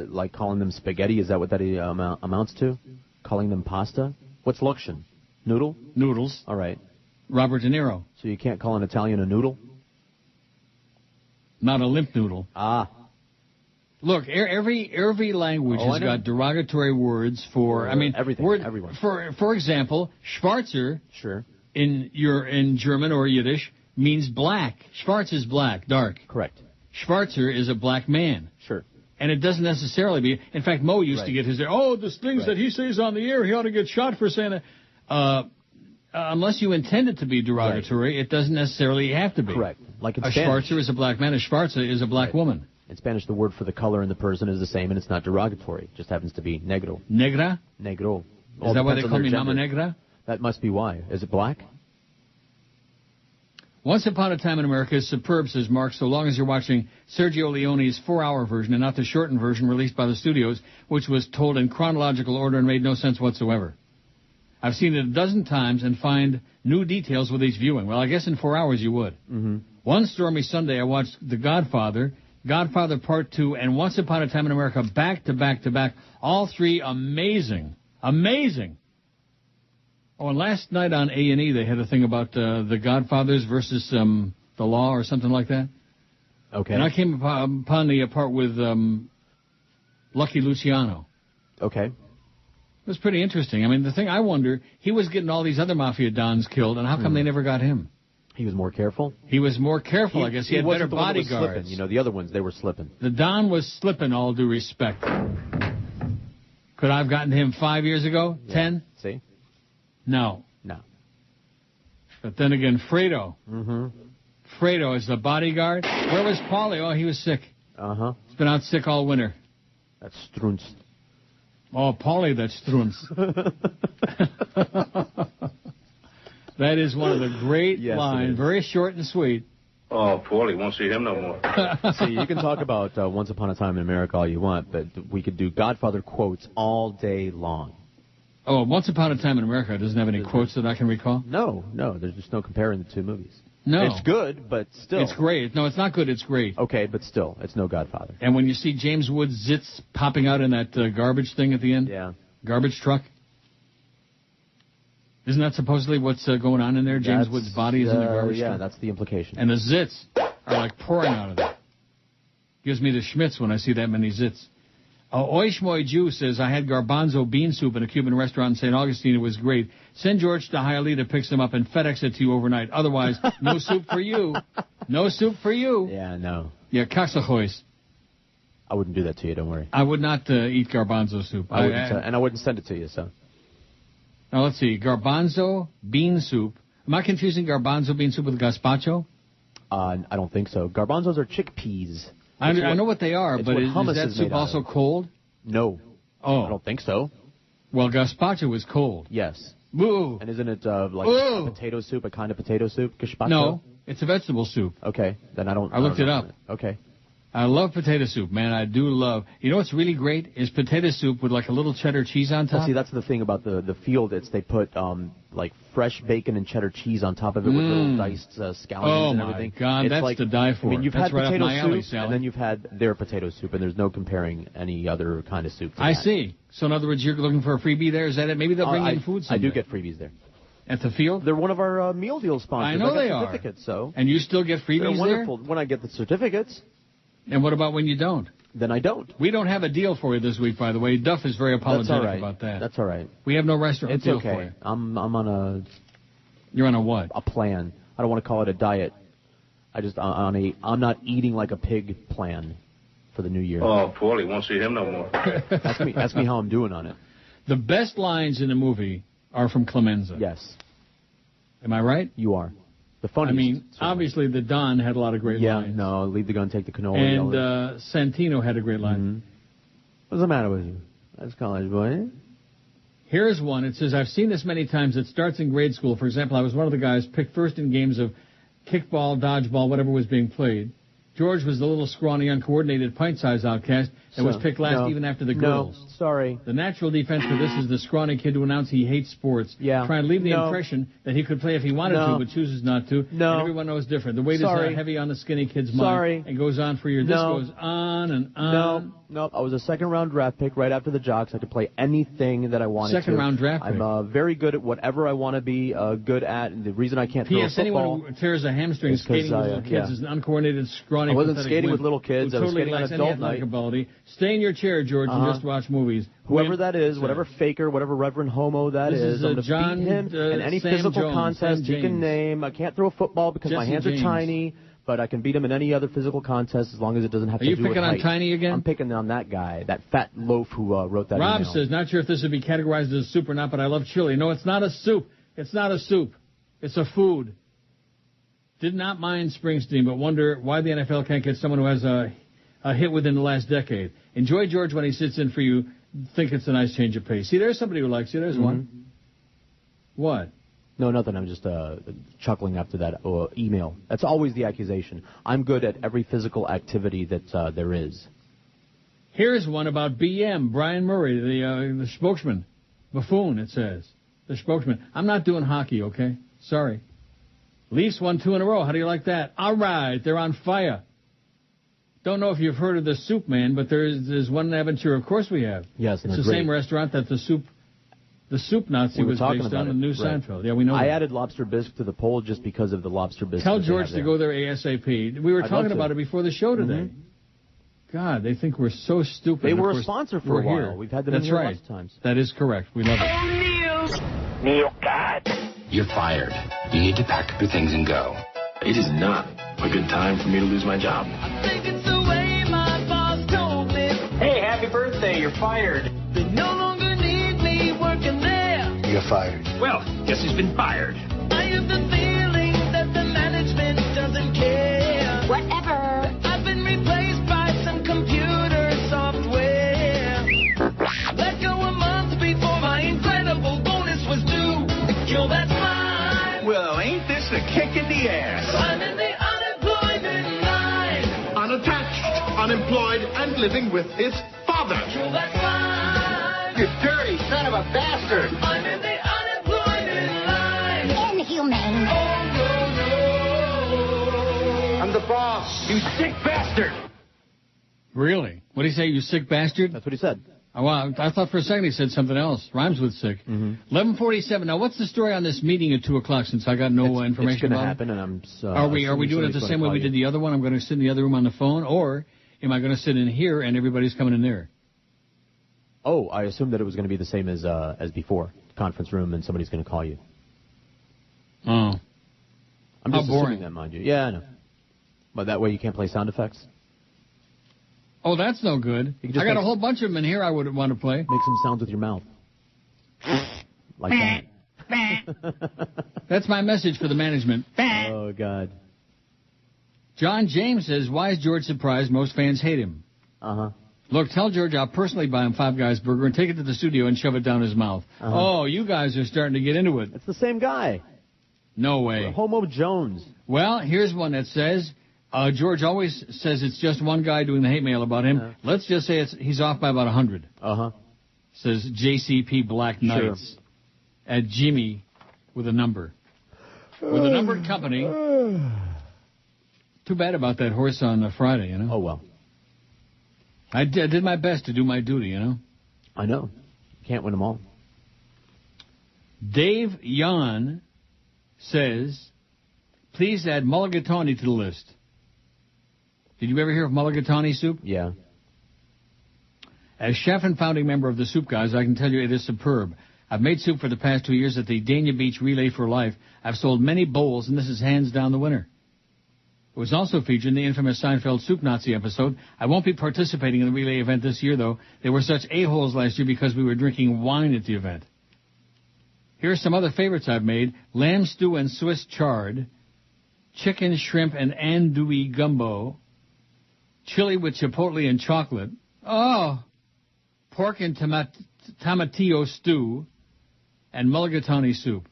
like, calling them spaghetti, is that what that amounts to? Calling them pasta? What's Lokshin? Noodle? Noodles. All right. Robert De Niro. So you can't call an Italian a noodle? Not a limp noodle. Ah. Look, every language Oh, I has know. got derogatory words for, I mean, everything, everyone. For example, Schwarzer Sure. in German or Yiddish means black. Schwarz is black, dark. Correct. Schwarzer is a black man. Sure. And it doesn't necessarily be. In fact, Mo used to get his, the things that he says on the air, he ought to get shot for saying that. Unless you intend it to be derogatory, it doesn't necessarily have to be. Correct. Like in a Spanish. Schwarzer is a black man. A Schwarzer is a black woman. In Spanish, the word for the color in the person is the same, and it's not derogatory. It just happens to be negro. Negra? Negro. Is that why they call me Mama Negra? That must be why. Is it black? Once Upon a Time in America is superb, says Mark, so long as you're watching Sergio Leone's 4-hour version and not the shortened version released by the studios, which was told in chronological order and made no sense whatsoever. I've seen it a dozen times and find new details with each viewing. Well, I guess in 4 hours you would. Mm-hmm. One stormy Sunday, I watched The Godfather, Godfather Part 2, and Once Upon a Time in America back to back to back. All three amazing. Amazing. Oh, and last night on A&E, they had a thing about The Godfathers versus the law or something like that. Okay. And I came upon the part with Lucky Luciano. Okay. It was pretty interesting. I mean, the thing I wonder, he was getting all these other mafia dons killed, and how come they never got him? He was more careful? He was more careful, I guess. He had better wasn't the one that was bodyguards. slipping. You know, the other ones, they were slipping. The Don was slipping, all due respect. Could I have gotten him 5 years ago? 10? See? No. No. But then again, Fredo. Mm-hmm. Fredo is the bodyguard. Where was Paulie? Oh, he was sick. Uh-huh. He's been out sick all winter. That's Strunz. Oh, Paulie, that's Strunz. That is one of the great lines. Very short and sweet. Oh, Paulie, won't see him no more. See, you can talk about Once Upon a Time in America all you want, but we could do Godfather quotes all day long. Oh, Once Upon a Time in America doesn't have any quotes that I can recall? No, there's just no comparing the two movies. No. It's good, but still. It's great. No, it's not good. It's great. Okay, but still, it's no Godfather. And when you see James Woods' zits popping out in that garbage thing at the end? Yeah. Garbage truck? Isn't that supposedly what's going on in there? James Woods' body is in the garbage truck? Yeah, that's the implication. And the zits are like pouring out of there. Gives me the schmitz when I see that many zits. Oishmoy Jew says, I had garbanzo bean soup in a Cuban restaurant in St. Augustine. It was great. Send George to Hialeah, picks them up, and FedEx it to you overnight. Otherwise, no soup for you. No soup for you. Yeah, no. Yeah, kasachois. I wouldn't do that to you, don't worry. I would not eat garbanzo soup. And I wouldn't send it to you, so. Now, let's see. Garbanzo bean soup. Am I confusing garbanzo bean soup with gazpacho? I don't think so. Garbanzos are chickpeas. I know what they are, but is that is soup also cold? No. Oh. I don't think so. Well, gazpacho is cold. Yes. Woo. And isn't it like a potato soup, a kind of potato soup? Gazpacho? No, it's a vegetable soup. Okay, then I don't. I looked it up. Okay. I love potato soup, man. I do love. You know what's really great is potato soup with like a little cheddar cheese on top. Well, see, that's the thing about the field. They put like fresh bacon and cheddar cheese on top of it with little diced scallions and everything. Oh my God, that's to die for. I mean, you've that's had right potato up my alley, soup, Sally. and then you've had their potato soup, and there's no comparing any other kind of soup to I that. see. So in other words, you're looking for a freebie there. Is that it? Maybe they'll bring in food someday. I do get freebies there. At the field? They're one of our meal deal sponsors. I know they are. are. Certificates, so. And you still get freebies They're wonderful when I get the certificates. And what about when you don't? Then I don't. We don't have a deal for you this week, by the way. Duff is very apologetic about that. That's all right. We have no restaurant deal okay. for you. I'm on a. You're on a what? A plan. I don't want to call it a diet. I'm not eating like a pig plan for the new year. Oh, Paulie, won't see him no more. Ask me how I'm doing on it. The best lines in the movie are from Clemenza. Yes. Am I right? You are. The funniest. I mean, obviously the Don had a lot of great lines. Yeah, no, leave the gun, take the cannoli. And Santino had a great line. Mm-hmm. What's the matter with you? That's college boy. Here's one. It says, I've seen this many times. It starts in grade school. For example, I was one of the guys picked first in games of kickball, dodgeball, whatever was being played. George was the little scrawny, uncoordinated, pint-sized outcast that was picked last even after the girls. No, sorry. The natural defense for this is the scrawny kid who announced he hates sports, trying to leave the impression that he could play if he wanted to, but chooses not to. No. And everyone knows different. The weight is heavy on the skinny kid's mind. And goes on for years. This goes on and on. No, I was a second-round draft pick right after the Jocks. I could play anything that I wanted to. Second-round draft pick. I'm very good at whatever I want to be good at. And the reason I can't throw a P.S. football... Anyone who tears a hamstring skating with little kids is an uncoordinated, scrawny, I wasn't skating with little kids. I was skating on adult night. Ability. Stay in your chair, George, and just watch movies. Whoever that is, whatever faker, whatever reverend homo that is, I'm going to beat him in any physical contest he can name. I can't throw a football because my hands are tiny, but I can beat him in any other physical contest as long as it doesn't have to do with height. Are you picking on Tiny again? I'm picking on that guy, that fat loaf who wrote that Rob email. says, not sure if this would be categorized as a soup or not, but I love chili. No, it's not a soup. It's not a soup. It's a food. Did not mind Springsteen, but wonder why the NFL can't get someone who has a hit within the last decade. Enjoy George when he sits in for you. Think it's a nice change of pace. See, there's somebody who likes you. There's one. What? No, nothing. I'm just chuckling after that email. That's always the accusation. I'm good at every physical activity that there is. Here's one about BM, Brian Murray, the spokesman. Buffoon, it says. The spokesman. I'm not doing hockey, okay? Sorry. Leafs won 2 in a row. How do you like that? All right, they're on fire. Don't know if you've heard of the Soup Man, but there's one in Aventura. Of course we have. Yes, it's the same restaurant that the Soup Nazi was based on in New Seinfeld. Yeah, we know. I added lobster bisque to the poll just because of the lobster bisque. Tell George to go there ASAP. We were talking about it before the show today. God, they think we're so stupid. They were a sponsor for a while. Here. We've had them in here lots of times. That is correct. We love it. Neil, God. You're fired. You need to pack up your things and go. It is not a good time for me to lose my job. Hey, happy birthday, you're fired. They no longer need me working there. You're fired. Well, guess he's been fired. I have the feeling that the management doesn't care. Whatever. I've been replaced by some computer software. Let go a month before my incredible bonus was due. Yo, that's mine. Well, ain't this a kick in the ass? I'm in the unemployment line. Unattached, unemployed, and living with his father. Yo, that's mine. You dirty son of a bastard. I'm in the unemployment line. Inhumane. Oh, no. I'm the boss. You sick bastard. Really? What did he say, you sick bastard? That's what he said. Oh, well, I thought for a second he said something else. Rhymes with sick. 11:47. Now, what's the story on this meeting at 2 o'clock? Since I got no information it's gonna about happen, it. And I'm. Are we doing it the same way we did the other one? I'm going to sit in the other room on the phone, or am I going to sit in here and everybody's coming in there? Oh, I assumed that it was going to be the same as before. Conference room, and somebody's going to call you. Oh. I'm just assuming that, mind you. Yeah, I know. But that way you can't play sound effects. Oh, that's no good. I got a whole bunch of them in here I would want to play. Make some sounds with your mouth. Like that. That's my message for the management. Oh, God. John James says, why is George surprised most fans hate him? Uh-huh. Look, tell George I'll personally buy him Five Guys burger and take it to the studio and shove it down his mouth. Oh, you guys are starting to get into it. It's the same guy. No way. Homo Jones. Well, here's one that says, George always says it's just one guy doing the hate mail about him. Let's just say he's off by about 100. Uh-huh. Says JCP Black Knights at Jimmy with a number. With a numbered company. Too bad about that horse on Friday, you know. Oh, well. I did my best to do my duty, you know. I know. Can't win them all. Dave Yan says, please add mulligatawny to the list. Did you ever hear of mulligatawny soup? Yeah. As chef and founding member of the Soup Guys, I can tell you it is superb. I've made soup for the past 2 years at the Dania Beach Relay for Life. I've sold many bowls, and this is hands down the winner. It was also featured in the infamous Seinfeld Soup Nazi episode. I won't be participating in the relay event this year, though. They were such a-holes last year because we were drinking wine at the event. Here are some other favorites I've made. Lamb stew and Swiss chard, chicken, shrimp, and andouille gumbo, chili with chipotle and chocolate, pork and tomatillo stew, and mulligatawny soup.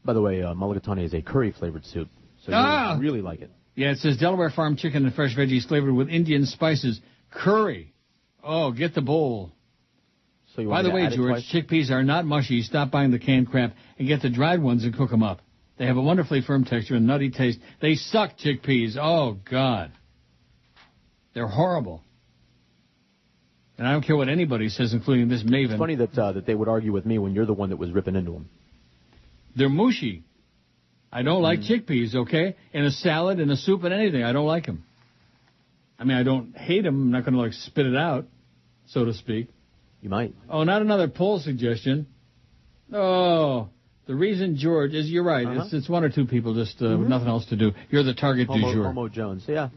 By the way, mulligatawny is a curry-flavored soup, so you really like it. Yeah, it says Delaware Farm chicken and fresh veggies flavored with Indian spices. Curry. Oh, get the bowl. So you By want the way, George, chickpeas are not mushy. Stop buying the canned crap and get the dried ones and cook them up. They have a wonderfully firm texture and nutty taste. They suck, chickpeas. Oh, God. They're horrible. And I don't care what anybody says, including this maven. It's funny that they would argue with me when you're the one that was ripping into them. They're mushy. I don't like chickpeas, okay? In a salad, in a soup, and anything. I don't like them. I mean, I don't hate them. I'm not going to, like, spit it out, so to speak. You might. Oh, not another poll suggestion. Oh, the reason, George, is you're right. It's one or two people just with nothing else to do. You're the target du jour. Homo Jones, yeah.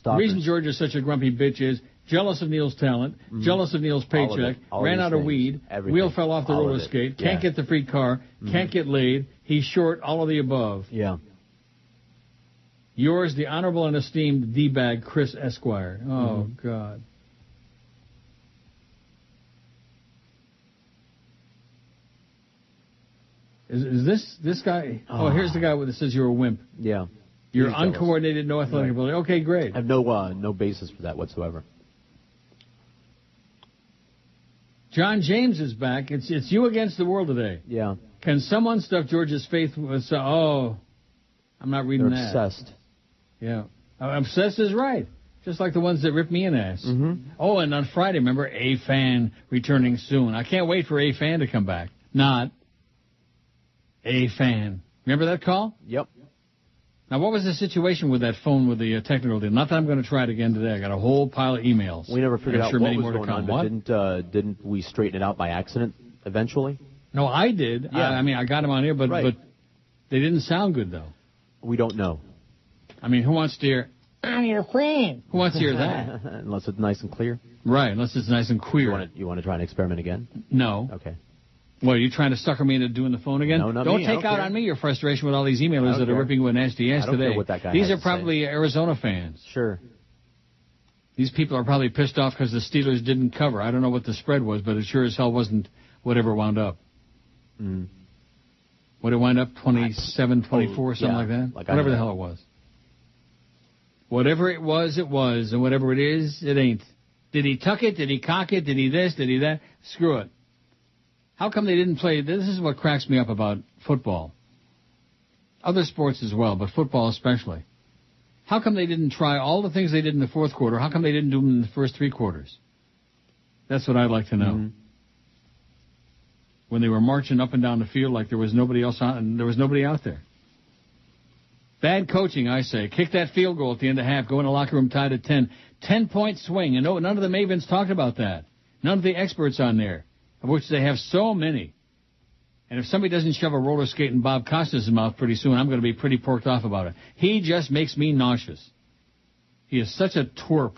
The reason George is such a grumpy bitch is jealous of Neil's talent, jealous of Neil's paycheck, ran out of weed, wheel fell off the roller skate, can't get the free car, can't get laid, he's short, all of the above. Yeah. Yours, the honorable and esteemed D-bag Chris Esquire. Oh, God. Is this guy? Oh, here's the guy that says you're a wimp. Yeah. You're uncoordinated, no athletic ability. Okay, great. I have no basis for that whatsoever. John James is back. It's you against the world today. Yeah. Can someone stuff George's faith with... I'm not reading They're that. Obsessed. Yeah. Obsessed is right. Just like the ones that rip me an ass. Oh, and on Friday, remember, A-Fan returning soon. I can't wait for A-Fan to come back. Not A-Fan. Remember that call? Yep. Now, what was the situation with that phone with the technical deal? Not that I'm going to try it again today. I got a whole pile of emails. We never figured out what was going on, but didn't we straighten it out by accident eventually? No, I did. Yeah. I got them on here, but they didn't sound good, though. We don't know. I mean, who wants to hear, I'm your friend? Who wants to hear that? Unless it's nice and clear. Right, unless it's nice and queer. You want to try an experiment again? No. Okay. What, are you trying to sucker me into doing the phone again? No, not Don't me. take out on me your frustration with all these emailers that are ripping you a nasty ass I don't today. care what that guy These has are to probably Arizona fans. Sure. These people are probably pissed off because the Steelers didn't cover. I don't know what the spread was, but it sure as hell wasn't whatever wound up. Would it wind up 27-24, something like that? Whatever the hell it was. Whatever it was, and whatever it is, it ain't. Did he tuck it? Did he cock it? Did he this? Did he that? Screw it. How come they didn't play? This is what cracks me up about football. Other sports as well, but football especially. How come they didn't try all the things they did in the fourth quarter? How come they didn't do them in the first three quarters? That's what I'd like to know. When they were marching up and down the field like there was nobody else on, and there was nobody out there. Bad coaching, I say. Kick that field goal at the end of half. Go in the locker room tied at 10. 10-point swing. And none of the Mavens talked about that. None of the experts on there, of which they have so many. And if somebody doesn't shove a roller skate in Bob Costas' mouth pretty soon, I'm going to be pretty porked off about it. He just makes me nauseous. He is such a twerp.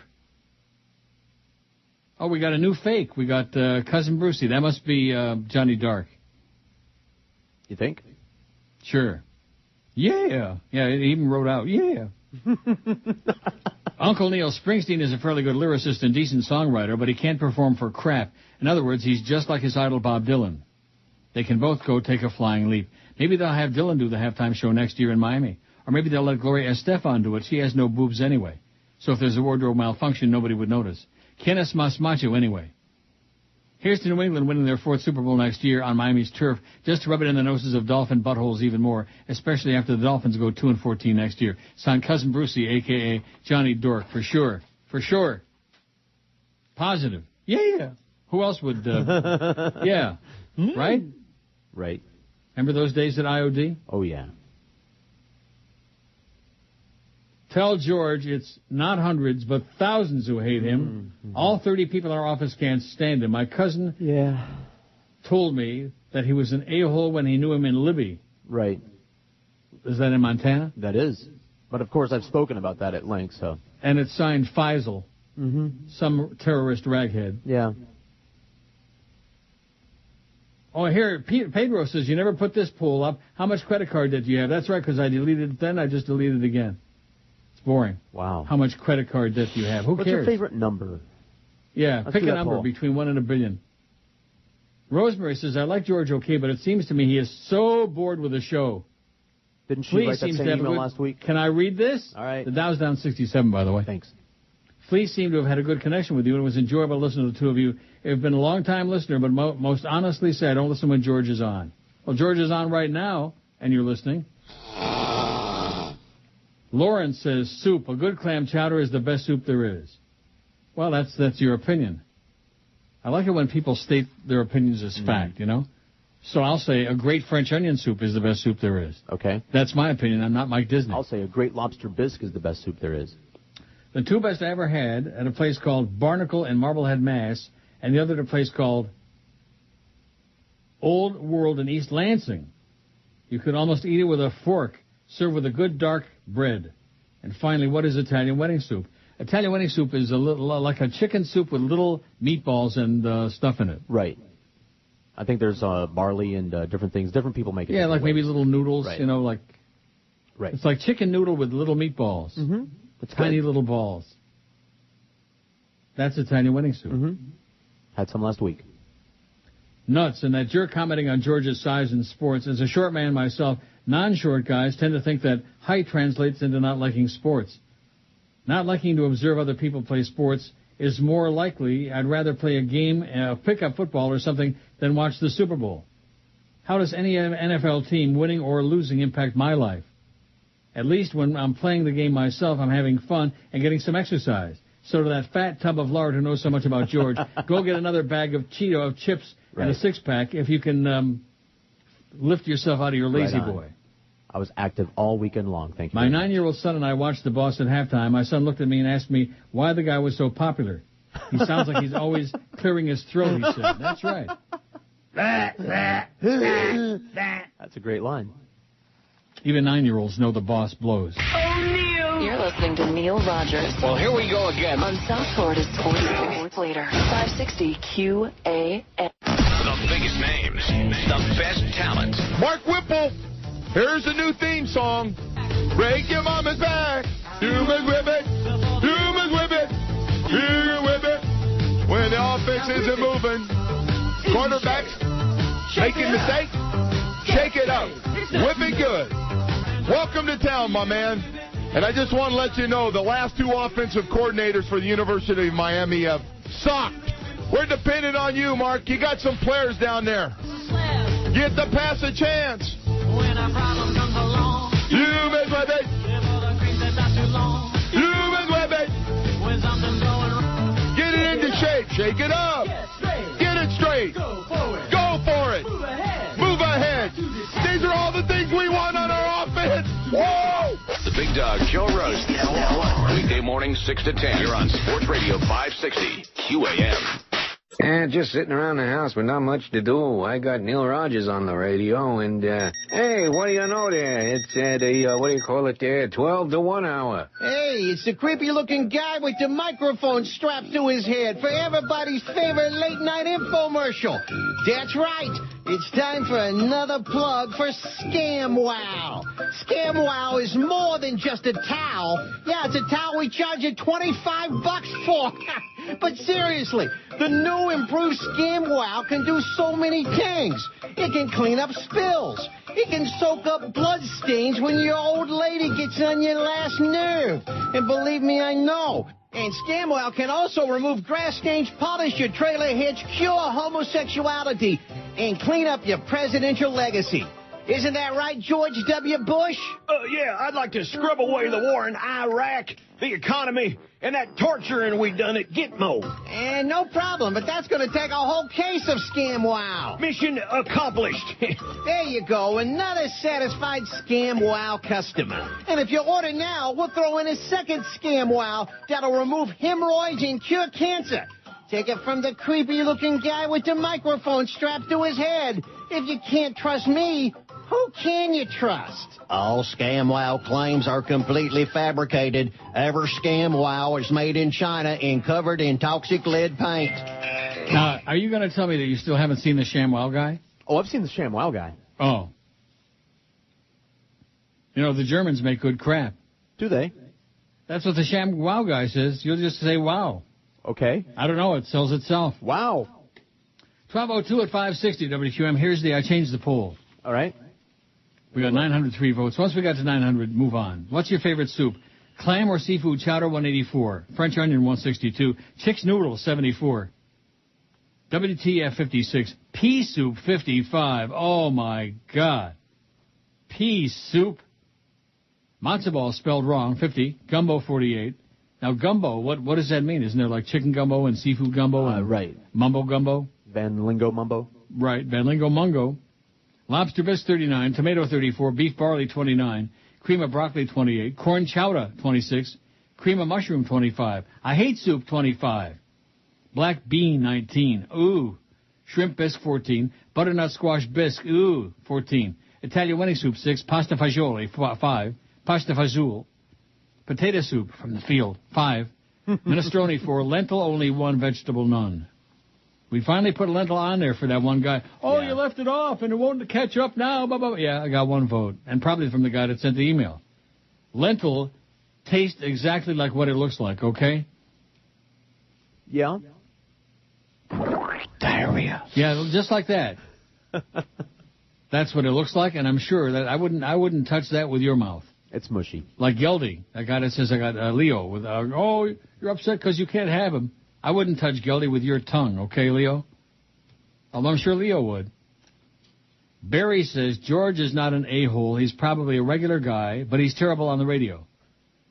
Oh, we got a new fake. We got Cousin Brucey. That must be Johnny Dark. You think? Sure. Yeah. Yeah, it even wrote out, yeah. Uncle Neil Springsteen is a fairly good lyricist and decent songwriter, but he can't perform for crap. In other words, he's just like his idol Bob Dylan. They can both go take a flying leap. Maybe they'll have Dylan do the halftime show next year in Miami. Or maybe they'll let Gloria Estefan do it. She has no boobs anyway. So if there's a wardrobe malfunction, nobody would notice. Quienes más macho anyway? Here's to New England winning their fourth Super Bowl next year on Miami's turf, just to rub it in the noses of Dolphin buttholes even more, especially after the Dolphins go 2-14 next year. Signed Cousin Brucey, a.k.a. Johnny Dork, for sure. For sure. Positive. Yeah. Who else would, yeah. Right? Right. Remember those days at IOD? Oh, yeah. Tell George it's not hundreds, but thousands who hate him. All 30 people in our office can't stand him. My cousin told me that he was an a-hole when he knew him in Libby. Right. Is that in Montana? That is. But, of course, I've spoken about that at length, so. And it's signed Faisal, some terrorist raghead. Yeah. Oh, here, Pedro says, you never put this poll up. How much credit card debt do you have? That's right, because I deleted it then. I just deleted it again. It's boring. Wow. How much credit card debt do you have? Who What's cares? your favorite number? Yeah, Let's pick do a that number poll. between 1 and a billion. Rosemary says, I like George okay, but it seems to me he is so bored with the show. Didn't she write that same email last week? Can I read this? All right. The Dow's down 67, by the way. Thanks. Flea seemed to have had a good connection with you, and it was enjoyable listening to the two of you. You've been a long-time listener, but most honestly say I don't listen when George is on. Well, George is on right now, and you're listening. Lauren says, soup. A good clam chowder is the best soup there is. Well, that's your opinion. I like it when people state their opinions as fact, you know? So I'll say a great French onion soup is the best soup there is. Okay. That's my opinion. I'm not Mike Disney. I'll say a great lobster bisque is the best soup there is. The two best I ever had at a place called Barnacle in Marblehead, Mass., and the other at a place called Old World in East Lansing. You could almost eat it with a fork, served with a good dark bread. And finally, what is Italian wedding soup? Italian wedding soup is a little like a chicken soup with little meatballs and stuff in it. Right. I think there's barley and different things. Different people make it. Yeah, like ways. maybe little noodles, right. you know, like... Right. It's like chicken noodle with little meatballs. Mm-hmm. Tiny little balls. That's Italian wedding soup. Mm-hmm. Had some last week. Nuts, and that jerk commenting on George's size in sports. As a short man myself, non-short guys tend to think that height translates into not liking sports. Not liking to observe other people play sports is more likely I'd rather play a game of pickup football or something than watch the Super Bowl. How does any NFL team winning or losing impact my life? At least when I'm playing the game myself, I'm having fun and getting some exercise. So to that fat tub of lard who knows so much about George, go get another bag of Cheeto chips and a six-pack if you can lift yourself out of your lazy boy. I was active all weekend long, thank you. My 9-year-old son and I watched the boss at halftime. My son looked at me and asked me why the guy was so popular. He sounds like he's always clearing his throat, he said. That's right. That's a great line. Even 9-year-olds know the boss blows. You're listening to Neil Rogers. Well, here we go again. On South Florida's Sports Leader, 560 QAM. The biggest names, the best talent. Mark Whipple, here's a new theme song. Break your mama's back. You must whip it. You must whip it. You can whip it. When the offense isn't moving. Quarterbacks making mistakes. Shake it up. Whip it good. Welcome to town, my man. And I just want to let you know the last two offensive coordinators for the University of Miami have sucked. We're dependent on you, Mark. You got some players down there. Get the pass a chance. When a problem comes along, you make my bait. You make my bait. When something's going wrong, get it into shape. Shake it up. Get it straight. Go for it. Move ahead. These are all the things we want on our offense. Whoa! The Big Dog Joe Roast. Weekday morning 6 to 10. You're on Sports Radio 560 QAM. And just sitting around the house with not much to do. I got Neil Rogers on the radio, and, hey, what do you know there? It's, what do you call it there? 12 to 1 hour. Hey, it's the creepy-looking guy with the microphone strapped to his head for everybody's favorite late-night infomercial. That's right. It's time for another plug for ScamWow. ScamWow is more than just a towel. Yeah, it's a towel we charge you $25 for. But seriously, the new improved ScamWow can do so many things. It can clean up spills. It can soak up blood stains when your old lady gets on your last nerve. And believe me, I know. And ScamWow can also remove grass stains, polish your trailer hitch, cure homosexuality, and clean up your presidential legacy. Isn't that right, George W. Bush? Yeah, I'd like to scrub away the war in Iraq, the economy, and that torturing we done at Gitmo. And no problem, but that's going to take a whole case of ScamWow. Mission accomplished. There you go, another satisfied ScamWow customer. And if you order now, we'll throw in a second ScamWow that'll remove hemorrhoids and cure cancer. Take it from the creepy-looking guy with the microphone strapped to his head. If you can't trust me, who can you trust? All ScamWow claims are completely fabricated. Every ScamWow is made in China and covered in toxic lead paint. Now, are you going to tell me that you still haven't seen the ShamWow guy? Oh, I've seen the ShamWow guy. Oh. You know, the Germans make good crap. Do they? That's what the ShamWow guy says. You'll just say, wow. Okay. I don't know. It sells itself. Wow. 12:02 at 560 WQM. Here's I changed the poll. All right. We got 903 votes. Once we got to 900, move on. What's your favorite soup? Clam or seafood chowder, 184. French onion, 162. Chick's noodle, 74. WTF, 56. Pea soup, 55. Oh, my God. Pea soup. Matzo ball spelled wrong, 50. Gumbo, 48. Now, gumbo, what does that mean? Isn't there like chicken gumbo and seafood gumbo? And right. Mumbo gumbo? Van Lingo mumbo. Right, Van Lingo mungo. Lobster bisque, 39. Tomato, 34. Beef barley, 29. Cream of broccoli, 28. Corn chowder, 26. Cream of mushroom, 25. I hate soup, 25. Black bean, 19. Ooh. Shrimp bisque, 14. Butternut squash bisque, ooh, 14. Italiani soup, 6. Pasta fagioli, 5. Pasta fazool. Potato soup from the field, 5. Minestrone, 4. Lentil, only 1. Vegetable, none. We finally put a lentil on there for that one guy. Oh, yeah. You left it off, and it won't catch up now. Blah, blah. Yeah, I got 1 vote, and probably from the guy that sent the email. Lentil tastes exactly like what it looks like, okay? Yeah. Diarrhea. Yeah, just like that. That's what it looks like, and I'm sure that I wouldn't touch that with your mouth. It's mushy. Like Geldy, that guy that says I got Leo with, you're upset because you can't have him. I wouldn't touch Geldy with your tongue, okay, Leo? Although I'm sure Leo would. Barry says George is not an a-hole. He's probably a regular guy, but he's terrible on the radio.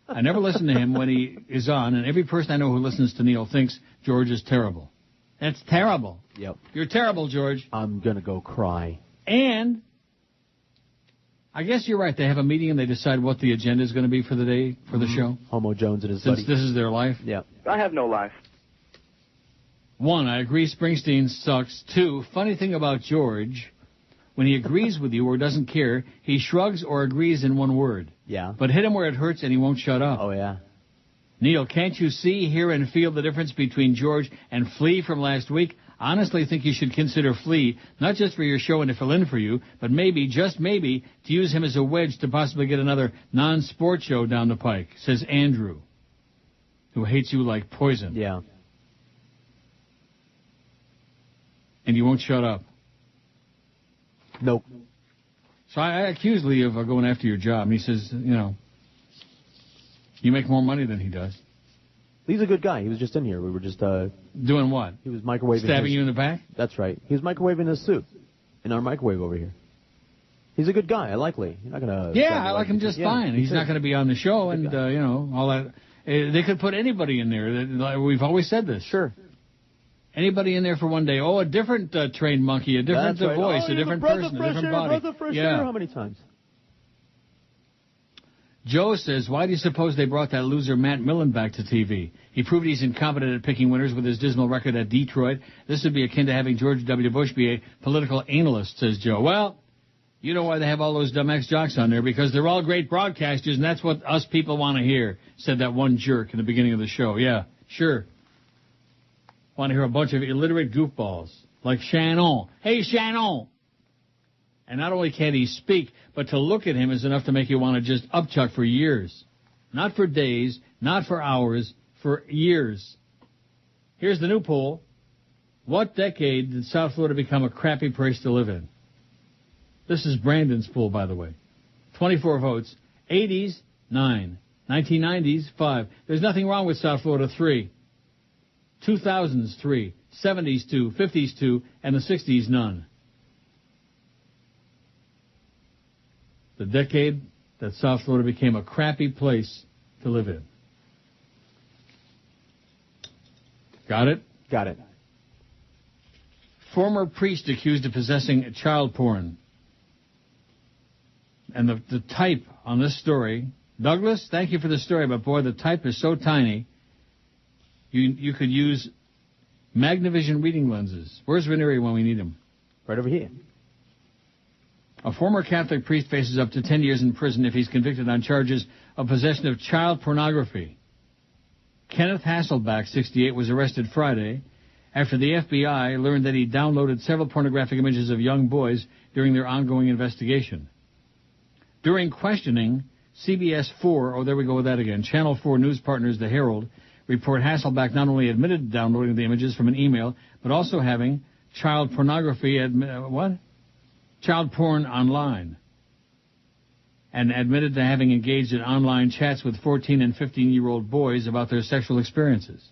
I never listen to him when he is on, and every person I know who listens to Neil thinks George is terrible. That's terrible. Yep. You're terrible, George. I'm going to go cry. And I guess you're right. They have a meeting and they decide what the agenda is going to be for the day, for the show. Homo Jones and his Since buddy. this is their life. Yeah. I have no life. 1, I agree Springsteen sucks. 2, funny thing about George, when he agrees with you or doesn't care, he shrugs or agrees in one word. Yeah. But hit him where it hurts and he won't shut up. Oh, yeah. Neil, can't you see, hear, and feel the difference between George and Flea from last week? Honestly think you should consider Flea, not just for your show and to fill in for you, but maybe, just maybe, to use him as a wedge to possibly get another non-sport show down the pike, says Andrew, who hates you like poison. Yeah. And you won't shut up. Nope. So I accuse Lee of going after your job, and he says, you make more money than he does. He's a good guy. He was just in here. We were just... doing what? He was microwaving... Stabbing you in the back? That's right. He was microwaving his suit in our microwave over here. He's a good guy. I like Lee. You're not going to... Yeah, I like him just fine. He's not going to be on the show, and, all that. They could put anybody in there. We've always said this. Sure. Anybody in there for one day. Oh, a different trained monkey, a different voice, a different person, a different body. Breath of fresh air. How many times? Joe says, why do you suppose they brought that loser Matt Millen back to TV? He proved he's incompetent at picking winners with his dismal record at Detroit. This would be akin to having George W. Bush be a political analyst, says Joe. Well, you know why they have all those dumb ex-jocks on there, because they're all great broadcasters, and that's what us people want to hear, said that one jerk in the beginning of the show. Yeah, sure. Want to hear a bunch of illiterate goofballs, like Shannon. Hey, Shannon! And not only can he speak, but to look at him is enough to make you want to just upchuck for years. Not for days, not for hours, for years. Here's the new poll. What decade did South Florida become a crappy place to live in? This is Brandon's poll, by the way. 24 votes. 80s, 9. 1990s, 5. There's nothing wrong with South Florida, 3. 2000s, 3. 70s, 2. 50s, 2. And the 60s, none. The decade that South Florida became a crappy place to live in. Got it? Got it. Former priest accused of possessing child porn. And the type on this story, Douglas, thank you for the story, but boy, the type is so tiny, you could use Magnavision reading lenses. Where's Ranieri when we need him? Right over here. A former Catholic priest faces up to 10 years in prison if he's convicted on charges of possession of child pornography. Kenneth Hasselback, 68, was arrested Friday after the FBI learned that he downloaded several pornographic images of young boys during their ongoing investigation. During questioning, CBS 4, there we go with that again, Channel 4 news partners, The Herald, report Hasselback not only admitted downloading the images from an email, but also having child pornography, child porn online. and admitted to having engaged in online chats with 14 and 15-year-old boys about their sexual experiences.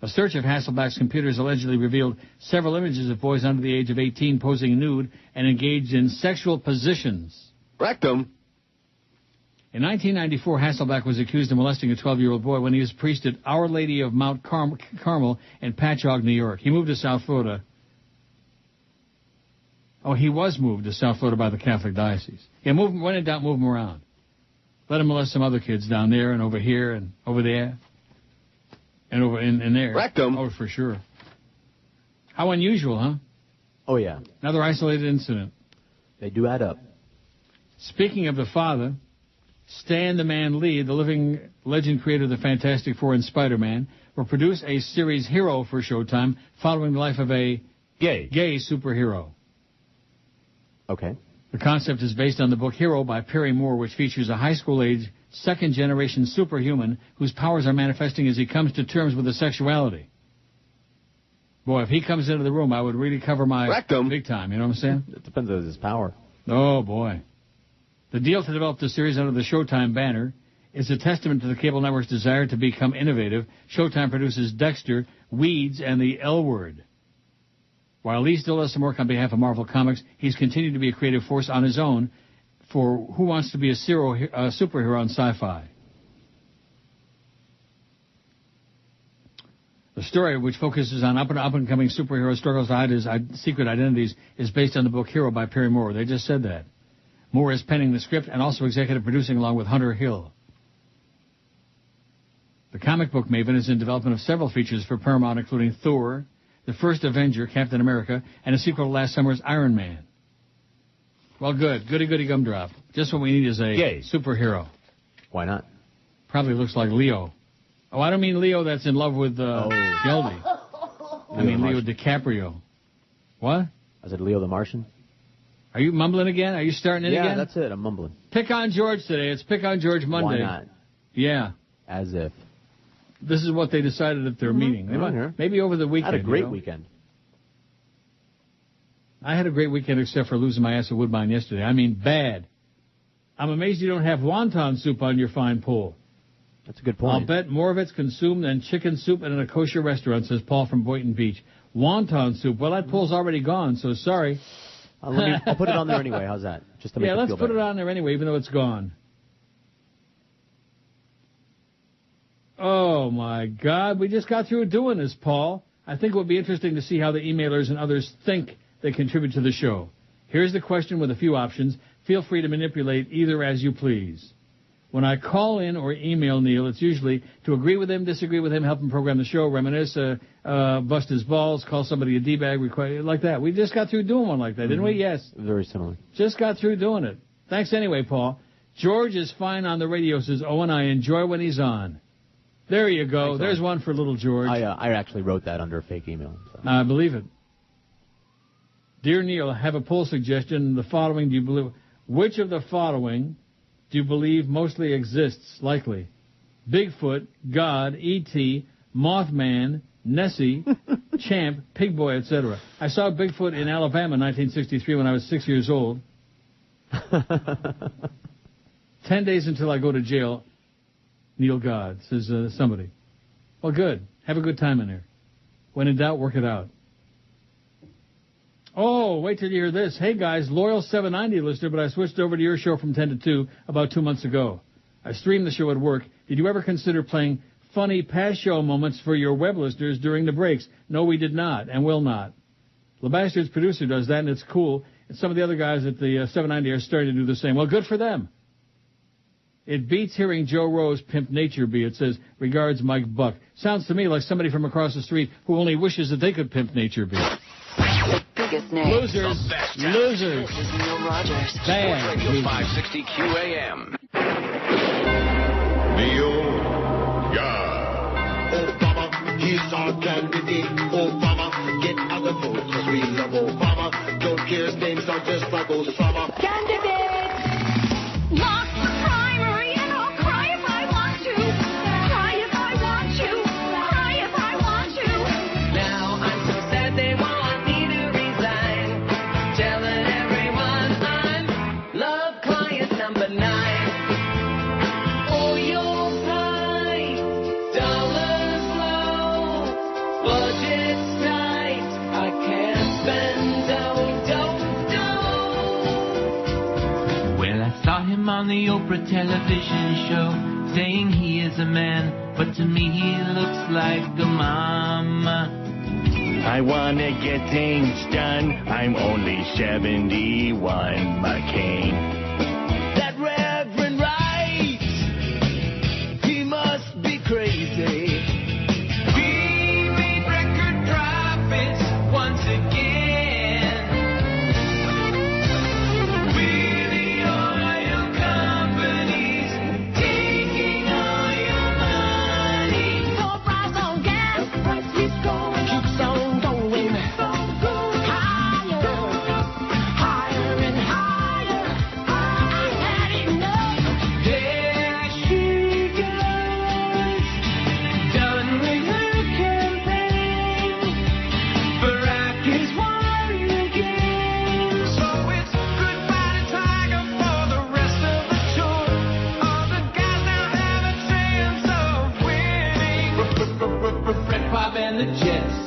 A search of Hasselback's computers allegedly revealed several images of boys under the age of 18 posing nude and engaged in sexual positions. Rectum. In 1994, Hasselback was accused of molesting a 12-year-old boy when he was priest at Our Lady of Mount Carmel in Patchogue, New York. He moved to South Florida. Oh, he was moved to South Florida by the Catholic Diocese. Yeah, when in doubt, move him around. Let him molest some other kids down there and over here and over there. And over in there. Rectum. Oh, for sure. How unusual, huh? Oh, yeah. Another isolated incident. They do add up. Speaking of the father, Stan the Man Lee, the living legend creator of the Fantastic Four and Spider-Man, will produce a series Hero for Showtime following the life of a gay superhero. Okay. The concept is based on the book Hero by Perry Moore, which features a high school-age, second-generation superhuman whose powers are manifesting as he comes to terms with his sexuality. Boy, if he comes into the room, I would really cover my rectum big time, you know what I'm saying? It depends on his power. Oh, boy. The deal to develop the series under the Showtime banner is a testament to the cable network's desire to become innovative. Showtime produces Dexter, Weeds, and The L Word. While Lee still does some work on behalf of Marvel Comics, he's continued to be a creative force on his own for Who Wants to Be a Superhero on Sci-Fi. The story, which focuses on up-and-coming superhero struggles to hide his secret identities, is based on the book Hero by Perry Moore. They just said that. Moore is penning the script and also executive producing along with Hunter Hill. The comic book maven is in development of several features for Paramount, including Thor, the first Avenger, Captain America, and a sequel to last summer's Iron Man. Well, good. Goody gumdrop. Just what we need is a superhero. Why not? Probably looks like Leo. Oh, I don't mean Leo that's in love with Geldy. I mean Leo DiCaprio. What? I said Leo the Martian. Are you mumbling again? Are you starting it again? Yeah, that's it. I'm mumbling. Pick on George today. It's Pick on George Monday. Why not? Yeah. As if. This is what they decided at their meeting. Maybe over the weekend. I had a great weekend. I had a great weekend except for losing my ass at Woodbine yesterday. I mean, bad. I'm amazed you don't have wonton soup on your fine pole. That's a good point. I'll bet more of it's consumed than chicken soup in a kosher restaurant, says Paul from Boynton Beach. Wonton soup. Well, that pole's already gone, so sorry. I'll put it on there anyway. How's that? Just to make it let's feel put better. it on there anyway, even though it's gone. Oh, my God. We just got through doing this, Paul. I think it would be interesting to see how the emailers and others think they contribute to the show. Here's the question with a few options. Feel free to manipulate either as you please. When I call in or email Neil, it's usually to agree with him, disagree with him, help him program the show, reminisce, bust his balls, call somebody a D-bag, like that. We just got through doing one like that, didn't we? Yes. Very similar. Just got through doing it. Thanks anyway, Paul. George is fine on the radio, says Owen. I enjoy when he's on. There you go. Thanks, there's one for little George. I actually wrote that under a fake email. So. I believe it. Dear Neil, I have a poll suggestion. The following, do you believe? Which of the following do you believe mostly exists? Likely. Bigfoot, God, E.T., Mothman, Nessie, Champ, Pig Boy, etc. I saw Bigfoot in Alabama in 1963 when I was 6 years old. 10 days until I go to jail. Neil God, says somebody. Well, good. Have a good time in there. When in doubt, work it out. Oh, wait till you hear this. Hey, guys, loyal 790 listener, but I switched over to your show from 10 to 2 about 2 months ago. I streamed the show at work. Did you ever consider playing funny past show moments for your web listeners during the breaks? No, we did not and will not. LeBastard's producer does that, and it's cool. And some of the other guys at the 790 are starting to do the same. Well, good for them. It beats hearing Joe Rose pimp nature be. It says, regards, Mike Buck. Sounds to me like somebody from across the street who only wishes that they could pimp nature be. The biggest name. Losers. Losers. This is Neil Rogers. Bad. Radio 560 QAM. Neil God. Obama, he's our candidate. Obama, get out the vote, 'cause we love Obama. Don't care, his names are just like Osama. Candidate! Lost the primary, and I'll cry if I want to. Cry if I want to. Cry if I want to. Now I'm so sad they want me to resign. Telling everyone I'm love client number 9. on the Oprah television show, saying he is a man, but to me he looks like a mama. I wanna get things done. I'm only 71, McCain. That Reverend Wright, he must be crazy. We made record profits once again. We're the oil companies taking all your money. No price on gas, the price keeps going, keeps on going. Higher, higher and higher. I had enough. There she goes, done with her campaign. Barack is won again. So it's goodbye to Tiger for the rest of the tour. All the guys now have a chance of winning. Fred Pop and the Jets.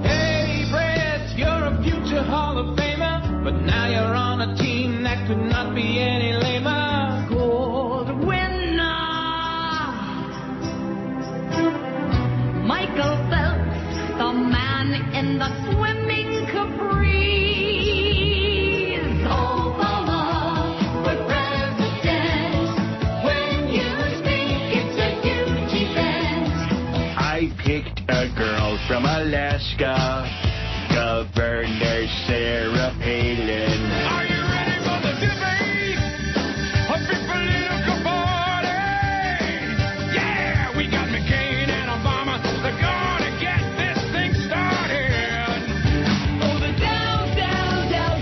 Hey, Brett, you're a future Hall of Famer, but now you're on a team that could not be any lamer. Gold winner, Michael Phelps, the man in the swimming capris. All power for president. When you speak, it's a huge event. I picked a girl from Alaska, Governor Sarah Palin. Are you ready for the debate? A big political party. Yeah, we got McCain and Obama. They're gonna get this thing started. Oh, the Dow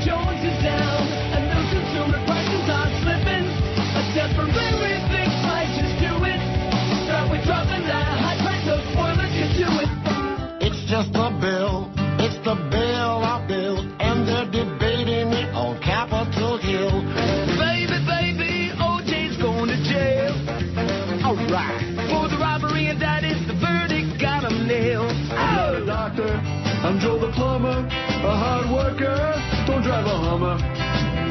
Jones is down, and those consumer prices are slipping. A temporary fix might just do it. Start with dropping that high price, those spoilers can do it. It's just a bill. It's the bill I built, and they're debating it on Capitol Hill. Baby, OJ's going to jail. All right. For the robbery, and that is the verdict. Got him nailed. I'm not a doctor. I'm Joe the plumber, a hard worker. Don't drive a Hummer.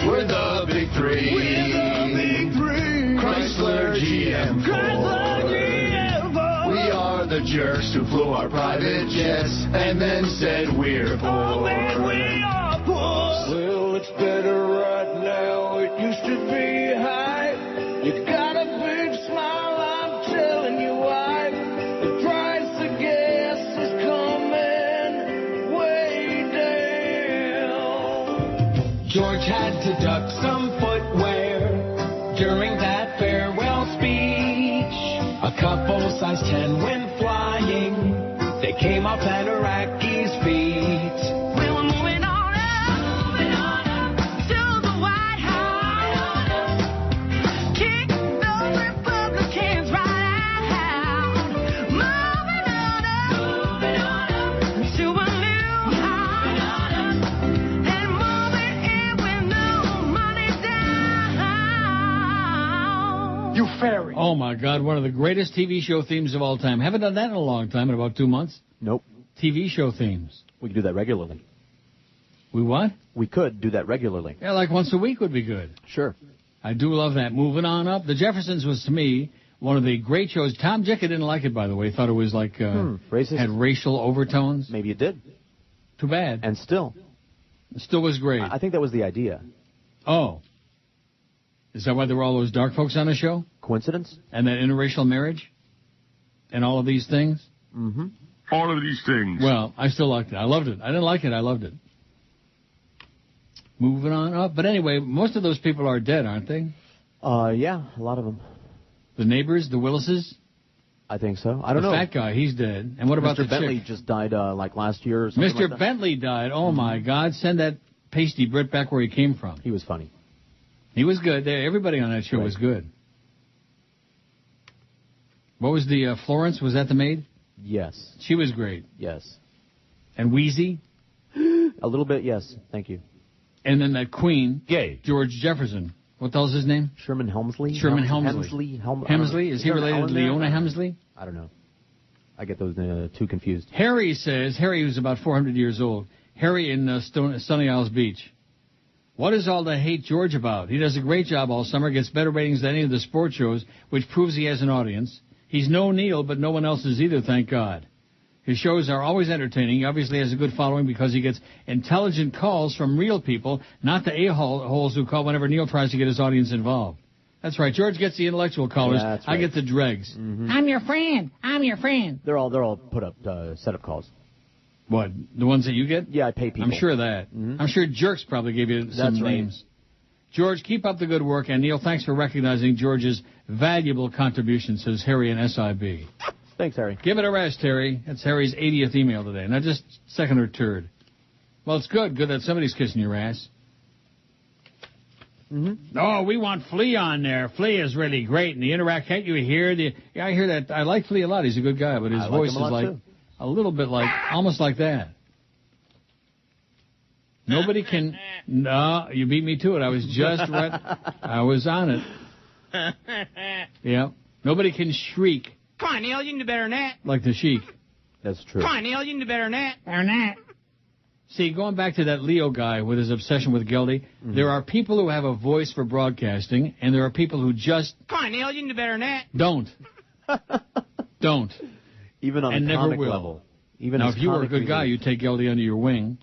We're the big three. We're the big three. Chrysler, GM, Ford. We are the jerks who flew our private jets and then said we're poor. Oh, man, we are poor. Well, it's better right now. It used to be high. You got a big smile, I'm telling you why. The price of gas is coming way down. George had to duck some footwear during that farewell speech. A couple size 10 went flying. They came off at Iraqi's feet. We were moving on up to the White House. Kick those Republicans right out. Moving on up to a new house. And moving in with no money down. You fairy. Oh, my God, one of the greatest TV show themes of all time. Haven't done that in a long time, in about 2 months. Nope. TV show themes. We could do that regularly. We what? We could do that regularly. Yeah, like once a week would be good. Sure. I do love that. Moving on up. The Jeffersons was, to me, one of the great shows. Tom Jicha didn't like it, by the way. He thought it was like, racist? had racial overtones. Maybe it did. Too bad. And still. It still was great. I think that was the idea. Oh. Is that why there were all those dark folks on the show? Coincidence? And that interracial marriage? And all of these things? Mm-hmm. All of these things. Well, I still liked it. I loved it. I didn't like it. I loved it. Moving on up. But anyway, most of those people are dead, aren't they? Yeah, a lot of them. The neighbors, the Willises? I think so. I don't know. The fat guy, he's dead. And what about Mr. the Bentley chick? just died like last year or something Mr. like that. Bentley died. Oh, my God. Send that pasty Brit back where he came from. He was funny. He was good. Everybody on that show was good. What was the Florence? Was that the maid? Yes. She was great. Yes. And Wheezy? A little bit, yes. Thank you. And then that queen, George Jefferson. What the hell's his name? Sherman Helmsley? Sherman Helmsley. Hemsley? Is he related to Leona Hemsley? I don't know. I get those two confused. Harry says, Harry was about 400 years old. Harry in Sunny Isles Beach. What is all the hate George about? He does a great job all summer, gets better ratings than any of the sports shows, which proves he has an audience. He's no Neil, but no one else is either, thank God. His shows are always entertaining. He obviously has a good following because he gets intelligent calls from real people, not the a-holes who call whenever Neil tries to get his audience involved. That's right. George gets the intellectual callers. Yeah, that's right. I get the dregs. Mm-hmm. I'm your friend. I'm your friend. They're all put up setup calls. What? The ones that you get? Yeah, I pay people. I'm sure of that. Mm-hmm. I'm sure Jerks probably gave you some That's right. names. George, keep up the good work. And Neil, thanks for recognizing George's valuable contribution, says Harry in SIB. Thanks, Harry. Give it a rest, Harry. That's Harry's 80th email today. Not just second or third. Well, it's good. Good that somebody's kissing your ass. Mm-hmm. Oh, we want Flea on there. Flea is really great. And the interact, can't you hear the... Yeah, I hear that. I like Flea a lot. He's a good guy, but his voice is like a little bit like, almost like that. Nobody can... No, you beat me to it. I was just right. I was on it. Yeah. Nobody can shriek Come on, Neil, you can do better than that. like the Sheik. That's true. Come on, Neil, you can do better than that. Better than that. See, going back to that Leo guy with his obsession with Geldy, there are people who have a voice for broadcasting, and there are people who just Come on, Neil, you can do better than that. don't. Don't. Even on and the never comic will. level. Even now, as if you were a comic good guy, relief. you'd take Geldy under your wing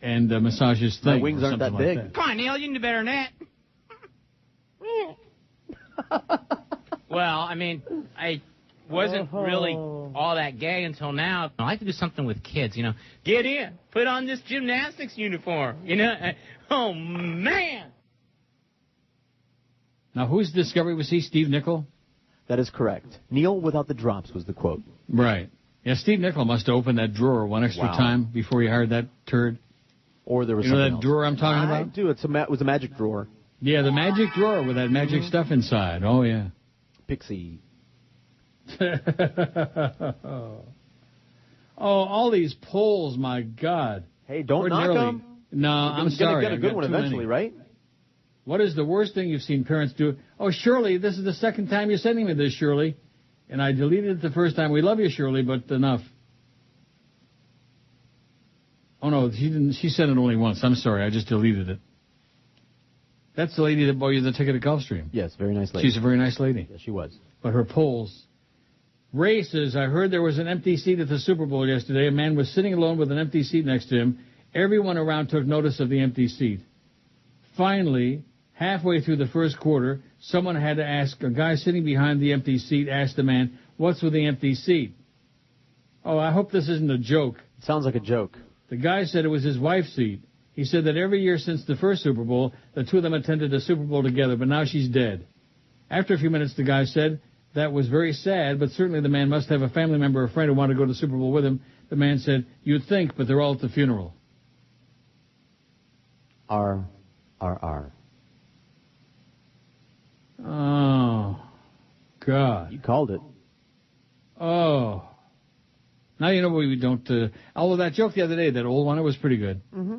and massage his thing. My wings or aren't something that like big. Come on, Neil, you can do better than that. Well, I mean, I wasn't really all that gay until now. I like to do something with kids, you know. Get in, put on this gymnastics uniform, you know. Oh, man. Now, whose discovery was he? Steve Nickel? That is correct. Neil without the drops was the quote. Right. Yeah, Steve Nickel must have opened that drawer one extra time before he hired that turd. Or there was you know something that else. drawer I'm talking I about? do. It was a magic drawer. Yeah, the magic drawer with that magic stuff inside. Oh, yeah. Pixie. Oh, all these polls, my God. Hey, don't knock them. No, I'm sorry. You're going to get a good one eventually, right? What is the worst thing you've seen parents do? Oh, Shirley, this is the second time you're sending me this, Shirley. And I deleted it the first time. We love you, Shirley, but enough. Oh, no, she didn't. She sent it only once. I'm sorry. I just deleted it. That's the lady that bought you the ticket at Gulfstream. Yes, very nice lady. She's a very nice lady. Yes, she was. But her polls. Races. I heard there was an empty seat at the Super Bowl yesterday. A man was sitting alone with an empty seat next to him. Everyone around took notice of the empty seat. Finally, halfway through the first quarter, someone had to ask, a guy sitting behind the empty seat asked the man, "What's with the empty seat?" Oh, I hope this isn't a joke. It sounds like a joke. The guy said it was his wife's seat. He said that every year since the first Super Bowl, the two of them attended a Super Bowl together, but now she's dead. After a few minutes, the guy said that was very sad, but certainly the man must have a family member or friend who wanted to go to the Super Bowl with him. The man said, "You'd think, but they're all at the funeral." R. Oh, God. You called it. Oh. Now you know we don't... although that joke the other day, that old one, it was pretty good. Mm-hmm.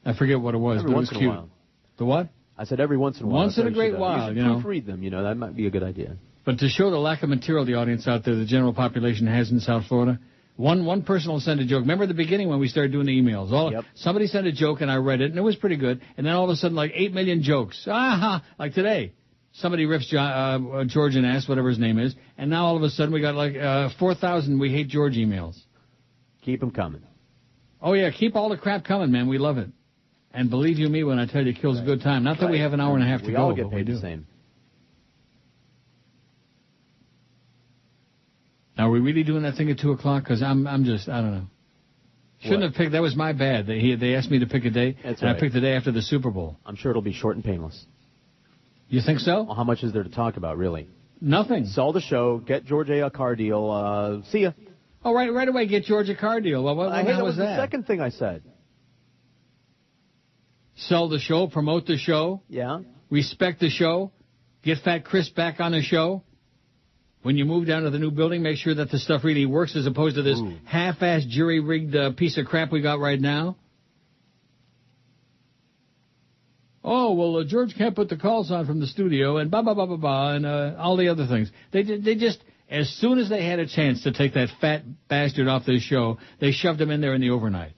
I forget what it was, Every but it once was in cute. a while. The what? I said every once in a while. Once in a great while, you should proofread them, that might be a good idea. But to show the lack of material the audience out there, the general population has in South Florida, one person will send a joke. Remember at the beginning when we started doing the emails? Somebody sent a joke and I read it, and it was pretty good. And then all of a sudden, like 8 million jokes. Like today. Somebody riffs George and ass, whatever his name is, and now all of a sudden we got like 4,000 We Hate George emails. Keep them coming. Oh, yeah, keep all the crap coming, man. We love it. And believe you me when I tell you, it kills a good time. Not that we have an hour and a half to go. We all get but paid we do. the same. Now, are we really doing that thing at 2 o'clock? Because I don't know. Shouldn't have picked, that was my bad. They asked me to pick a day, That's and right. I picked the day after the Super Bowl. I'm sure it'll be short and painless. You think so? Well, how much is there to talk about, really? Nothing. Sell the show, get George a car deal, see ya. Oh, right away, get George a car deal. Well, what That was was that? the second thing I said. Sell the show, promote the show. Yeah. Respect the show. Get Fat Chris back on the show. When you move down to the new building, make sure that the stuff really works as opposed to this half-assed, jury-rigged piece of crap we got right now. Oh, well, George can't put the calls on from the studio and and all the other things. They just, as soon as they had a chance to take that fat bastard off this show, they shoved him in there in the overnight,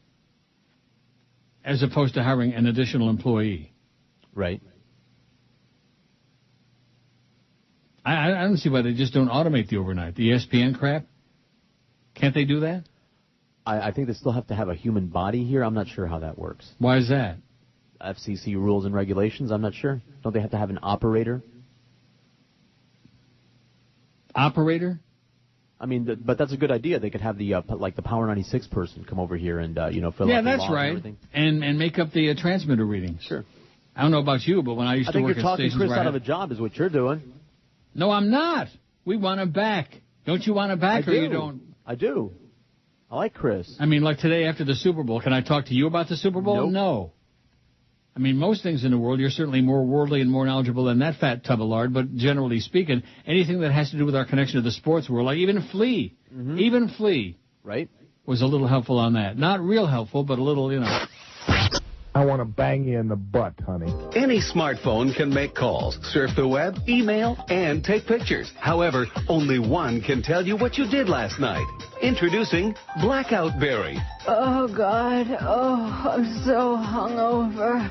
as opposed to hiring an additional employee. Right. I don't see why they just don't automate the overnight. The ESPN crap? Can't they do that? I think they still have to have a human body here. I'm not sure how that works. Why is that? FCC rules and regulations, I'm not sure. Don't they have to have an operator? Operator? I mean, but that's a good idea. They could have the the Power 96 person come over here and fill out the Yeah, that's log right. and everything. And make up the transmitter readings. Sure. I don't know about you, but when I used to work you're at talking stations Chris where out of a job is what you're doing. No, I'm not. We want him back. Don't you want him back, or you don't? I do. I like Chris. I mean, like today after the Super Bowl, can I talk to you about the Super Bowl? Nope. No. I mean, most things in the world, you're certainly more worldly and more knowledgeable than that fat tub of lard, but generally speaking, anything that has to do with our connection to the sports world, like even Flea, right, was a little helpful on that. Not real helpful, but a little, I want to bang you in the butt, honey. Any smartphone can make calls, surf the web, email, and take pictures. However, only one can tell you what you did last night. Introducing Blackout Berry. Oh, God. Oh, I'm so hungover.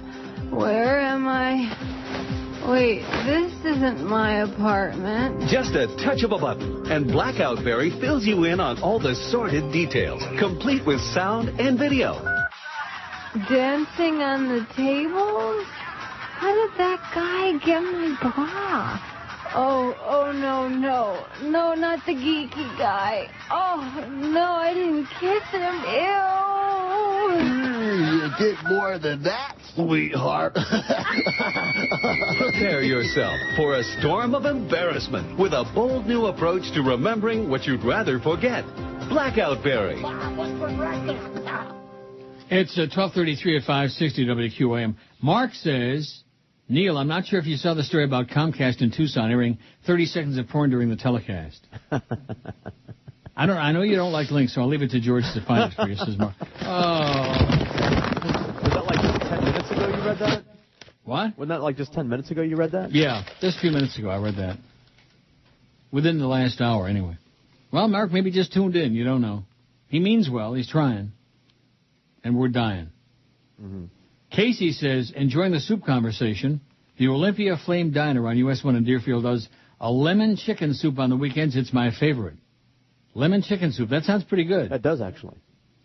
Where am I? Wait, this isn't my apartment. Just a touch of a button, and Blackout Berry fills you in on all the sordid details, complete with sound and video. Dancing on the tables? How did that guy get my bra? Oh, no. No, not the geeky guy. Oh, no, I didn't kiss him. Ew. You did more than that, sweetheart. Prepare yourself for a storm of embarrassment with a bold new approach to remembering what you'd rather forget. Blackout Berry. It's 12:33 at 560 WQAM. Mark says, Neil, I'm not sure if you saw the story about Comcast in Tucson airing 30 seconds of porn during the telecast. I know you don't like links, so I'll leave it to George to find it for you, says Mark. Oh. Was that like just 10 minutes ago you read that? What? Wasn't that like just 10 minutes ago you read that? Yeah, just a few minutes ago I read that. Within the last hour, anyway. Well, Mark maybe just tuned in. You don't know. He means well. He's trying. And we're dying. Mm-hmm. Casey says, enjoying the soup conversation, the Olympia Flame Diner on US 1 in Deerfield does a lemon chicken soup on the weekends. It's my favorite. Lemon chicken soup. That sounds pretty good. That does, actually.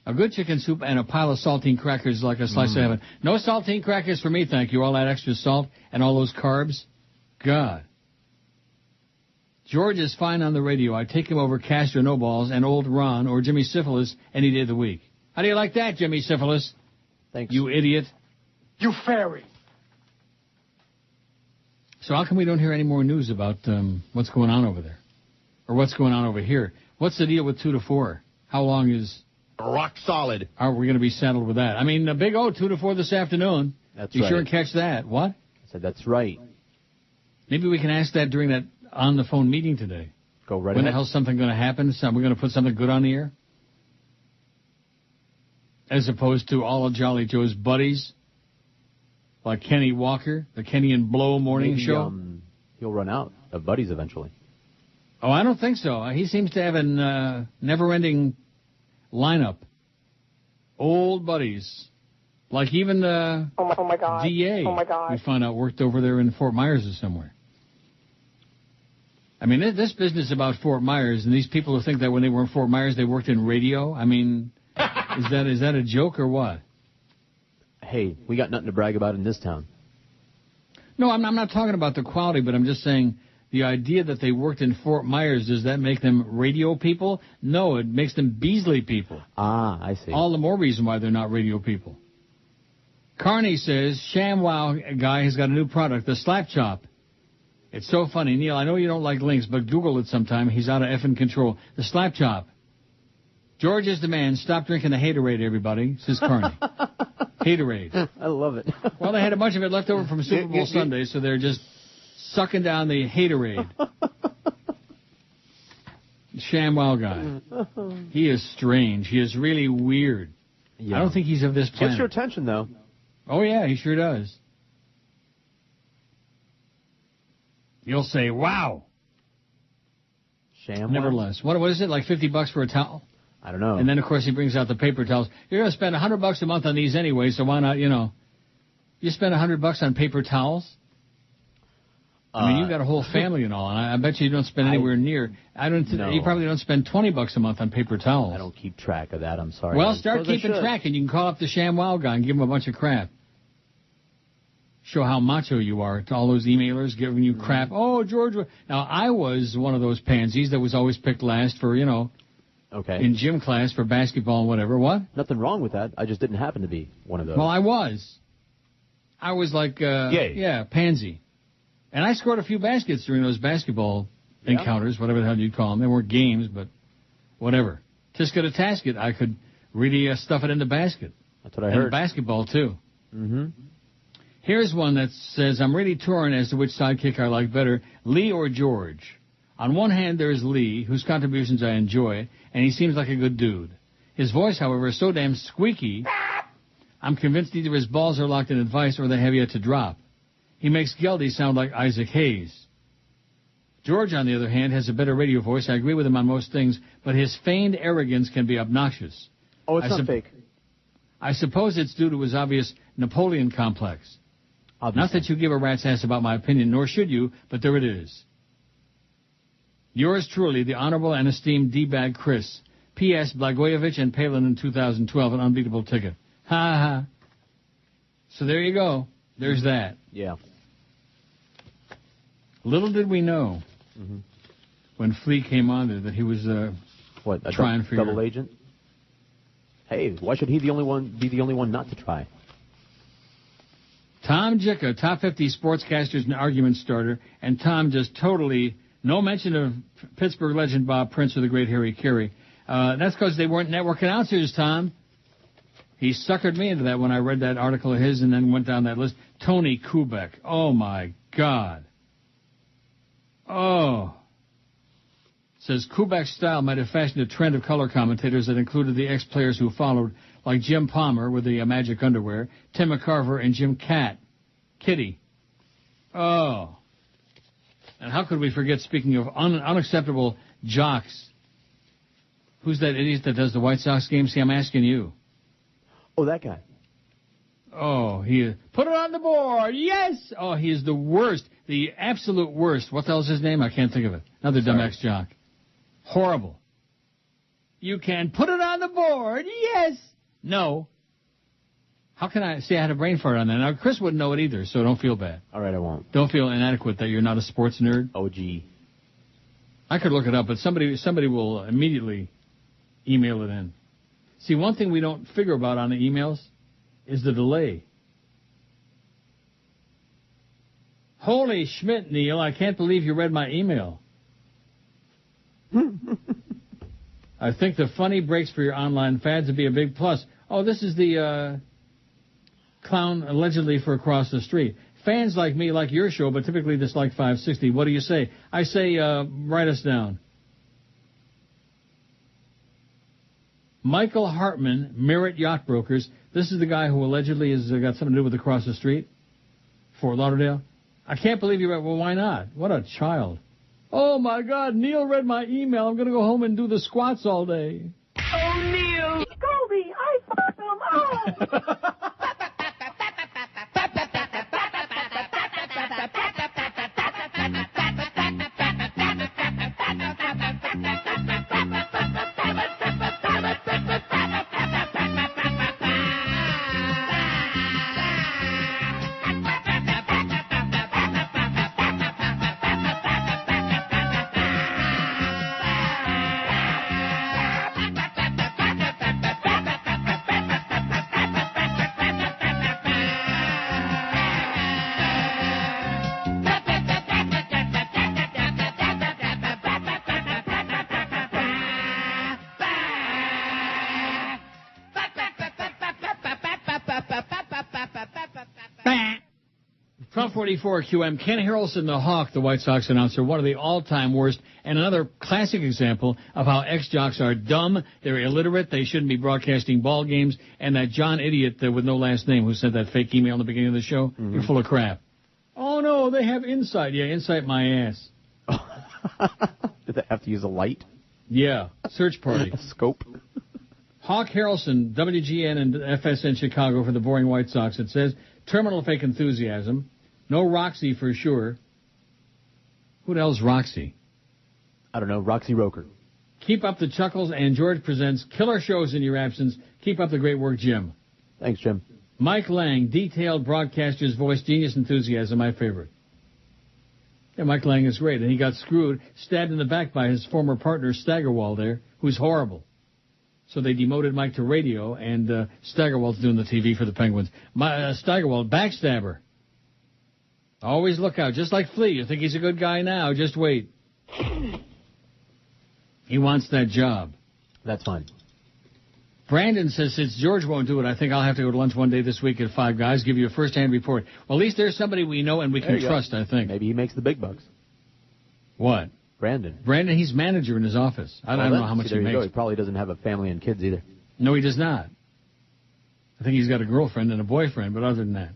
A good chicken soup and a pile of saltine crackers like a slice of heaven. No saltine crackers for me, thank you. All that extra salt and all those carbs. God. George is fine on the radio. I take him over Castro No Balls and Old Ron or Jimmy Syphilis any day of the week. How do you like that, Jimmy Syphilis? Thanks. You idiot. You fairy. So how come we don't hear any more news about what's going on over there? Or what's going on over here? What's the deal with 2 to 4? How long is... Rock solid. Are we going to be saddled with that? I mean, a big 2 to 4 this afternoon. That's you right. sure and catch that. What? I said that's right. Maybe we can ask that during that on-the-phone meeting today. Go right When ahead. the hell's something going to happen? We're going to put something good on the air? As opposed to all of Jolly Joe's buddies, like Kenny Walker, the Kenny and Blow morning Maybe, show. He'll run out of buddies eventually. Oh, I don't think so. He seems to have a never-ending lineup. Old buddies. Like even the Oh my God. DA, Oh my God. we found out worked over there in Fort Myers or somewhere. I mean, this business about Fort Myers and these people who think that when they were in Fort Myers they worked in radio, I mean... Is that a joke or what? Hey, we got nothing to brag about in this town. No, I'm not talking about the quality, but I'm just saying the idea that they worked in Fort Myers, does that make them radio people? No, it makes them Beasley people. Ah, I see. All the more reason why they're not radio people. Carney says, ShamWow guy has got a new product, the Slap Chop. It's so funny. Neil, I know you don't like links, but Google it sometime. He's out of effing control. The Slap Chop. George is the man. Stop drinking the Haterade, everybody, says Carney. Haterade. I love it. Well, they had a bunch of it left over from Super Bowl Sunday, so they're just sucking down the Haterade. ShamWow guy. He is strange. He is really weird. Yeah. I don't think he's of this planet. Gets your attention, though. Oh, yeah, he sure does. You'll say, wow. ShamWow? Nevertheless. What is it, like $50 for a towel? I don't know. And then, of course, he brings out the paper towels. You're going to spend $100 a month on these anyway, so why not, you You spend $100 on paper towels? I mean, you've got a whole family and all, and I bet you don't spend anywhere near. No. You probably don't spend $20 a month on paper towels. I don't keep track of that. I'm sorry. Well, I start suppose I keeping should. track, and you can call up the ShamWow guy and give him a bunch of crap. Show how macho you are to all those emailers giving you crap. Oh, George. Now, I was one of those pansies that was always picked last for, okay, in gym class for basketball and whatever. What? Nothing wrong with that. I just didn't happen to be one of those. Well, I was. I was like, pansy. And I scored a few baskets during those basketball encounters, whatever the hell you'd call them. They weren't games, but whatever. Tisket to tasket, I could really stuff it in the basket. That's what I heard. And basketball, too. Mm-hmm. Here's one that says, I'm really torn as to which sidekick I like better, Lee or George. On one hand, there's Lee, whose contributions I enjoy, and he seems like a good dude. His voice, however, is so damn squeaky, I'm convinced either his balls are locked in advice or they have yet to drop. He makes Geldy sound like Isaac Hayes. George, on the other hand, has a better radio voice. I agree with him on most things, but his feigned arrogance can be obnoxious. Oh, it's not fake. I suppose it's due to his obvious Napoleon complex. Obviously. Not that you give a rat's ass about my opinion, nor should you, but there it is. Yours truly, the Honorable and Esteemed D-Bag Chris. P.S. Blagojevich and Palin in 2012, an unbeatable ticket. Ha ha. So there you go. There's that. Yeah. Little did we know when Flea came on there that he was trying for double agent. Hey, why should he be the only one not to try? Tom Jicka, top 50 sportscasters and argument starter, and Tom just totally, no mention of Pittsburgh legend Bob Prince or the great Harry Carey. That's because they weren't network announcers, Tom. He suckered me into that when I read that article of his and then went down that list. Tony Kubek. Oh, my God. Oh. Says Kubek's style might have fashioned a trend of color commentators that included the ex-players who followed, like Jim Palmer with the magic underwear, Tim McCarver, and Jim Kitty. Oh. And how could we forget, speaking of unacceptable jocks, who's that idiot that does the White Sox game? See, I'm asking you. Oh, that guy. Oh, put it on the board. Yes. Oh, he is the worst, the absolute worst. What the hell's his name? I can't think of it. Another dumb ex-jock. Horrible. You can put it on the board. Yes. No. How can I say I had a brain fart on that? Now, Chris wouldn't know it either, so don't feel bad. All right, I won't. Don't feel inadequate that you're not a sports nerd. Oh, gee. I could look it up, but somebody will immediately email it in. See, one thing we don't figure about on the emails is the delay. Holy Schmidt, Neil, I can't believe you read my email. I think the funny breaks for your online fads would be a big plus. Oh, this is the clown allegedly for across the street. Fans like me like your show, but typically dislike 560. What do you say? I say write us down. Michael Hartman, Merritt Yacht Brokers. This is the guy who allegedly has got something to do with across the street, Fort Lauderdale. I can't believe you read. Well, why not? What a child. Oh, my God, Neil read my email. I'm going to go home and do the squats all day. Oh, Neil. Goldie, I fucked him up. Trump 44 QM, Ken Harrelson the Hawk, the White Sox announcer, one of the all-time worst, and another classic example of how ex-jocks are dumb, they're illiterate, they shouldn't be broadcasting ball games, and that John idiot with no last name who sent that fake email in the beginning of the show, you're full of crap. Oh, no, they have insight. Yeah, insight my ass. Did they have to use a light? Yeah, search party. A scope. Hawk Harrelson, WGN and FSN Chicago for the boring White Sox. It says, terminal fake enthusiasm. No Roxy for sure. Who the hell's Roxy? I don't know. Roxy Roker. Keep up the chuckles, and George presents killer shows in your absence. Keep up the great work, Jim. Thanks, Jim. Mike Lang, detailed broadcaster's voice, genius enthusiasm, my favorite. Yeah, Mike Lang is great, and he got screwed, stabbed in the back by his former partner, Staggerwald there, who's horrible. So they demoted Mike to radio, and Staggerwald's doing the TV for the Penguins. Staggerwald, backstabber. Always look out, just like Flea. You think he's a good guy now, just wait. He wants that job. That's fine. Brandon says, since George won't do it, I think I'll have to go to lunch one day this week at Five Guys, give you a first-hand report. Well, at least there's somebody we know and we can trust, I think. Maybe he makes the big bucks. What? Brandon. Brandon, he's manager in his office. I don't know how much he makes. He probably doesn't have a family and kids either. No, he does not. I think he's got a girlfriend and a boyfriend, but other than that.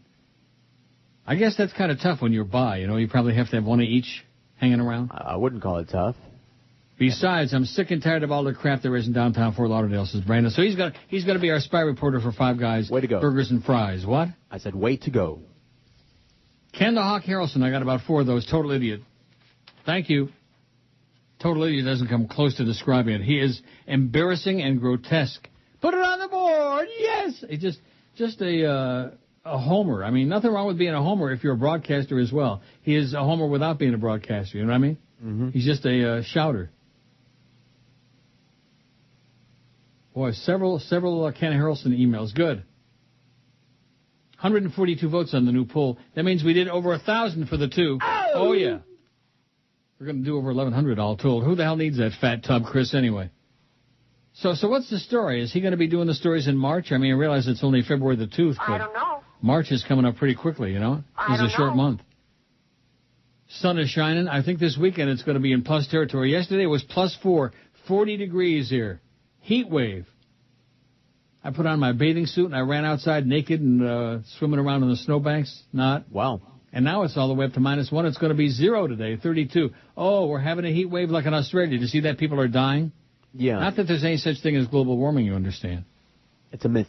I guess that's kind of tough when you're by, you know. You probably have to have one of each hanging around. I wouldn't call it tough. Besides, I'm sick and tired of all the crap there is in downtown Fort Lauderdale, says Brandon. So he's going to be our spy reporter for Five Guys. Way to go. Burgers and fries. What? I said, way to go. Ken the Hawk Harrelson, I got about 4 of those. Total idiot. Thank you. Total idiot doesn't come close to describing it. He is embarrassing and grotesque. Put it on the board. Yes. It's just a homer. I mean, nothing wrong with being a homer if you're a broadcaster as well. He is a homer without being a broadcaster. You know what I mean? Mm-hmm. He's just a shouter. Boy, several Ken Harrelson emails. Good. 142 votes on the new poll. That means we did over 1,000 for the 2. Oh yeah. We're going to do over 1,100 all told. Who the hell needs that fat tub, Chris, anyway? So what's the story? Is he going to be doing the stories in March? I mean, I realize it's only February the 2nd, but I don't know. March is coming up pretty quickly, you know? It's a short month. Sun is shining. I think this weekend it's going to be in plus territory. Yesterday it was +4, 40 degrees here. Heat wave. I put on my bathing suit and I ran outside naked and swimming around in the snowbanks. Wow. And now it's all the way up to -1. It's going to be 0 today, 32. Oh, we're having a heat wave like in Australia. Did you see that people are dying? Yeah. Not that there's any such thing as global warming, you understand. It's a myth.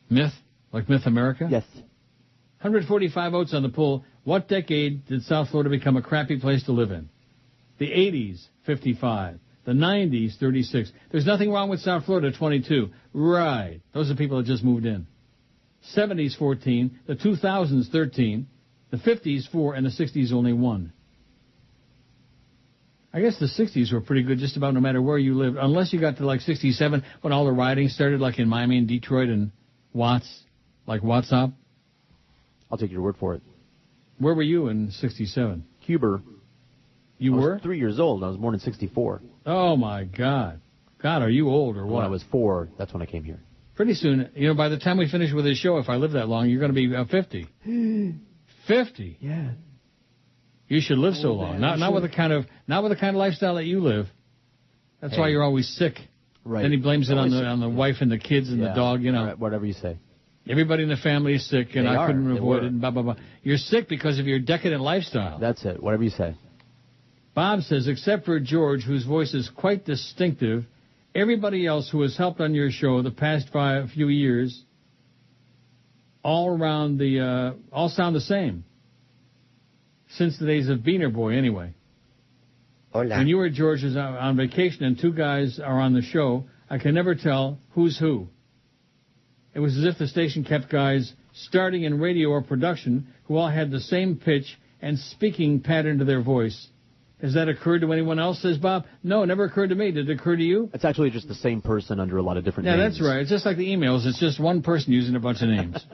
Myth? Like Myth America? Yes. 145 votes on the poll. What decade did South Florida become a crappy place to live in? The 80s, 55. The 90s, 36. There's nothing wrong with South Florida, 22. Right. Those are people that just moved in. 70s, 14. The 2000s, 13. The 50s, 4. And the 60s, only 1. I guess the 60s were pretty good just about no matter where you lived, unless you got to like 67 when all the rioting started, like in Miami and Detroit and Watts, like WhatsApp. I'll take your word for it. Where were you in 67? Huber. You were? I was 3 years old. I was born in 64. Oh, my God. God, are you old or what? When I was 4, that's when I came here. Pretty soon, you know, by the time we finish with this show, if I live that long, you're going to be 50. 50? Yeah. You should live so long. Not with the kind of lifestyle that you live. That's why you're always sick. Right. Then he blames it on the wife and the kids and the dog, you know. Right, whatever you say. Everybody in the family is sick, and I couldn't avoid it, and blah, blah, blah. You're sick because of your decadent lifestyle. That's it. Whatever you say. Bob says, except for George, whose voice is quite distinctive, everybody else who has helped on your show the past few years, all sound the same. Since the days of Beaner Boy, anyway. Hola. When you or George is on vacation and 2 guys are on the show, I can never tell who's who. It was as if the station kept guys starting in radio or production who all had the same pitch and speaking pattern to their voice. Has that occurred to anyone else, says Bob? No, it never occurred to me. Did it occur to you? It's actually just the same person under a lot of different names. Yeah, that's right. It's just like the emails. It's just one person using a bunch of names.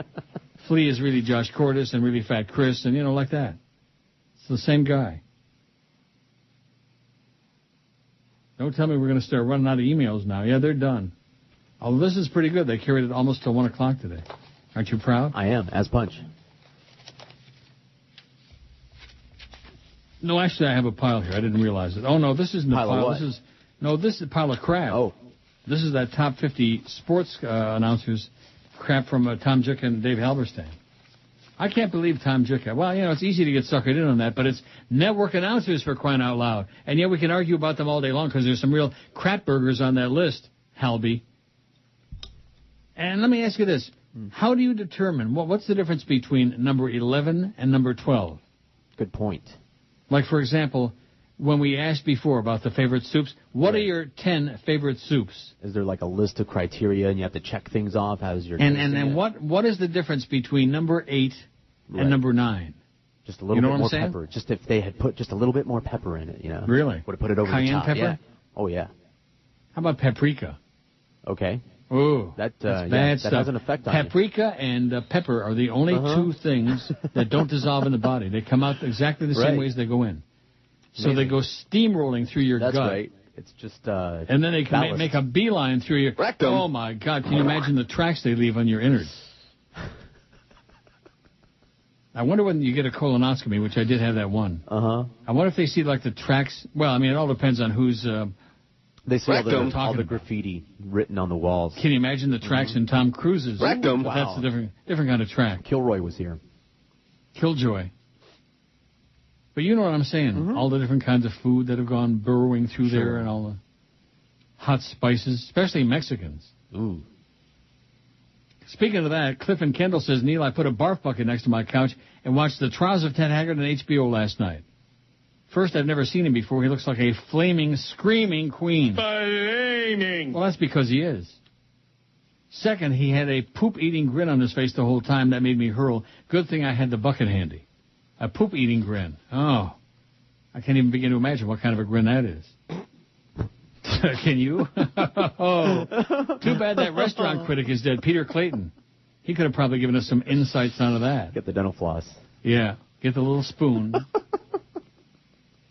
Flea is really Josh Cordes and really Fat Chris and, you know, like that. It's the same guy. Don't tell me we're going to start running out of emails now. Yeah, they're done. Oh, this is pretty good. They carried it almost till 1 o'clock today. Aren't you proud? I am, as punch. No, actually, I have a pile here. I didn't realize it. Oh, no, this isn't a pile. This is a pile of crap. Oh. This is that top 50 sports announcers crap from Tom Jick and Dave Halberstam. I can't believe Tom Jick. Well, you know, it's easy to get suckered in on that, but it's network announcers for crying out loud. And yet we can argue about them all day long because there's some real crap burgers on that list, Halby. And let me ask you this. How do you determine, what's the difference between number 11 and number 12? Good point. Like, for example, when we asked before about the favorite soups, what are your 10 favorite soups? Is there like a list of criteria and you have to check things off? How's your And what is the difference between number 8 and number 9? Just a little bit more pepper. Just if they had put just a little bit more pepper in it, you know. Really? Would have put it over Cayenne the top. pepper? Yeah. Oh, yeah. How about paprika? Okay. Ooh, that's bad that stuff. has an effect on Paprika and pepper are the only two things that don't dissolve in the body. They come out exactly the same way as they go in. So they go steamrolling through your gut. That's right. It's just and then they can make a beeline through your rectum. Oh, my God. Can you imagine the tracks they leave on your innards? I wonder when you get a colonoscopy, which I did have that one. I wonder if they see, like, the tracks. Well, I mean, it all depends on who's... They see all the graffiti written on the walls. Can you imagine the tracks in Tom Cruise's? Rectum. But that's a different kind of track. Kilroy was here. Killjoy. But you know what I'm saying. All the different kinds of food that have gone burrowing through there and all the hot spices, especially Mexicans. Ooh. Speaking of that, Cliff and Kendall says, Neil, I put a barf bucket next to my couch and watched The Trials of Ted Haggard on HBO last night. First, I've never seen him before. He looks like a flaming, screaming queen. Flaming. Well, that's because he is. Second, he had a poop-eating grin on his face the whole time. That made me hurl. Good thing I had the bucket handy. A poop-eating grin. Oh, I can't even begin to imagine what kind of a grin that is. Can you? Oh, too bad that restaurant critic is dead, Peter Clayton. He could have probably given us some insights onto that. Get the dental floss. Yeah, get the little spoon.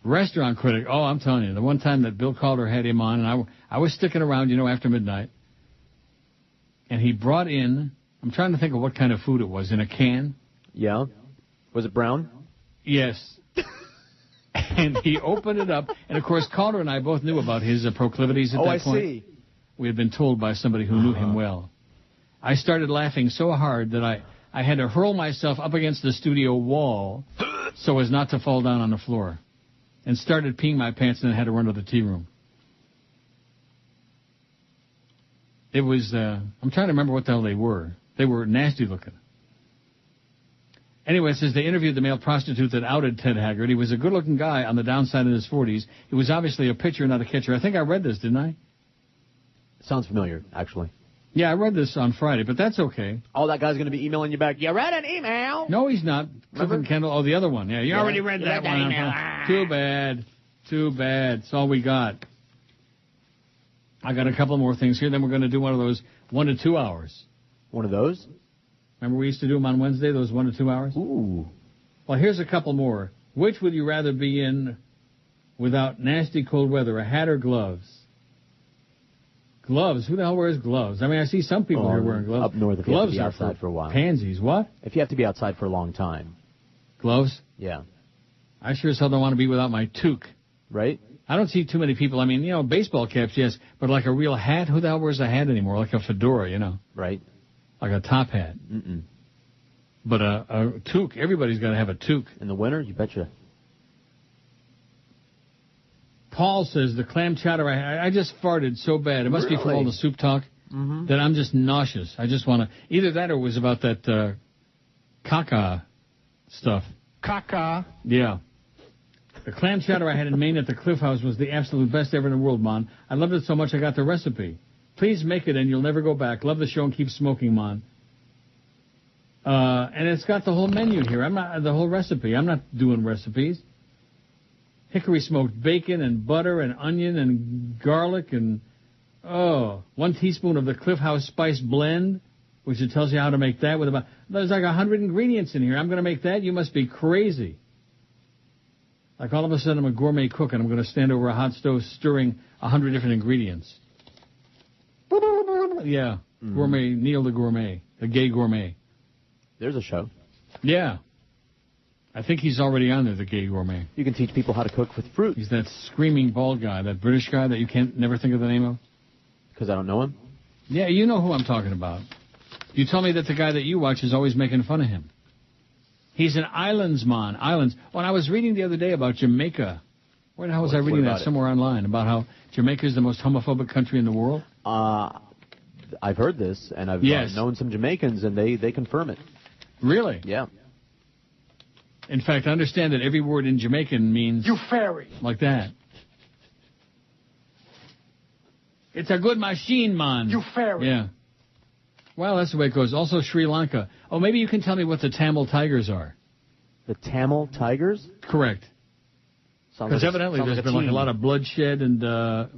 Restaurant critic. Oh, I'm telling you, the one time that Bill Calder had him on, and I was sticking around, after midnight, and he brought in, I'm trying to think of what kind of food it was, in a can. Yeah. Was it brown? Yes. And he opened it up, and of course, Calder and I both knew about his proclivities at that point. See. We had been told by somebody who knew him well. I started laughing so hard that I had to hurl myself up against the studio wall so as not to fall down on the floor. And started peeing my pants and then had to run to the tea room. It was, I'm trying to remember what the hell they were. They were nasty looking. Anyway, it says they interviewed the male prostitute that outed Ted Haggard. He was a good-looking guy on the downside in his 40s. He was obviously a pitcher, not a catcher. I think I read this, didn't I? Sounds familiar, actually. Yeah, I read this on Friday, but that's okay. Oh, that guy's going to be emailing you back. You read an email? No, he's not. Cliff and Kendall. Oh, the other one. Yeah, you already read that one. Email. Too bad. Too bad. That's all we got. I got a couple more things here. Then we're going to do one of those 1 to 2 hours. One of those? Remember we used to do them on Wednesday, those 1 to 2 hours? Ooh. Well, here's a couple more. Which would you rather be in without nasty cold weather, a hat or gloves? Gloves? Who the hell wears gloves? I mean, I see some people here wearing gloves. Up north, if gloves you have to be outside for a while. Pansies. What? If you have to be outside for a long time. Gloves? Yeah. I sure as hell don't want to be without my toque. Right? I don't see too many people. I mean, baseball caps, yes, but like a real hat? Who the hell wears a hat anymore? Like a fedora, Right. Like a top hat. Mm-mm. But a toque, everybody's got to have a toque. In the winter, you betcha. Paul says the clam chowder, I just farted so bad. It must be from all the soup talk that I'm just nauseous. I just want to, either that or it was about that caca stuff. Caca. Yeah. The clam chowder I had in Maine at the Cliff House was the absolute best ever in the world, Mon. I loved it so much I got the recipe. Please make it and you'll never go back. Love the show and keep smoking, Mon. And it's got the whole menu here. The whole recipe. I'm not doing recipes. Hickory smoked bacon and butter and onion and garlic and, 1 teaspoon of the Cliff House spice blend, which it tells you how to make that with there's like 100 ingredients in here. I'm going to make that? You must be crazy. Like all of a sudden I'm a gourmet cook and I'm going to stand over a hot stove stirring 100 different ingredients. Yeah. Gourmet, Neil the Gourmet, the gay gourmet. There's a show. Yeah. I think he's already on there, the gay gourmet. You can teach people how to cook with fruit. He's that screaming bald guy, that British guy that you can't never think of the name of. Because I don't know him? Yeah, you know who I'm talking about. You tell me that the guy that you watch is always making fun of him. He's an islandsman. Islands. When I was reading the other day about Jamaica, where the hell was I reading that? Somewhere online, about how Jamaica is the most homophobic country in the world? I've heard this, and I've known some Jamaicans, and they confirm it. Really? Yeah. In fact, I understand that every word in Jamaican means... You fairy. Like that. It's a good machine, man. You fairy. Yeah. Well, that's the way it goes. Also, Sri Lanka. Oh, maybe you can tell me what the Tamil Tigers are. The Tamil Tigers? Correct. Because evidently there's been like a lot of bloodshed and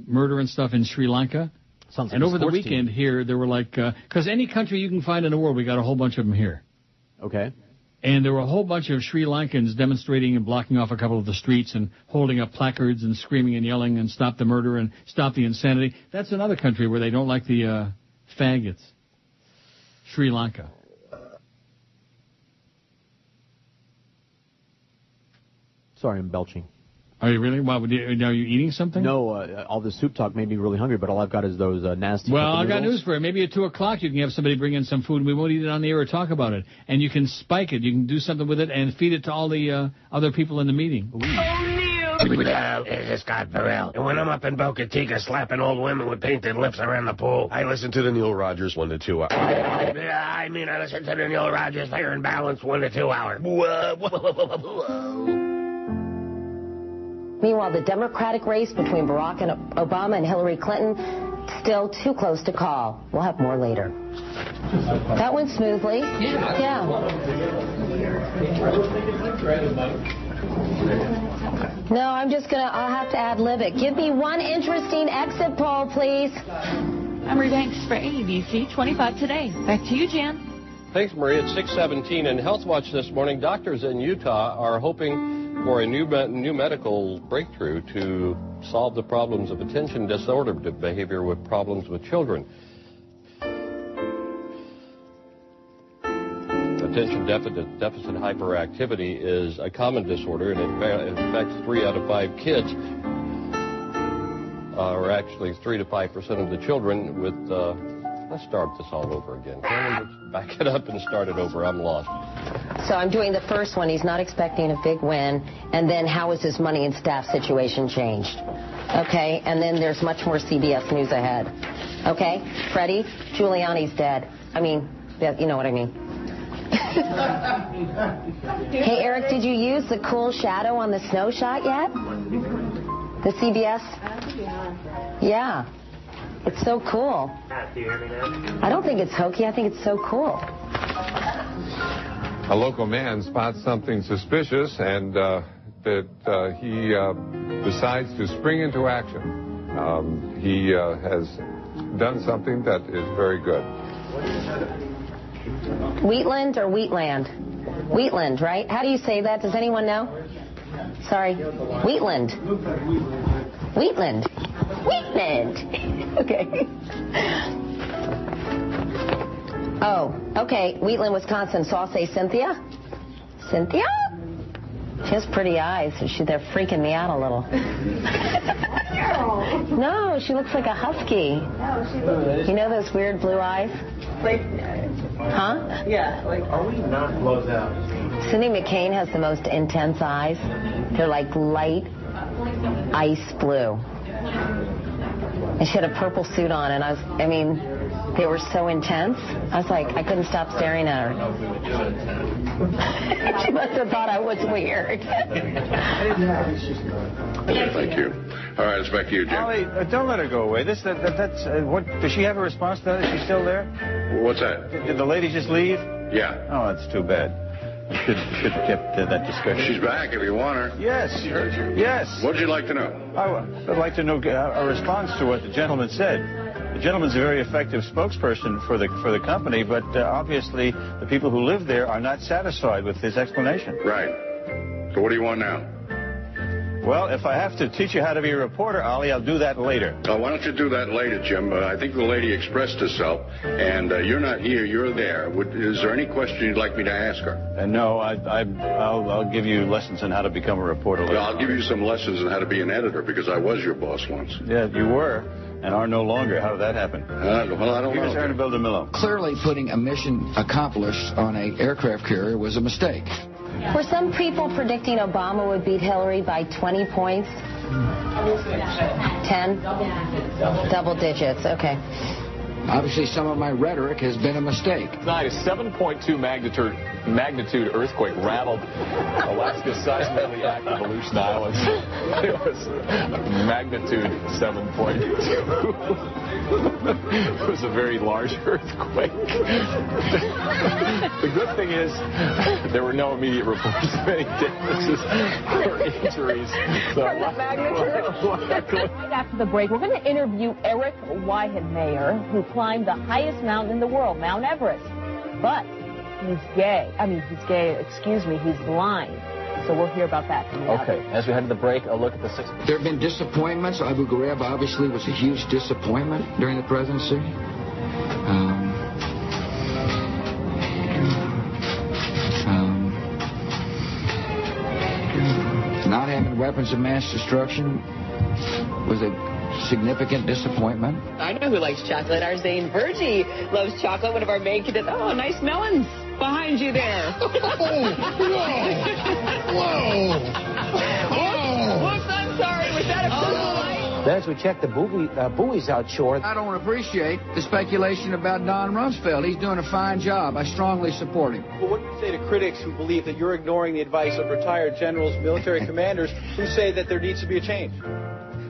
murder and stuff in Sri Lanka. Sounds like and a over the sports weekend team. here, there were like... Because any country you can find in the world, we got a whole bunch of them here. Okay. And there were a whole bunch of Sri Lankans demonstrating and blocking off a couple of the streets and holding up placards and screaming and yelling and stop the murder and stop the insanity. That's another country where they don't like the faggots. Sri Lanka. Sorry, I'm belching. Are you really? Are you eating something? No, all this soup talk made me really hungry, but all I've got is those nasty Well, cup I of got noodles. news for you. Maybe at 2 o'clock you can have somebody bring in some food and we won't eat it on the air or talk about it. And you can spike it. You can do something with it and feed it to all the other people in the meeting. This is Scott Burrell. And when I'm up in Boca Chica slapping old women with painted lips around the pool, I listen to the Neil Rogers 1 to 2 hour. I listen to the Neil Rogers Fair and Balanced 1 to 2 hour. Meanwhile, the Democratic race between Barack Obama and Hillary Clinton still too close to call. We'll have more later. That went smoothly. Yeah. No, I'll have to ad-lib it. Give me one interesting exit poll, please. Emery Banks for ABC 25 Today. Back to you, Jan. Thanks, Maria. It's 6:17 in Health Watch this morning. Doctors in Utah are hoping for a new medical breakthrough to solve the problems of attention disorder behavior with problems with children. Attention deficit hyperactivity is a common disorder, and it affects 3 out of 5 kids, or actually 3 to 5% of the children with... let's start this all over again. Let's back it up and start it over. I'm lost. So I'm doing the first one. He's not expecting a big win. And then how has his money and staff situation changed? Okay, and then there's much more CBS News ahead. Okay, Freddie, Giuliani's dead. I mean, you know what I mean. Hey, Eric, did you use the cool shadow on the snow shot yet? The CBS? Yeah. It's so cool. I don't think it's hokey. I think it's so cool. A local man spots something suspicious and he decides to spring into action. He has done something that is very good. Wheatland or Wheatland? Wheatland, right? How do you say that? Does anyone know? Sorry. Wheatland. Wheatland. Wheatland. Okay. Oh, okay. Wheatland, Wisconsin. So I'll say Cynthia. Cynthia? She has pretty eyes. They're freaking me out a little. No, she looks like a husky. No, she looks... You know those weird blue eyes? Like... Huh? Yeah, like... Are we not closed out? Cindy McCain has the most intense eyes. They're like light ice blue. And she had a purple suit on, and they were so intense. I was like, I couldn't stop staring at her. She must have thought I was weird. Thank you. All right, it's back to you, Jim. Ollie, don't let her go away. That's what. Does she have a response to that? Is she still there? What's that? Did the lady just leave? Yeah. Oh, that's too bad. You should have kept that discussion. She's back if you want her. Yes. Yes. What'd you like to know? I'd like to know a response to what the gentleman said. The gentleman's a very effective spokesperson for the company, but obviously the people who live there are not satisfied with his explanation. Right. So what do you want now? Well, if I have to teach you how to be a reporter, Ollie, I'll do that later. Why don't you do that later, Jim? I think the lady expressed herself, and you're not here, you're there. Is there any question you'd like me to ask her? No, I'll give you lessons on how to become a reporter later. I'll give you some lessons on how to be an editor, because I was your boss once. Yeah, you were, and are no longer. How did that happen? Well, I don't know. Here's Aaron Bill-DeMillo. Clearly putting a mission accomplished on an aircraft carrier was a mistake. Were some people predicting Obama would beat Hillary by 20 points? 10? Double digits, okay. Obviously, some of my rhetoric has been a mistake. Tonight, a 7.2 magnitude earthquake rattled Alaska's seismically active Aleutian Islands. It was magnitude 7.2. It was a very large earthquake. The good thing is there were no immediate reports of any damages or injuries. So, Right after the break, we're going to interview Eric Weihenmayer, who climbed the highest mountain in the world, Mount Everest. But he's gay. He's blind. So we'll hear about that. Okay, as we head to the break, a look at the six. There have been disappointments. Abu Ghraib obviously was a huge disappointment during the presidency. Not having weapons of mass destruction was a significant disappointment. I know who likes chocolate. Our Zane Virgie loves chocolate. One of our main cadets. Oh, nice melons behind you there. Whoa! Whoops, I'm sorry. Was that a personal light? Then as we check the buoys out shore. I don't appreciate the speculation about Don Rumsfeld. He's doing a fine job. I strongly support him. Well, what do you say to critics who believe that you're ignoring the advice of retired generals, military commanders, who say that there needs to be a change?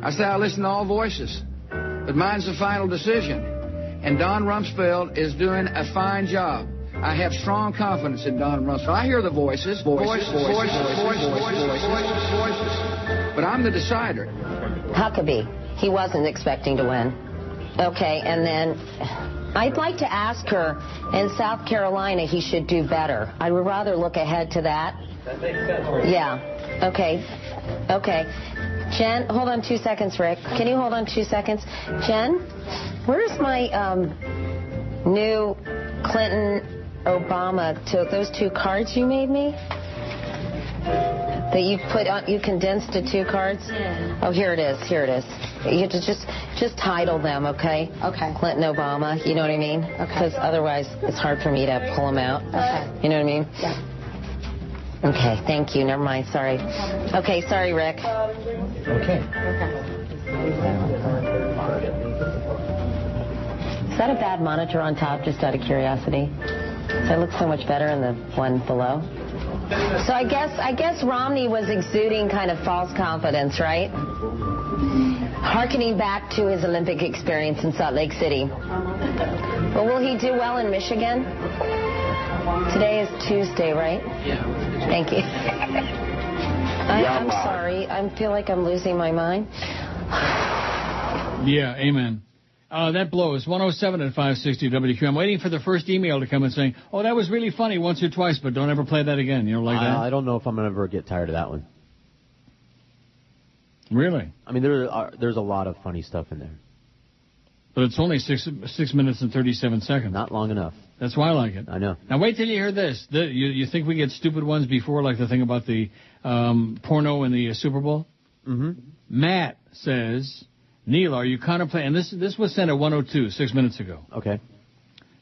I say I listen to all voices, but mine's the final decision. And Don Rumsfeld is doing a fine job. I have strong confidence in Don Rumsfeld. I hear the voices. Voices. But I'm the decider. Huckabee, he wasn't expecting to win. Okay, and then I'd like to ask her, in South Carolina, he should do better. I would rather look ahead to that. That makes sense. Yeah. Okay. Jen, hold on 2 seconds, Rick. Can you hold on 2 seconds? Jen, where's my new Clinton-Obama took? Those 2 cards you made me? That you put on, you condensed to 2 cards? Yeah. Oh, here it is. You have to just title them, okay? Okay. Clinton, Obama, you know what I mean? Okay. Because otherwise it's hard for me to pull them out. Okay. You know what I mean? Yeah. Okay, thank you. Never mind, sorry. Okay, sorry, Rick. Okay. Is that a bad monitor on top, just out of curiosity? Does that look so much better in the one below? So I guess Romney was exuding kind of false confidence, right? Harkening back to his Olympic experience in Salt Lake City. Well, will he do well in Michigan? Today is Tuesday, right? Yeah. Thank you. I'm sorry. I feel like I'm losing my mind. Yeah, amen. That blows. 107 at 560 WQ. I'm waiting for the first email to come in saying, oh, that was really funny once or twice, but don't ever play that again. You know, like that? I don't know if I'm going to ever get tired of that one. Really? I mean, there's a lot of funny stuff in there. But it's only 6 minutes and 37 seconds. Not long enough. That's why I like it. I know. Now, wait till you hear this. You think we get stupid ones before, like the thing about the porno in the Super Bowl? Mm-hmm. Matt says, Neil, are you contemplating, and this was sent at 1:02, 6 minutes ago. Okay.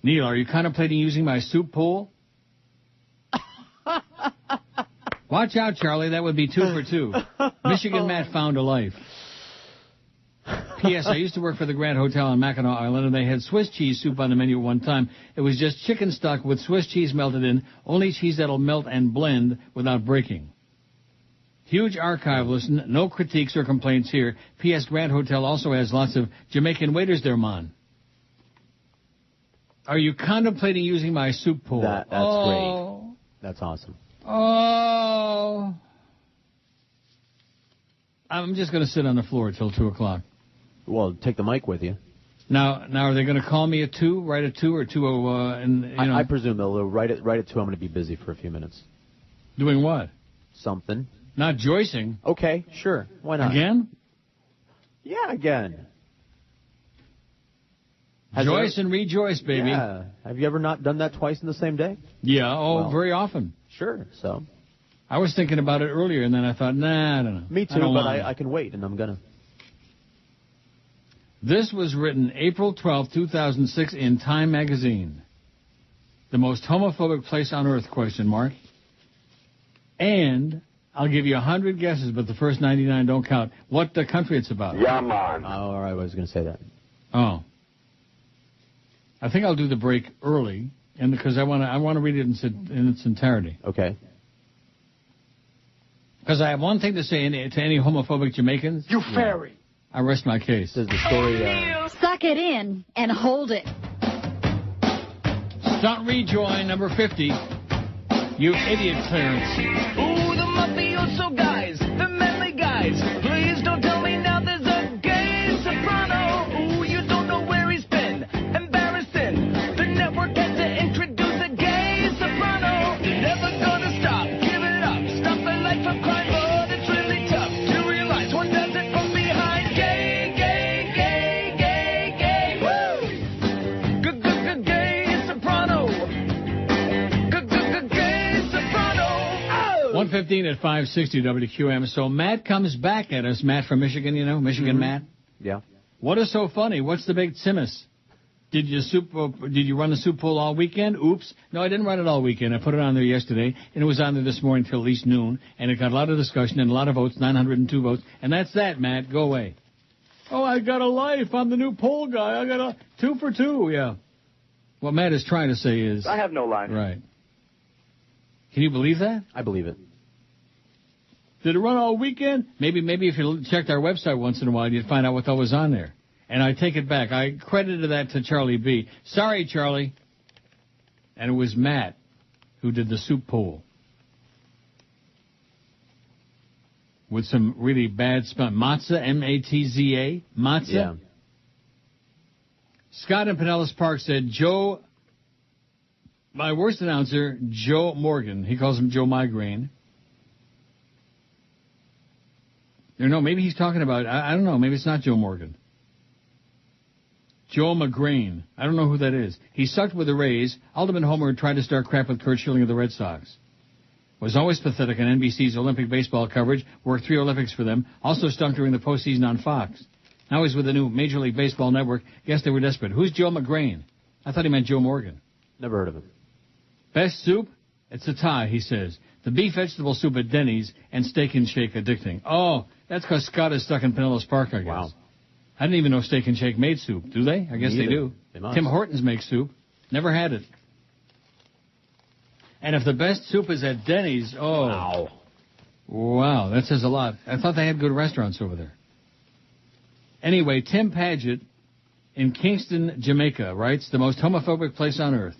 Neil, are you contemplating using my soup pool? Watch out, Charlie. That would be 2 for 2. Michigan Matt found a life. P.S. I used to work for the Grand Hotel on Mackinac Island, and they had Swiss cheese soup on the menu at one time. It was just chicken stock with Swiss cheese melted in, only cheese that'll melt and blend without breaking. Huge archive listen, no critiques or complaints here. P.S. Grand Hotel also has lots of Jamaican waiters there, man. Are you contemplating using my soup pool? That's great. That's awesome. Oh. I'm just going to sit on the floor till 2 o'clock. Well, take the mic with you. Now, are they going to call me at 2, right at 2 or 2:00? And you know, I presume they'll right at 2. I'm going to be busy for a few minutes. Doing what? Something. Not joicing. Okay, sure. Why not? Again? Yeah, again. Joyce and rejoice, baby. Yeah. Have you ever not done that twice in the same day? Yeah. Oh, very often. Sure. So. I was thinking about it earlier, and then I thought, nah, I don't know. Me too, but I can wait, and I'm gonna. This was written April 12, 2006 in Time magazine. The most homophobic place on earth, ? And I'll give you 100 guesses, but the first 99 don't count. What the country it's about. Yeah, man. Oh, all right, I was going to say that. Oh. I think I'll do the break early, and because I want to read it in its entirety. Okay. Because I have one thing to say to any homophobic Jamaicans. You fairy. I rest my case. Says the story. Suck it in and hold it. Stunt rejoin number 50. You idiot, Clarence. Ooh, the mafioso guys, the manly guys. Please don't tell me now there's a gay soprano. Ooh, you don't know where he's been. Embarrassing. The network had to introduce a gay soprano. Never gonna stop. Give it up. Stop the life of crime, but it's really tough to realize one does it from behind. Gay, gay, gay, gay, gay. Woo! Gay soprano. Gay soprano. 1:15 at 560 WQM. So Matt comes back at us. Matt from Michigan, you know, Michigan Matt. Yeah. What is so funny? What's the big Simus? Did you run the soup pool all weekend? Oops. No, I didn't run it all weekend. I put it on there yesterday, and it was on there this morning till at least noon, and it got a lot of discussion and a lot of votes, 902 votes, and that's that, Matt. Go away. Oh, I got a life. I'm the new poll guy. I got a 2 for 2. Yeah. What Matt is trying to say is... I have no life. Right. Can you believe that? I believe it. Did it run all weekend? Maybe if you checked our website once in a while, you'd find out what that was on there. And I take it back. I credited that to Charlie B. Sorry, Charlie. And it was Matt who did the soup pool. With some really bad spell. Matza, M-A-T-Z-A. Matza. Yeah. Scott in Pinellas Park said, Joe, my worst announcer, Joe Morgan. He calls him Joe Migraine. No, maybe he's talking about, I don't know, maybe it's not Joe Morgan. Joe McGrain. I don't know who that is. He sucked with the Rays. Ultimate homer tried to start crap with Curt Schilling of the Red Sox. Was always pathetic on NBC's Olympic baseball coverage. Worked 3 Olympics for them. Also stunk during the postseason on Fox. Now he's with the new Major League Baseball network. Guess they were desperate. Who's Joe McGrain? I thought he meant Joe Morgan. Never heard of him. Best soup? It's a tie, he says. The beef vegetable soup at Denny's and Steak and Shake addicting. Oh, that's because Scott is stuck in Pinellas Park, I guess. Wow. I didn't even know Steak and Shake made soup. Do they? I guess they do. They must. Tim Hortons makes soup. Never had it. And if the best soup is at Denny's, oh. Wow, that says a lot. I thought they had good restaurants over there. Anyway, Tim Paget in Kingston, Jamaica, writes, the most homophobic place on earth.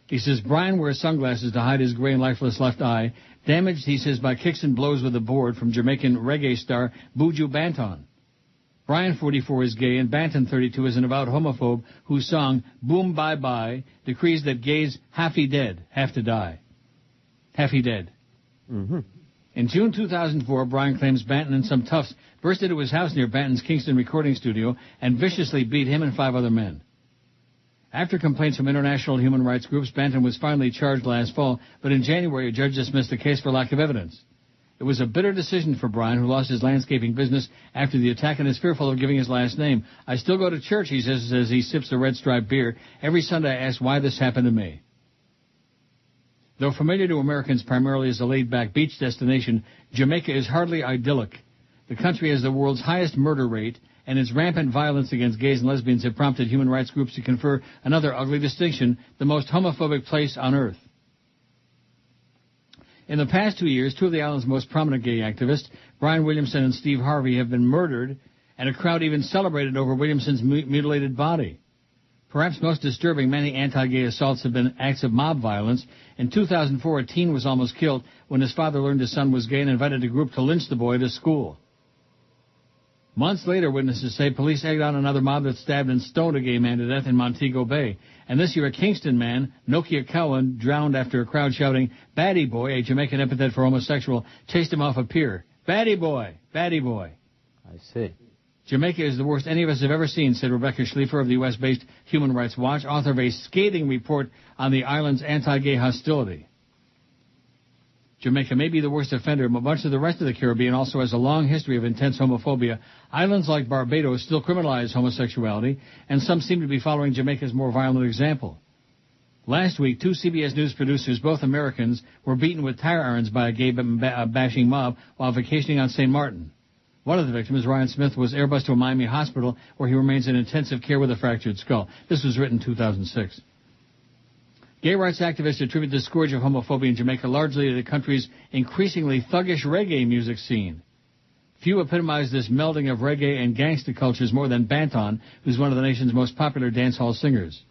He says, Brian wears sunglasses to hide his gray and lifeless left eye. Damaged, he says, by kicks and blows with a board from Jamaican reggae star Buju Banton. Brian, 44, is gay, and Banton, 32, is an avowed homophobe whose song, Boom Bye Bye, decrees that gays half-y dead have to die. Half-y dead. Mm-hmm. In June 2004, Brian claims Banton and some toughs burst into his house near Banton's Kingston recording studio and viciously beat him and 5 other men. After complaints from international human rights groups, Banton was finally charged last fall, but in January a judge dismissed the case for lack of evidence. It was a bitter decision for Brian, who lost his landscaping business after the attack and is fearful of giving his last name. I still go to church, he says, as he sips a Red Stripe beer. Every Sunday I ask why this happened to me. Though familiar to Americans primarily as a laid-back beach destination, Jamaica is hardly idyllic. The country has the world's highest murder rate, and its rampant violence against gays and lesbians have prompted human rights groups to confer another ugly distinction, the most homophobic place on earth. In the past 2 years, 2 of the island's most prominent gay activists, Brian Williamson and Steve Harvey, have been murdered, and a crowd even celebrated over Williamson's mutilated body. Perhaps most disturbing, many anti-gay assaults have been acts of mob violence. In 2004, a teen was almost killed when his father learned his son was gay and invited a group to lynch the boy at his school. Months later, witnesses say police egged on another mob that stabbed and stoned a gay man to death in Montego Bay. And this year, a Kingston man, Nokia Cowan, drowned after a crowd shouting, "Baddie boy," a Jamaican epithet for homosexual, chased him off a pier. "Baddie boy, baddie boy." I see. Jamaica is the worst any of us have ever seen, said Rebecca Schliefer of the U.S.-based Human Rights Watch, author of a scathing report on the island's anti-gay hostility. Jamaica may be the worst offender, but much of the rest of the Caribbean also has a long history of intense homophobia. Islands like Barbados still criminalize homosexuality, and some seem to be following Jamaica's more violent example. Last week, 2 CBS News producers, both Americans, were beaten with tire irons by a gay bashing mob while vacationing on St. Martin. One of the victims, Ryan Smith, was airbussed to a Miami hospital where he remains in intensive care with a fractured skull. This was written in 2006. Gay rights activists attribute the scourge of homophobia in Jamaica largely to the country's increasingly thuggish reggae music scene. Few epitomize this melding of reggae and gangsta cultures more than Banton, who's one of the nation's most popular dancehall singers.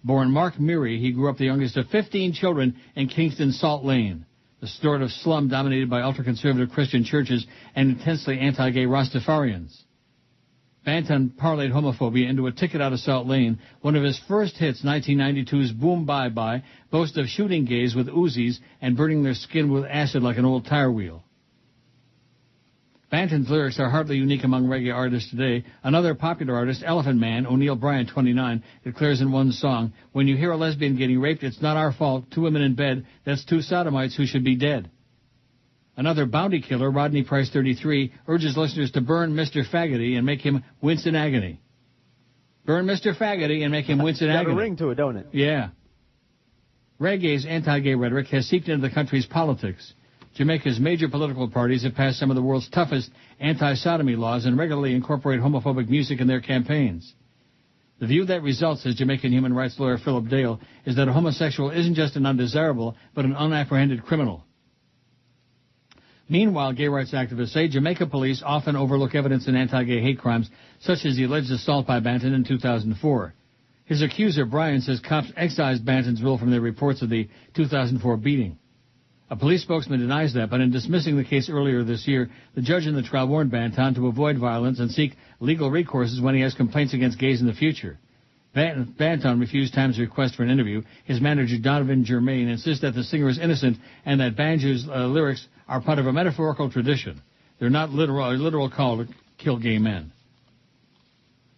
Born Mark Meary, he grew up the youngest of 15 children in Kingston Salt Lane, the sort of slum dominated by ultra-conservative Christian churches and intensely anti-gay Rastafarians. Banton parlayed homophobia into a ticket out of Salt Lane. One of his first hits, 1992's Boom Bye Bye, boasts of shooting gays with Uzis and burning their skin with acid like an old tire wheel. Banton's lyrics are hardly unique among reggae artists today. Another popular artist, Elephant Man, O'Neill Bryant, 29, declares in one song, "When you hear a lesbian getting raped, it's not our fault. 2 women in bed. That's 2 sodomites who should be dead." Another bounty killer, Rodney Price, 33, urges listeners to burn Mr. Faggoty and make him wince in agony. Burn Mr. Faggoty and make him wince in agony. Got a ring to it, don't it? Yeah. Reggae's anti-gay rhetoric has seeped into the country's politics. Jamaica's major political parties have passed some of the world's toughest anti-sodomy laws and regularly incorporate homophobic music in their campaigns. The view that results, says Jamaican human rights lawyer Philip Dale, is that a homosexual isn't just an undesirable, but an unapprehended criminal. Meanwhile, gay rights activists say Jamaica police often overlook evidence in anti-gay hate crimes, such as the alleged assault by Banton in 2004. His accuser, Brian, says cops excised Banton's role from their reports of the 2004 beating. A police spokesman denies that, but in dismissing the case earlier this year, the judge in the trial warned Banton to avoid violence and seek legal recourses when he has complaints against gays in the future. Banton refused Time's request for an interview. His manager, Donovan Germain, insists that the singer is innocent and that Banjo's lyrics are part of a metaphorical tradition. They're not a literal call to kill gay men.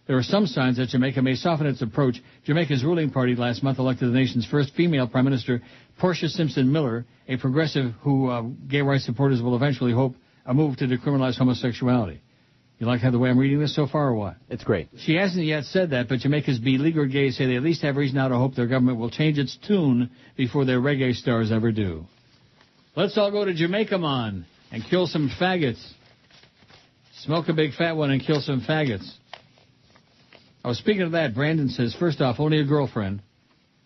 There are some signs that Jamaica may soften its approach. Jamaica's ruling party last month elected the nation's first female prime minister, Portia Simpson Miller, a progressive who gay rights supporters will eventually hope a move to decriminalize homosexuality. You like the way I'm reading this so far, or what? It's great. She hasn't yet said that, but Jamaica's beleaguered gays say they at least have reason now to hope their government will change its tune before their reggae stars ever do. Let's all go to Jamaica, man, and kill some faggots. Smoke a big fat one and kill some faggots. I was speaking of that. Brandon says, first off, only a girlfriend.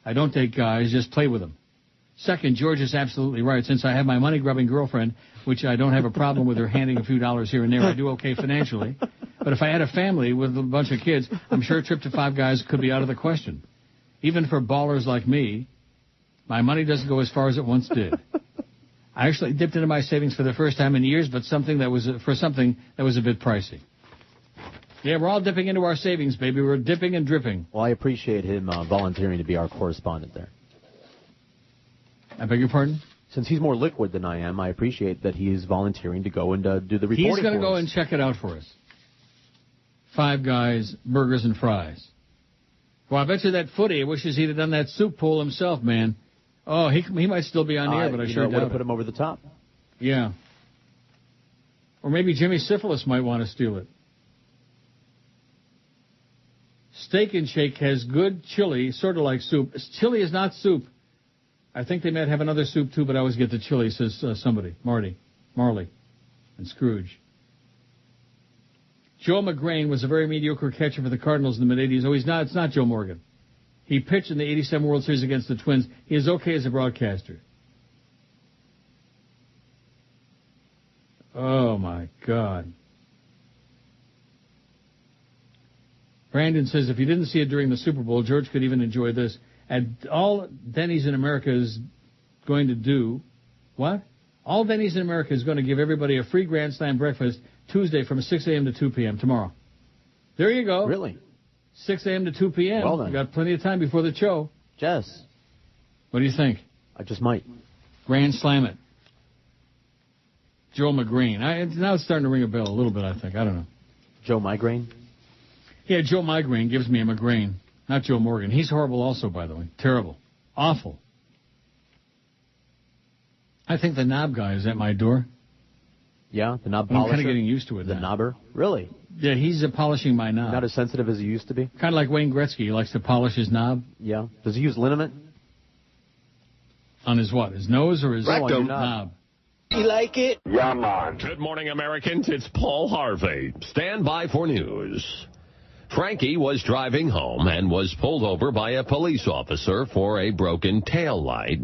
I don't date guys, just play with them. Second, George is absolutely right. Since I have my money-grubbing girlfriend, which I don't have a problem with her handing a few dollars here and there, I do okay financially. But if I had a family with a bunch of kids, I'm sure a trip to Five Guys could be out of the question. Even for ballers like me, my money doesn't go as far as it once did. I actually dipped into my savings for the first time in years, but something that was a bit pricey. Yeah, we're all dipping into our savings, baby. We're dipping and dripping. Well, I appreciate him volunteering to be our correspondent there. I beg your pardon? Since he's more liquid than I am, I appreciate that he is volunteering to go and do the reporting. He's going to go and check it out for us. Five Guys, burgers and fries. Well, I bet you that footy wishes he'd have done that soup pool himself, man. Oh, he might still be on the air, but I sure doubt it. Put him over the top. Yeah. Or maybe Jimmy Syphilis might want to steal it. Steak and Shake has good chili, sort of like soup. Chili is not soup. I think they might have another soup, too, but I always get the chili, says somebody. Marley, and Scrooge. Joe McGrain was a very mediocre catcher for the Cardinals in the mid-'80s. Oh, he's not. It's not Joe Morgan. He pitched in the 87 World Series against the Twins. He is okay as a broadcaster. Oh, my God. Brandon says if you didn't see it during the Super Bowl, George could even enjoy this. All Denny's in America is going to do, what? All Denny's in America is going to give everybody a free Grand Slam breakfast Tuesday from 6 a.m. to 2 p.m. tomorrow. There you go. Really? 6 a.m. to 2 p.m. Well, then. You got plenty of time before the show. Jess. What do you think? I just might. Grand Slam it. Joe McGrain. Now it's starting to ring a bell a little bit, I think. I don't know. Joe Migraine? Yeah, Joe Migraine gives me a migraine. Not Joe Morgan. He's horrible also, by the way. Terrible. Awful. I think the knob guy is at my door. Yeah, the knob polisher? I'm kind of getting used to it The now. knobber? Really? Yeah, he's polishing my knob. Not as sensitive as he used to be? Kind of like Wayne Gretzky. He likes to polish his knob. Yeah. Does he use liniment? On his what? His nose or his Rectum. knob? You like it? Yeah, man. Good morning, Americans. It's Paul Harvey. Stand by for news. Frankie was driving home and was pulled over by a police officer for a broken tail light.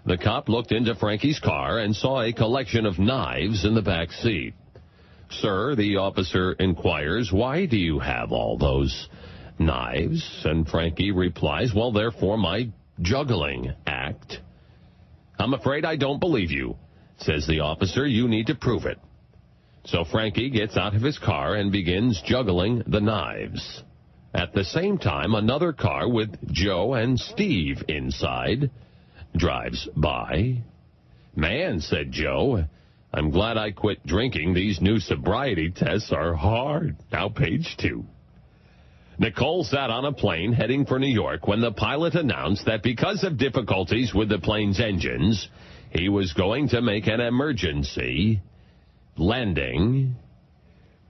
The cop looked into Frankie's car and saw a collection of knives in the back seat. Sir, the officer inquires, why do you have all those knives? And Frankie replies, well, they're for my juggling act. I'm afraid I don't believe you, says the officer. You need to prove it. So Frankie gets out of his car and begins juggling the knives. At the same time, another car with Joe and Steve inside drives by. Man, said Joe, I'm glad I quit drinking. These new sobriety tests are hard. Now page 2. Nicole sat on a plane heading for New York when the pilot announced that because of difficulties with the plane's engines, he was going to make an emergency landing.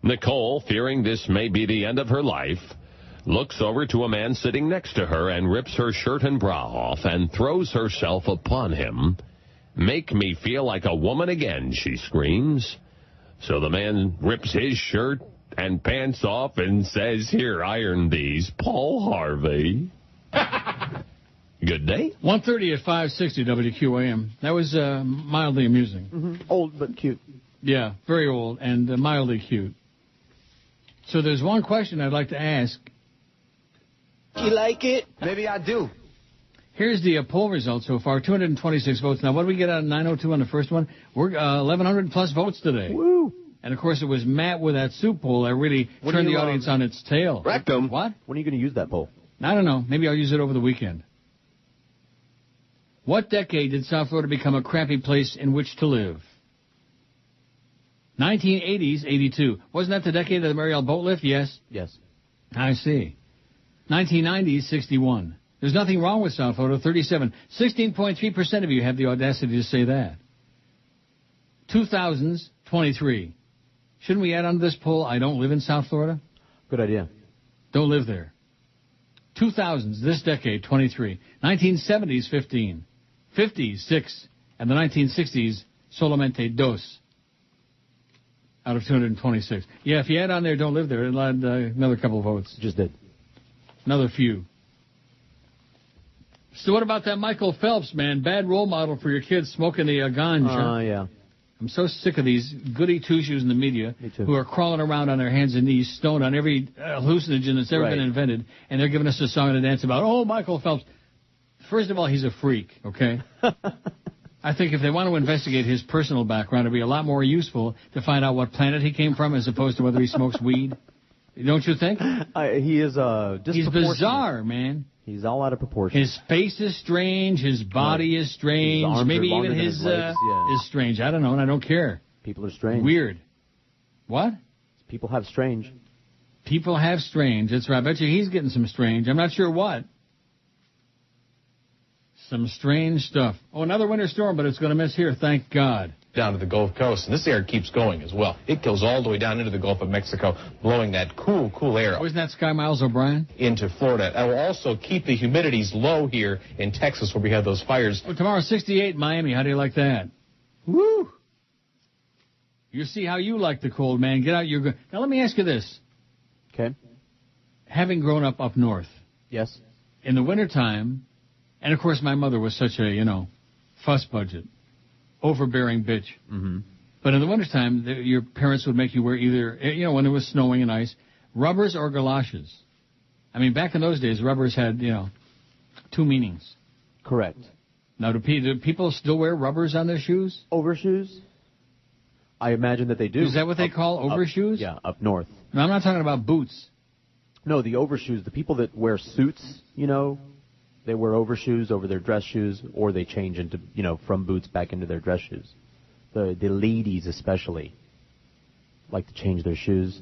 Nicole, fearing this may be the end of her life, looks over to a man sitting next to her and rips her shirt and bra off and throws herself upon him. Make me feel like a woman again, she screams. So the man rips his shirt and pants off and says, here, iron these, Paul Harvey. Good day. 1:30 at 560 WQAM. That was mildly amusing. Mm-hmm. Old but cute. Yeah, very old and mildly cute. So there's one question I'd like to ask. You like it? Maybe I do. Here's the poll results so far, 226 votes. Now, what did we get out of 902 on the first one? We're 1,100 plus votes today. Woo! And, of course, it was Matt with that soup poll that really turned the audience on its tail. Rectum. What? When are you going to use that poll? I don't know. Maybe I'll use it over the weekend. What decade did South Florida become a crappy place in which to live? 1980s, 82. Wasn't that the decade of the Mariel boat lift? Yes. Yes. I see. 1990s, 61. There's nothing wrong with South Florida, 37. 16.3% of you have the audacity to say that. 2000s, 23. Shouldn't we add on to this poll, I don't live in South Florida? Good idea. Don't live there. 2000s, this decade, 23. 1970s, 15. 50s, 6. And the 1960s, solamente dos. Out of 226. Yeah, if you add on there, don't live there, it'll add another couple of votes. Just did. Another few. So what about that Michael Phelps, man? Bad role model for your kids smoking the ganja. Yeah. I'm so sick of these goody two-shoes in the media who are crawling around on their hands and knees, stoned on every hallucinogen that's ever been invented, and they're giving us a song and a dance about, oh, Michael Phelps. First of all, he's a freak, okay? I think if they want to investigate his personal background, it would be a lot more useful to find out what planet he came from as opposed to whether he smokes weed. Don't you think? He is He's bizarre, man. He's all out of proportion. His face is strange. His body is strange. Maybe even his legs, is strange. I don't know, and I don't care. People are strange. Weird. What? People have strange. People have strange. That's right. I bet you he's getting some strange. I'm not sure what. Some strange stuff. Oh, another winter storm, but it's going to miss here, thank God. Down to the Gulf Coast, and this air keeps going as well. It goes all the way down into the Gulf of Mexico, blowing that cool air. Wasn't that Sky Miles O'Brien? Into Florida. That will also keep the humidities low here in Texas, where we have those fires. Oh, tomorrow, 68 in Miami. How do you like that? Woo! You see how you like the cold, man. Get out your... Now, let me ask you this. Okay. Having grown up north. Yes. In the wintertime, and of course my mother was such a, fuss budget. Overbearing bitch. Mm-hmm. But in the wintertime, your parents would make you wear either, when it was snowing and ice, rubbers or galoshes. I mean, back in those days, rubbers had, two meanings. Correct. Now, do people still wear rubbers on their shoes? Overshoes? I imagine that they do. Is that what they call overshoes? Yeah, up north. No, I'm not talking about boots. No, the overshoes, the people that wear suits, they wear overshoes over their dress shoes, or they change into, from boots back into their dress shoes. The ladies especially like to change their shoes.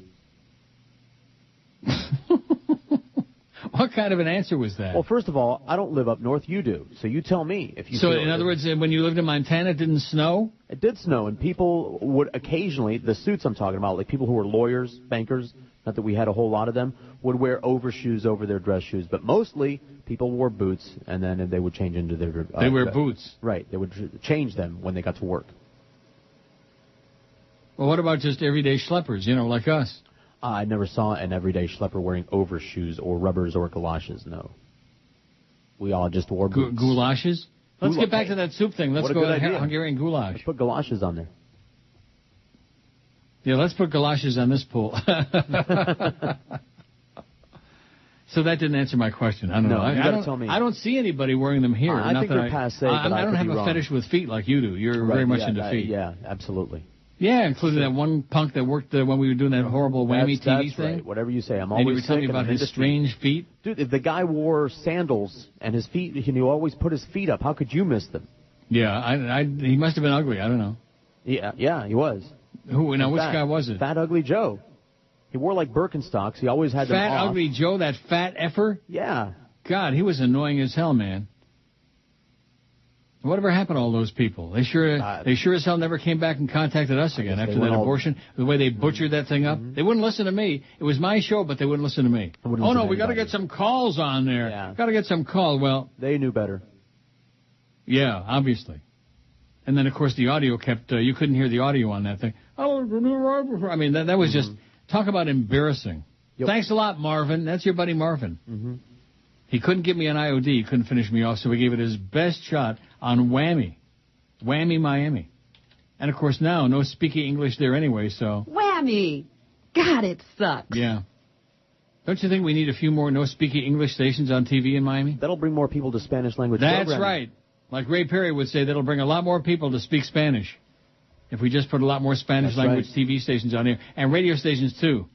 What kind of an answer was that? Well, first of all, I don't live up north. You do. So you tell me if you. So, in other words, when you lived in Montana, it didn't snow? It did snow, and people would occasionally, the suits I'm talking about, like people who were lawyers, bankers, not that we had a whole lot of them, would wear overshoes over their dress shoes. But mostly, people wore boots, and then they would change into their... they wear boots. Right. They would change them when they got to work. Well, what about just everyday schleppers, like us? I never saw an everyday schlepper wearing overshoes or rubbers or galoshes, no. We all just wore boots. Goulashes? Let's get back to that soup thing. Let's go to Hungarian goulash. Let's put galoshes on there. Yeah, let's put galoshes on this pool. So that didn't answer my question. I don't know. You gotta tell me. I don't see anybody wearing them here. I think they're passé, but I don't have a fetish with feet like you do. You're very much into feet. Yeah, absolutely. Yeah, including that one punk that worked when we were doing that horrible whammy TV thing. Right. Whatever you say. I'm and always you were telling me about his strange feet. Dude, if the guy wore sandals and his feet, he always put his feet up. How could you miss them? Yeah, he must have been ugly. I don't know. Yeah, he was. Who? Now, which guy was it? Fat Ugly Joe. He wore like Birkenstocks. He always had them off. Fat Ugly Joe, that fat effer? Yeah. God, he was annoying as hell, man. Whatever happened to all those people? They sure as hell never came back and contacted us again after that abortion. The way they butchered that thing up. They wouldn't listen to me. It was my show, but they wouldn't listen to me. Oh, no, we got to get some calls on there. Yeah. Got to get some calls. Well, they knew better. Yeah, obviously. And then, of course, the audio kept, you couldn't hear the audio on that thing. I mean, that was just, talk about embarrassing. Yep. Thanks a lot, Marvin. That's your buddy Marvin. Mm-hmm. He couldn't give me an IOD. He couldn't finish me off, so he gave it his best shot on Whammy. Whammy, Miami. And, of course, now, no speaking English there anyway, so. Whammy! God, it sucks. Yeah. Don't you think we need a few more no speaking English stations on TV in Miami? That'll bring more people to Spanish language. That's right. Like Ray Perry would say, that'll bring a lot more people to speak Spanish if we just put a lot more Spanish language TV stations on here. And radio stations, too.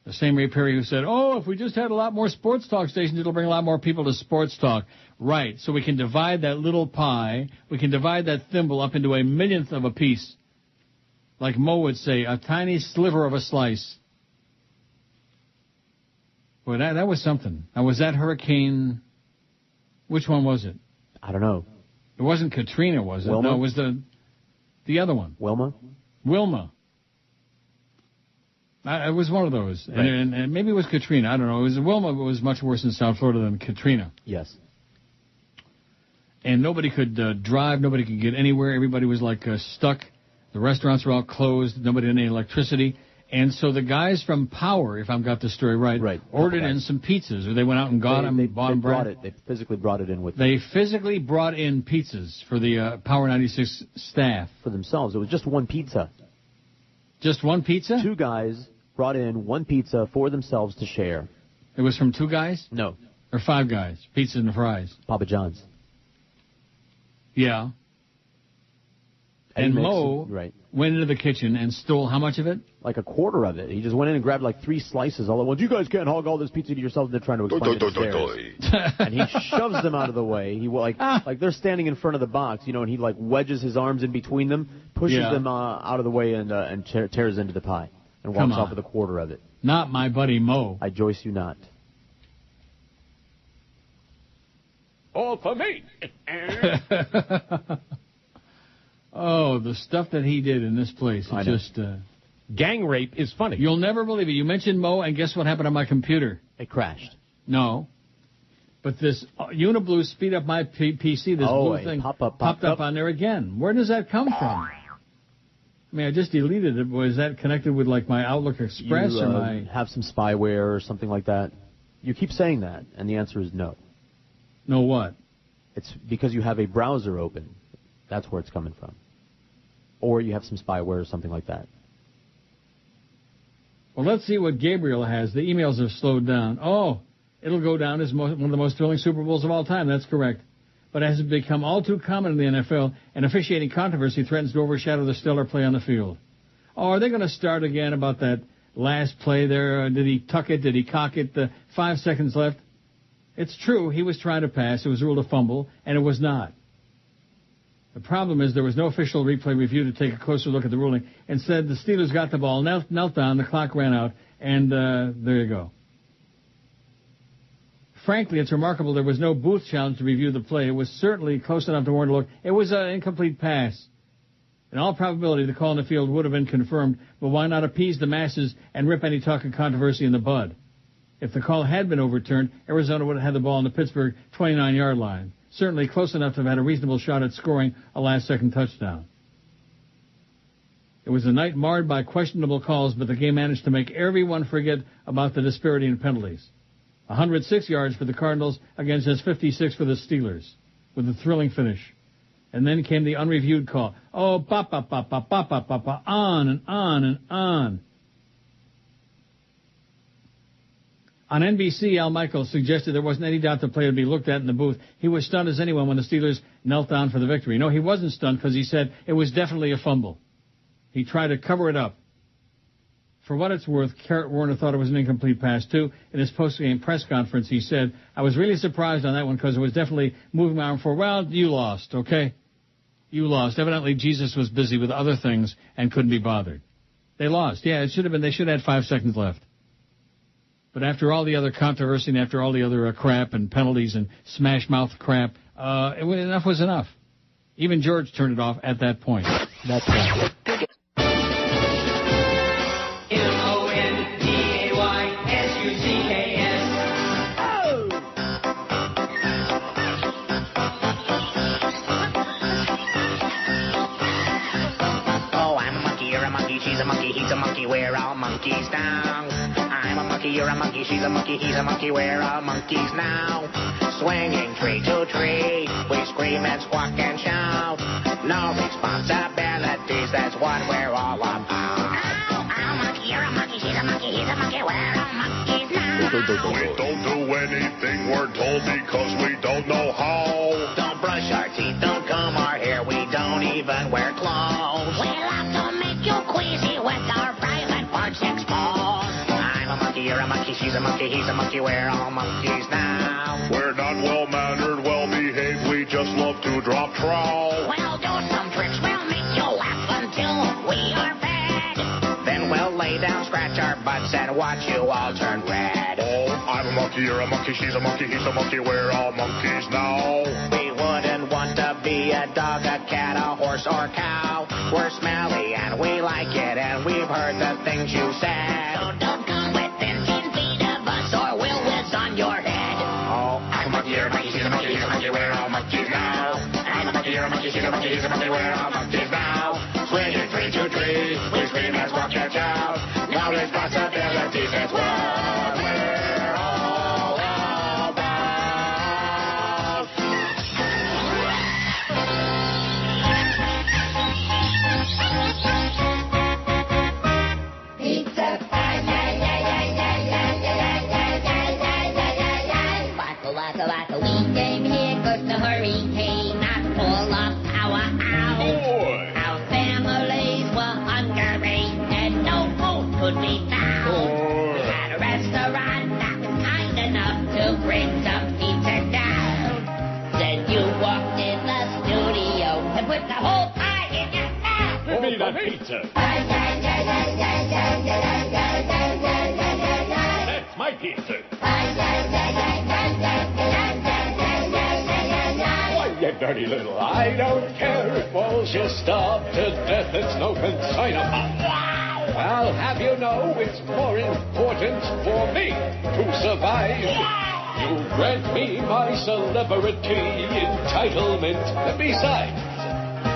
The same Ray Perry who said, if we just had a lot more sports talk stations, it'll bring a lot more people to sports talk. Right. So we can divide that little pie. We can divide that thimble up into a millionth of a piece. Like Mo would say, a tiny sliver of a slice. Well, that was something. Now, was that hurricane? Which one was it? I don't know. It wasn't Katrina, was it? Wilma? No, it was the other one. Wilma? It was one of those. Right. And maybe it was Katrina. I don't know. It was Wilma, but it was much worse in South Florida than Katrina. Yes. And nobody could drive. Nobody could get anywhere. Everybody was like stuck. The restaurants were all closed. Nobody had any electricity. And so the guys from Power, if I've got the story right, ordered in some pizzas, or they went out and got them, bought them. They physically brought it in with them. They physically brought in pizzas for the Power 96 staff. For themselves. It was just one pizza. Just one pizza? Two guys brought in one pizza for themselves to share. It was from two guys? No. Or five guys? Pizza and fries? Papa John's. Yeah. And Mo went into the kitchen and stole how much of it? Like a quarter of it. He just went in and grabbed like 3 slices all at once. You guys can't hog all this pizza to yourselves. They're trying to explain it. And he shoves them out of the way. He like they're standing in front of the box, and he like wedges his arms in between them, pushes them out of the way, and tears into the pie and walks off with a quarter of it. Not my buddy Mo. I joyce you not. All for me. Oh, the stuff that he did in this place. It's just... gang rape is funny. You'll never believe it. You mentioned Mo, and guess what happened on my computer? It crashed. No. But this Uniblue speed up my PC, this blue thing popped up on there again. Where does that come from? I mean, I just deleted it. Was that connected with, like, my Outlook Express or my... have some spyware or something like that? You keep saying that, and the answer is no. No what? It's because you have a browser open. That's where it's coming from. Or you have some spyware or something like that. Well, let's see what Gabriel has. The emails have slowed down. Oh, it'll go down as one of the most thrilling Super Bowls of all time. That's correct. But it has become all too common in the NFL, and officiating controversy threatens to overshadow the stellar play on the field. Oh, are they going to start again about that last play there? Did he tuck it? Did he cock it? 5 seconds left. It's true. He was trying to pass. It was ruled a fumble, and it was not. The problem is there was no official replay review to take a closer look at the ruling. Instead, the Steelers got the ball, knelt down, the clock ran out, and there you go. Frankly, it's remarkable there was no booth challenge to review the play. It was certainly close enough to warrant a look. It was an incomplete pass. In all probability, the call in the field would have been confirmed, but why not appease the masses and rip any talk of controversy in the bud? If the call had been overturned, Arizona would have had the ball on the Pittsburgh 29-yard line. Certainly close enough to have had a reasonable shot at scoring a last-second touchdown. It was a night marred by questionable calls, but the game managed to make everyone forget about the disparity in penalties. 106 yards for the Cardinals against just 56 for the Steelers, with a thrilling finish. And then came the unreviewed call. Oh, on and on and on. On NBC, Al Michaels suggested there wasn't any doubt the play would be looked at in the booth. He was stunned as anyone when the Steelers knelt down for the victory. No, he wasn't stunned because he said it was definitely a fumble. He tried to cover it up. For what it's worth, Kurt Warner thought it was an incomplete pass, too. In his post-game press conference, he said, I was really surprised on that one because it was definitely moving my arm forward. Well, you lost, okay? You lost. Evidently, Jesus was busy with other things and couldn't be bothered. They lost. Yeah, it should have been. They should have had 5 seconds left. But after all the other controversy and after all the other crap and penalties and smash-mouth crap, enough was enough. Even George turned it off at that point. That's right. She's a monkey, he's a monkey, we're all monkeys now. I'm a monkey, you're a monkey, she's a monkey, he's a monkey, we're all monkeys now. Swinging tree to tree, we scream and squawk and shout. No responsibilities, that's what we're all about. I'm a monkey, you're a monkey, she's a monkey, he's a monkey, we're all monkeys now. We don't do anything we're told because we don't know how. Don't brush our teeth, don't comb our hair, we don't even wear clothes. We love to make you queasy with our private parts exposed. I'm a monkey, you're a monkey, she's a monkey, he's a monkey, we're all monkeys now. We're not well-mannered, well-behaved, we just love to drop trowel. We'll do some tricks, we'll make you laugh until we are fed. Then we'll lay down, scratch our butts, and watch you all turn red. Oh, I'm a monkey, you're a monkey, she's a monkey, he's a monkey, we're all monkeys now. We wouldn't want to be a dog, a cat, a horse, or cow. We're smelly and we like it, and we've heard the things you said. So don't come within 10 feet of us, or we'll whiz on your head. Oh, I'm a monkey, you're a monkey, she's a monkey, he's a monkey, we're all monkeys now. I'm a monkey, you're a monkey, she's a monkey, he's a monkey, we're all monkeys now. Swinging tree to tree, we scream and squawk and shout. No responsibilities, that's what we're all about. Pizza pie, waka waka waka, we came here 'cause the hurricane knocked full of power out. Our families were underrated and no food could be found. We had a restaurant that was kind enough to bring some pizza down. Then you walked in the studio and put the whole pie in your mouth. Give me that pizza. That's my pizza. Why, you dirty little, I don't care if walls you starve to death, it's no concern of mine. Well, have you know it's more important for me to survive. You grant me my celebrity entitlement. Besides,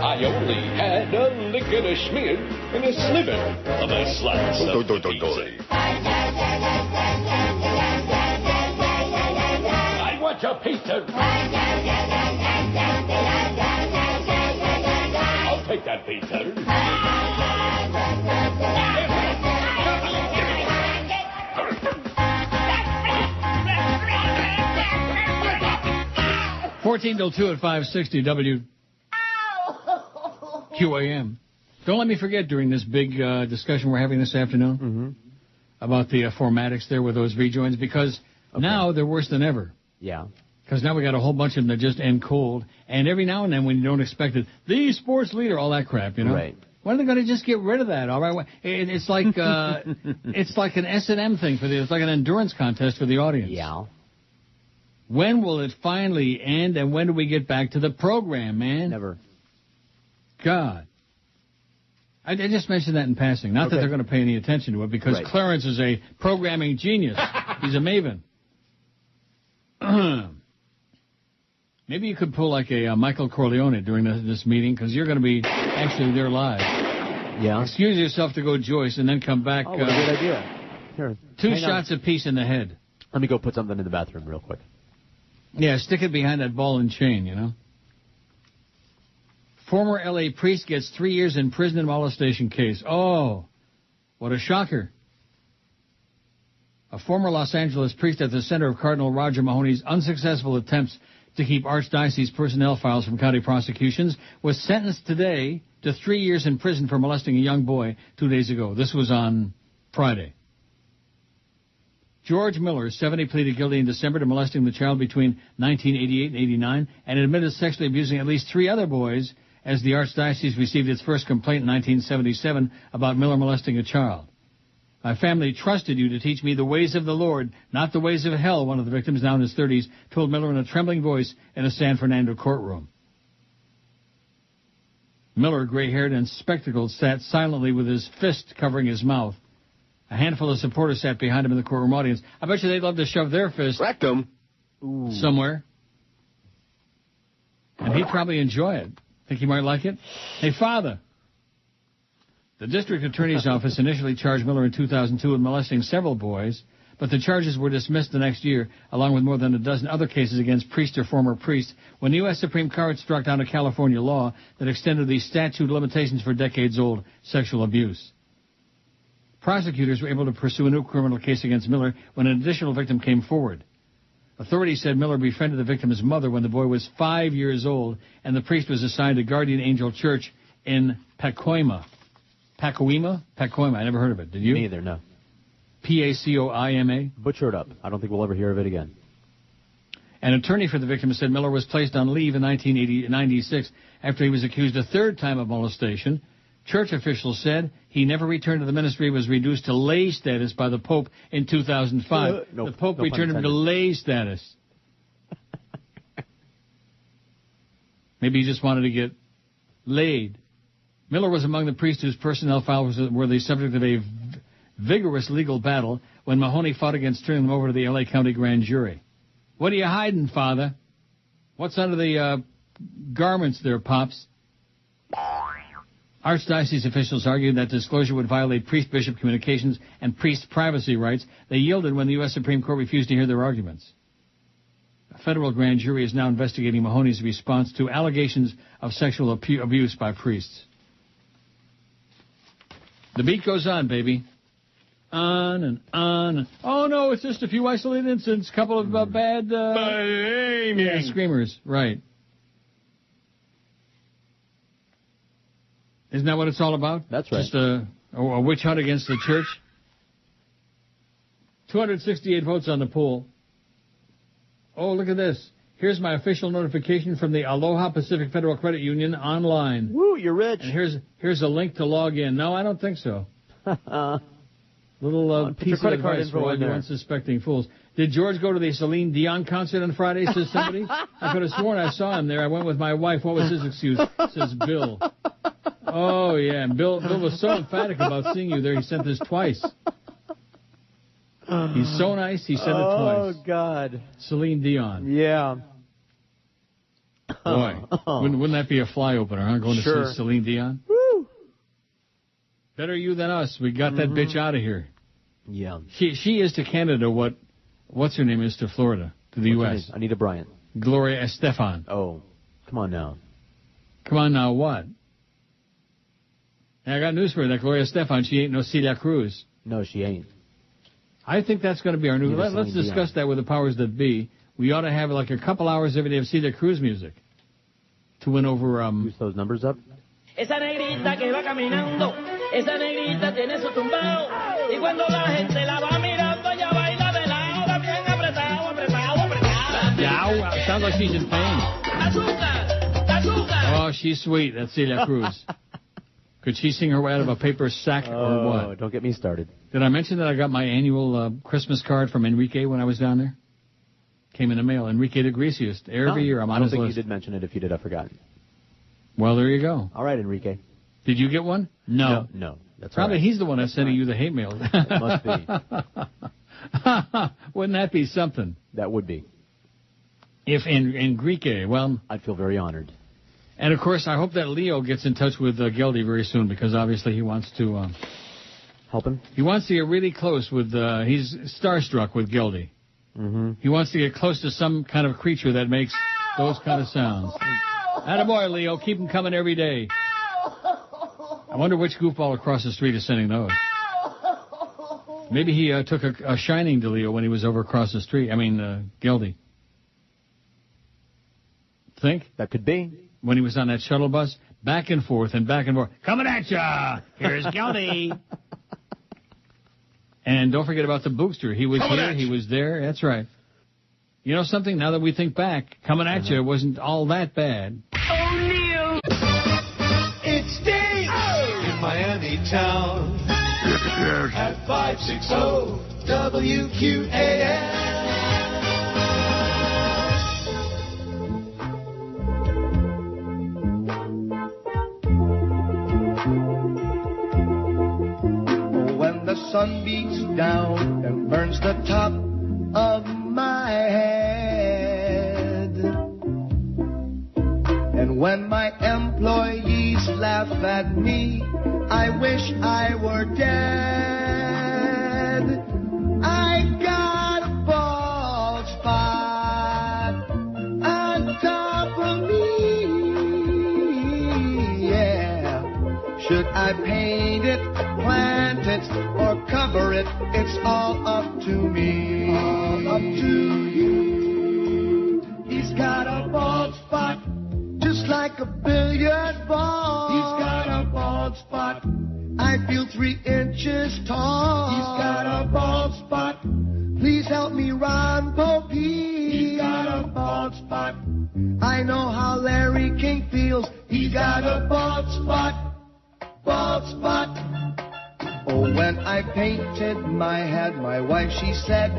I only had a lick and a schmear and a sliver of a slice of pizza. I want your pizza. I'll take that pizza. 14 till 2 at 560 WQAM. Don't let me forget during this big discussion we're having this afternoon about the formatics there with those rejoins, because now they're worse than ever. Yeah. Because now we got a whole bunch of them that just end cold, and every now and then when you don't expect it, the sports leader, all that crap, you know? Right. When are they going to just get rid of that? All right, it's like it's like an S&M thing it's like an endurance contest for the audience. Yeah. When will it finally end, and when do we get back to the program, man? Never. God. I just mentioned that in passing. Not that they're going to pay any attention to it, because Clarence is a programming genius. He's a maven. Maybe you could pull like a Michael Corleone during this meeting, because you're going to be actually there live. Yeah. Excuse yourself to go Joyce and then come back. Oh, what a good idea. Here, 2 shots apiece in the head. Let me go put something in the bathroom real quick. Yeah, stick it behind that ball and chain, you know. Former L.A. priest gets 3 years in prison in molestation case. Oh, what a shocker. A former Los Angeles priest at the center of Cardinal Roger Mahony's unsuccessful attempts to keep Archdiocese personnel files from county prosecutions was sentenced today to 3 years in prison for molesting a young boy 2 days ago. This was on Friday. George Miller, 70, pleaded guilty in December to molesting the child between 1988 and 89 and admitted sexually abusing at least 3 other boys as the Archdiocese received its first complaint in 1977 about Miller molesting a child. My family trusted you to teach me the ways of the Lord, not the ways of hell, one of the victims, now in his 30s, told Miller in a trembling voice in a San Fernando courtroom. Miller, gray-haired and spectacled, sat silently with his fist covering his mouth. A handful of supporters sat behind him in the courtroom audience. I bet you they'd love to shove their fist rectum somewhere. And he'd probably enjoy it. Think he might like it? Hey, Father. The district attorney's office initially charged Miller in 2002 with molesting several boys, but the charges were dismissed the next year, along with more than a dozen other cases against priests or former priests, when the U.S. Supreme Court struck down a California law that extended the statute of limitations for decades-old sexual abuse. Prosecutors were able to pursue a new criminal case against Miller when an additional victim came forward. Authorities said Miller befriended the victim's mother when the boy was 5 years old, and the priest was assigned to Guardian Angel Church in Pacoima. Pacoima? Pacoima. I never heard of it. Did you? Me either, no. Pacoima? Butcher it up. I don't think we'll ever hear of it again. An attorney for the victim said Miller was placed on leave in 1996 after he was accused a third time of molestation. Church officials said he never returned to the ministry, was reduced to lay status by the Pope in 2005. The Pope returned him to lay status. Maybe he just wanted to get laid. Miller was among the priests whose personnel files were the subject of a vigorous legal battle when Mahony fought against turning them over to the L.A. County Grand Jury. What are you hiding, Father? What's under the garments there, Pops? Archdiocese officials argued that disclosure would violate priest-bishop communications and priest privacy rights. They yielded when the U.S. Supreme Court refused to hear their arguments. A federal grand jury is now investigating Mahony's response to allegations of sexual abuse by priests. The beat goes on, baby. On and on. And, oh, no, it's just a few isolated incidents, a couple of bad screamers. Right. Isn't that what it's all about? That's right. Just a witch hunt against the church? 268 votes on the poll. Oh, look at this. Here's my official notification from the Aloha Pacific Federal Credit Union online. Woo, you're rich. And here's a link to log in. No, I don't think so. Little piece of advice for all you unsuspecting fools. Did George go to the Celine Dion concert on Friday, says somebody? I could have sworn I saw him there. I went with my wife. What was his excuse? Says Bill. Oh, yeah. And Bill was so emphatic about seeing you there, he sent this twice. He's so nice, he sent it twice. Oh, God. Celine Dion. Yeah. Boy, wouldn't that be a fly opener, huh? Going to see Celine Dion? Woo. Better you than us. We got that bitch out of here. Yeah. She is to Canada what's her name is to Florida, to the U.S. Anita Bryant. Gloria Estefan. Oh, come on now. Come on now, what? Hey, I got news for you. That Gloria Estefan, she ain't no Celia Cruz. No, she ain't. I think that's going to be our new... Let's discuss that with the powers that be. We ought to have like a couple hours every day of Celia Cruz music to win over... Boost those numbers up. Esa negrita que va caminando, esa negrita tiene su tumbao, y cuando la gente la va mirando, ella baila de lado, bien apretado, apretado, apretado. Yeah, sounds like she's in pain. Azúcar, azúcar. Oh, she's sweet. That's Celia Cruz. Could she sing her way out of a paper sack or what? Oh, don't get me started. Did I mention that I got my annual Christmas card from Enrique when I was down there? Came in the mail. Enrique de Iglesias. Every year I'm on his list. I don't think you did mention it. If you did, I've forgotten. Well, there you go. All right, Enrique. Did you get one? No. No. That's probably right. He's the one that's sending you the hate mail. It must be. Wouldn't that be something? That would be. If Enrique, well... I'd feel very honored. And, of course, I hope that Leo gets in touch with Geldy very soon because, obviously, he wants to... help him? He wants to get really close with... he's starstruck with Geldy. Mm-hmm. He wants to get close to some kind of creature that makes those kind of sounds. Attaboy, Leo. Keep them coming every day. I wonder which goofball across the street is sending those. Maybe he took a shining to Leo when he was over across the street. I mean, Geldy. Think? That could be. When he was on that shuttle bus, back and forth and back and forth. Coming at ya! Here's Geldy. And don't forget about the Bookster. He was here, he was there. That's right. You know something? Now that we think back, Coming at you wasn't all that bad. O'Neill! It's Dave! In Miami town. At 560 WQAM. The sun beats down and burns the top of my head. And when my employees laugh at me, I wish I were dead. I got a bald spot on top of me, yeah. Should I paint it, plant it, or cover it? It's all up to me. All up to you. He's got a bald spot, just like a billiard ball. He's got a bald spot. I feel 3 inches tall. He's got a bald spot. Please help me, Ron Pope. He's got a bald spot. I know how Larry King feels. He's got a bald spot. Bald spot. Oh, when I painted my head, my wife, she said,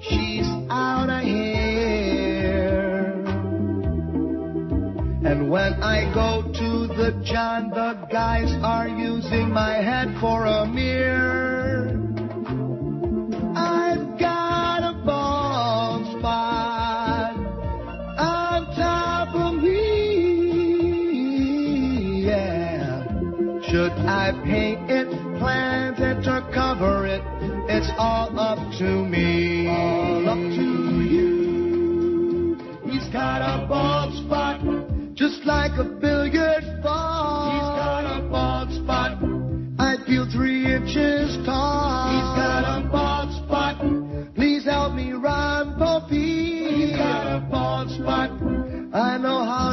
she's out of here. And when I go to the John, the guys are using my head for a mirror. I've got a bald spot on top of me, yeah. Should I paint it, plant it, or cover it? It's all up to me. All up to you. He's got a bald spot, just like a billiard ball. He's got a bald spot. I feel 3 inches tall. He's got a bald spot. Please help me, Ron Pope. He's got a bald spot. I know how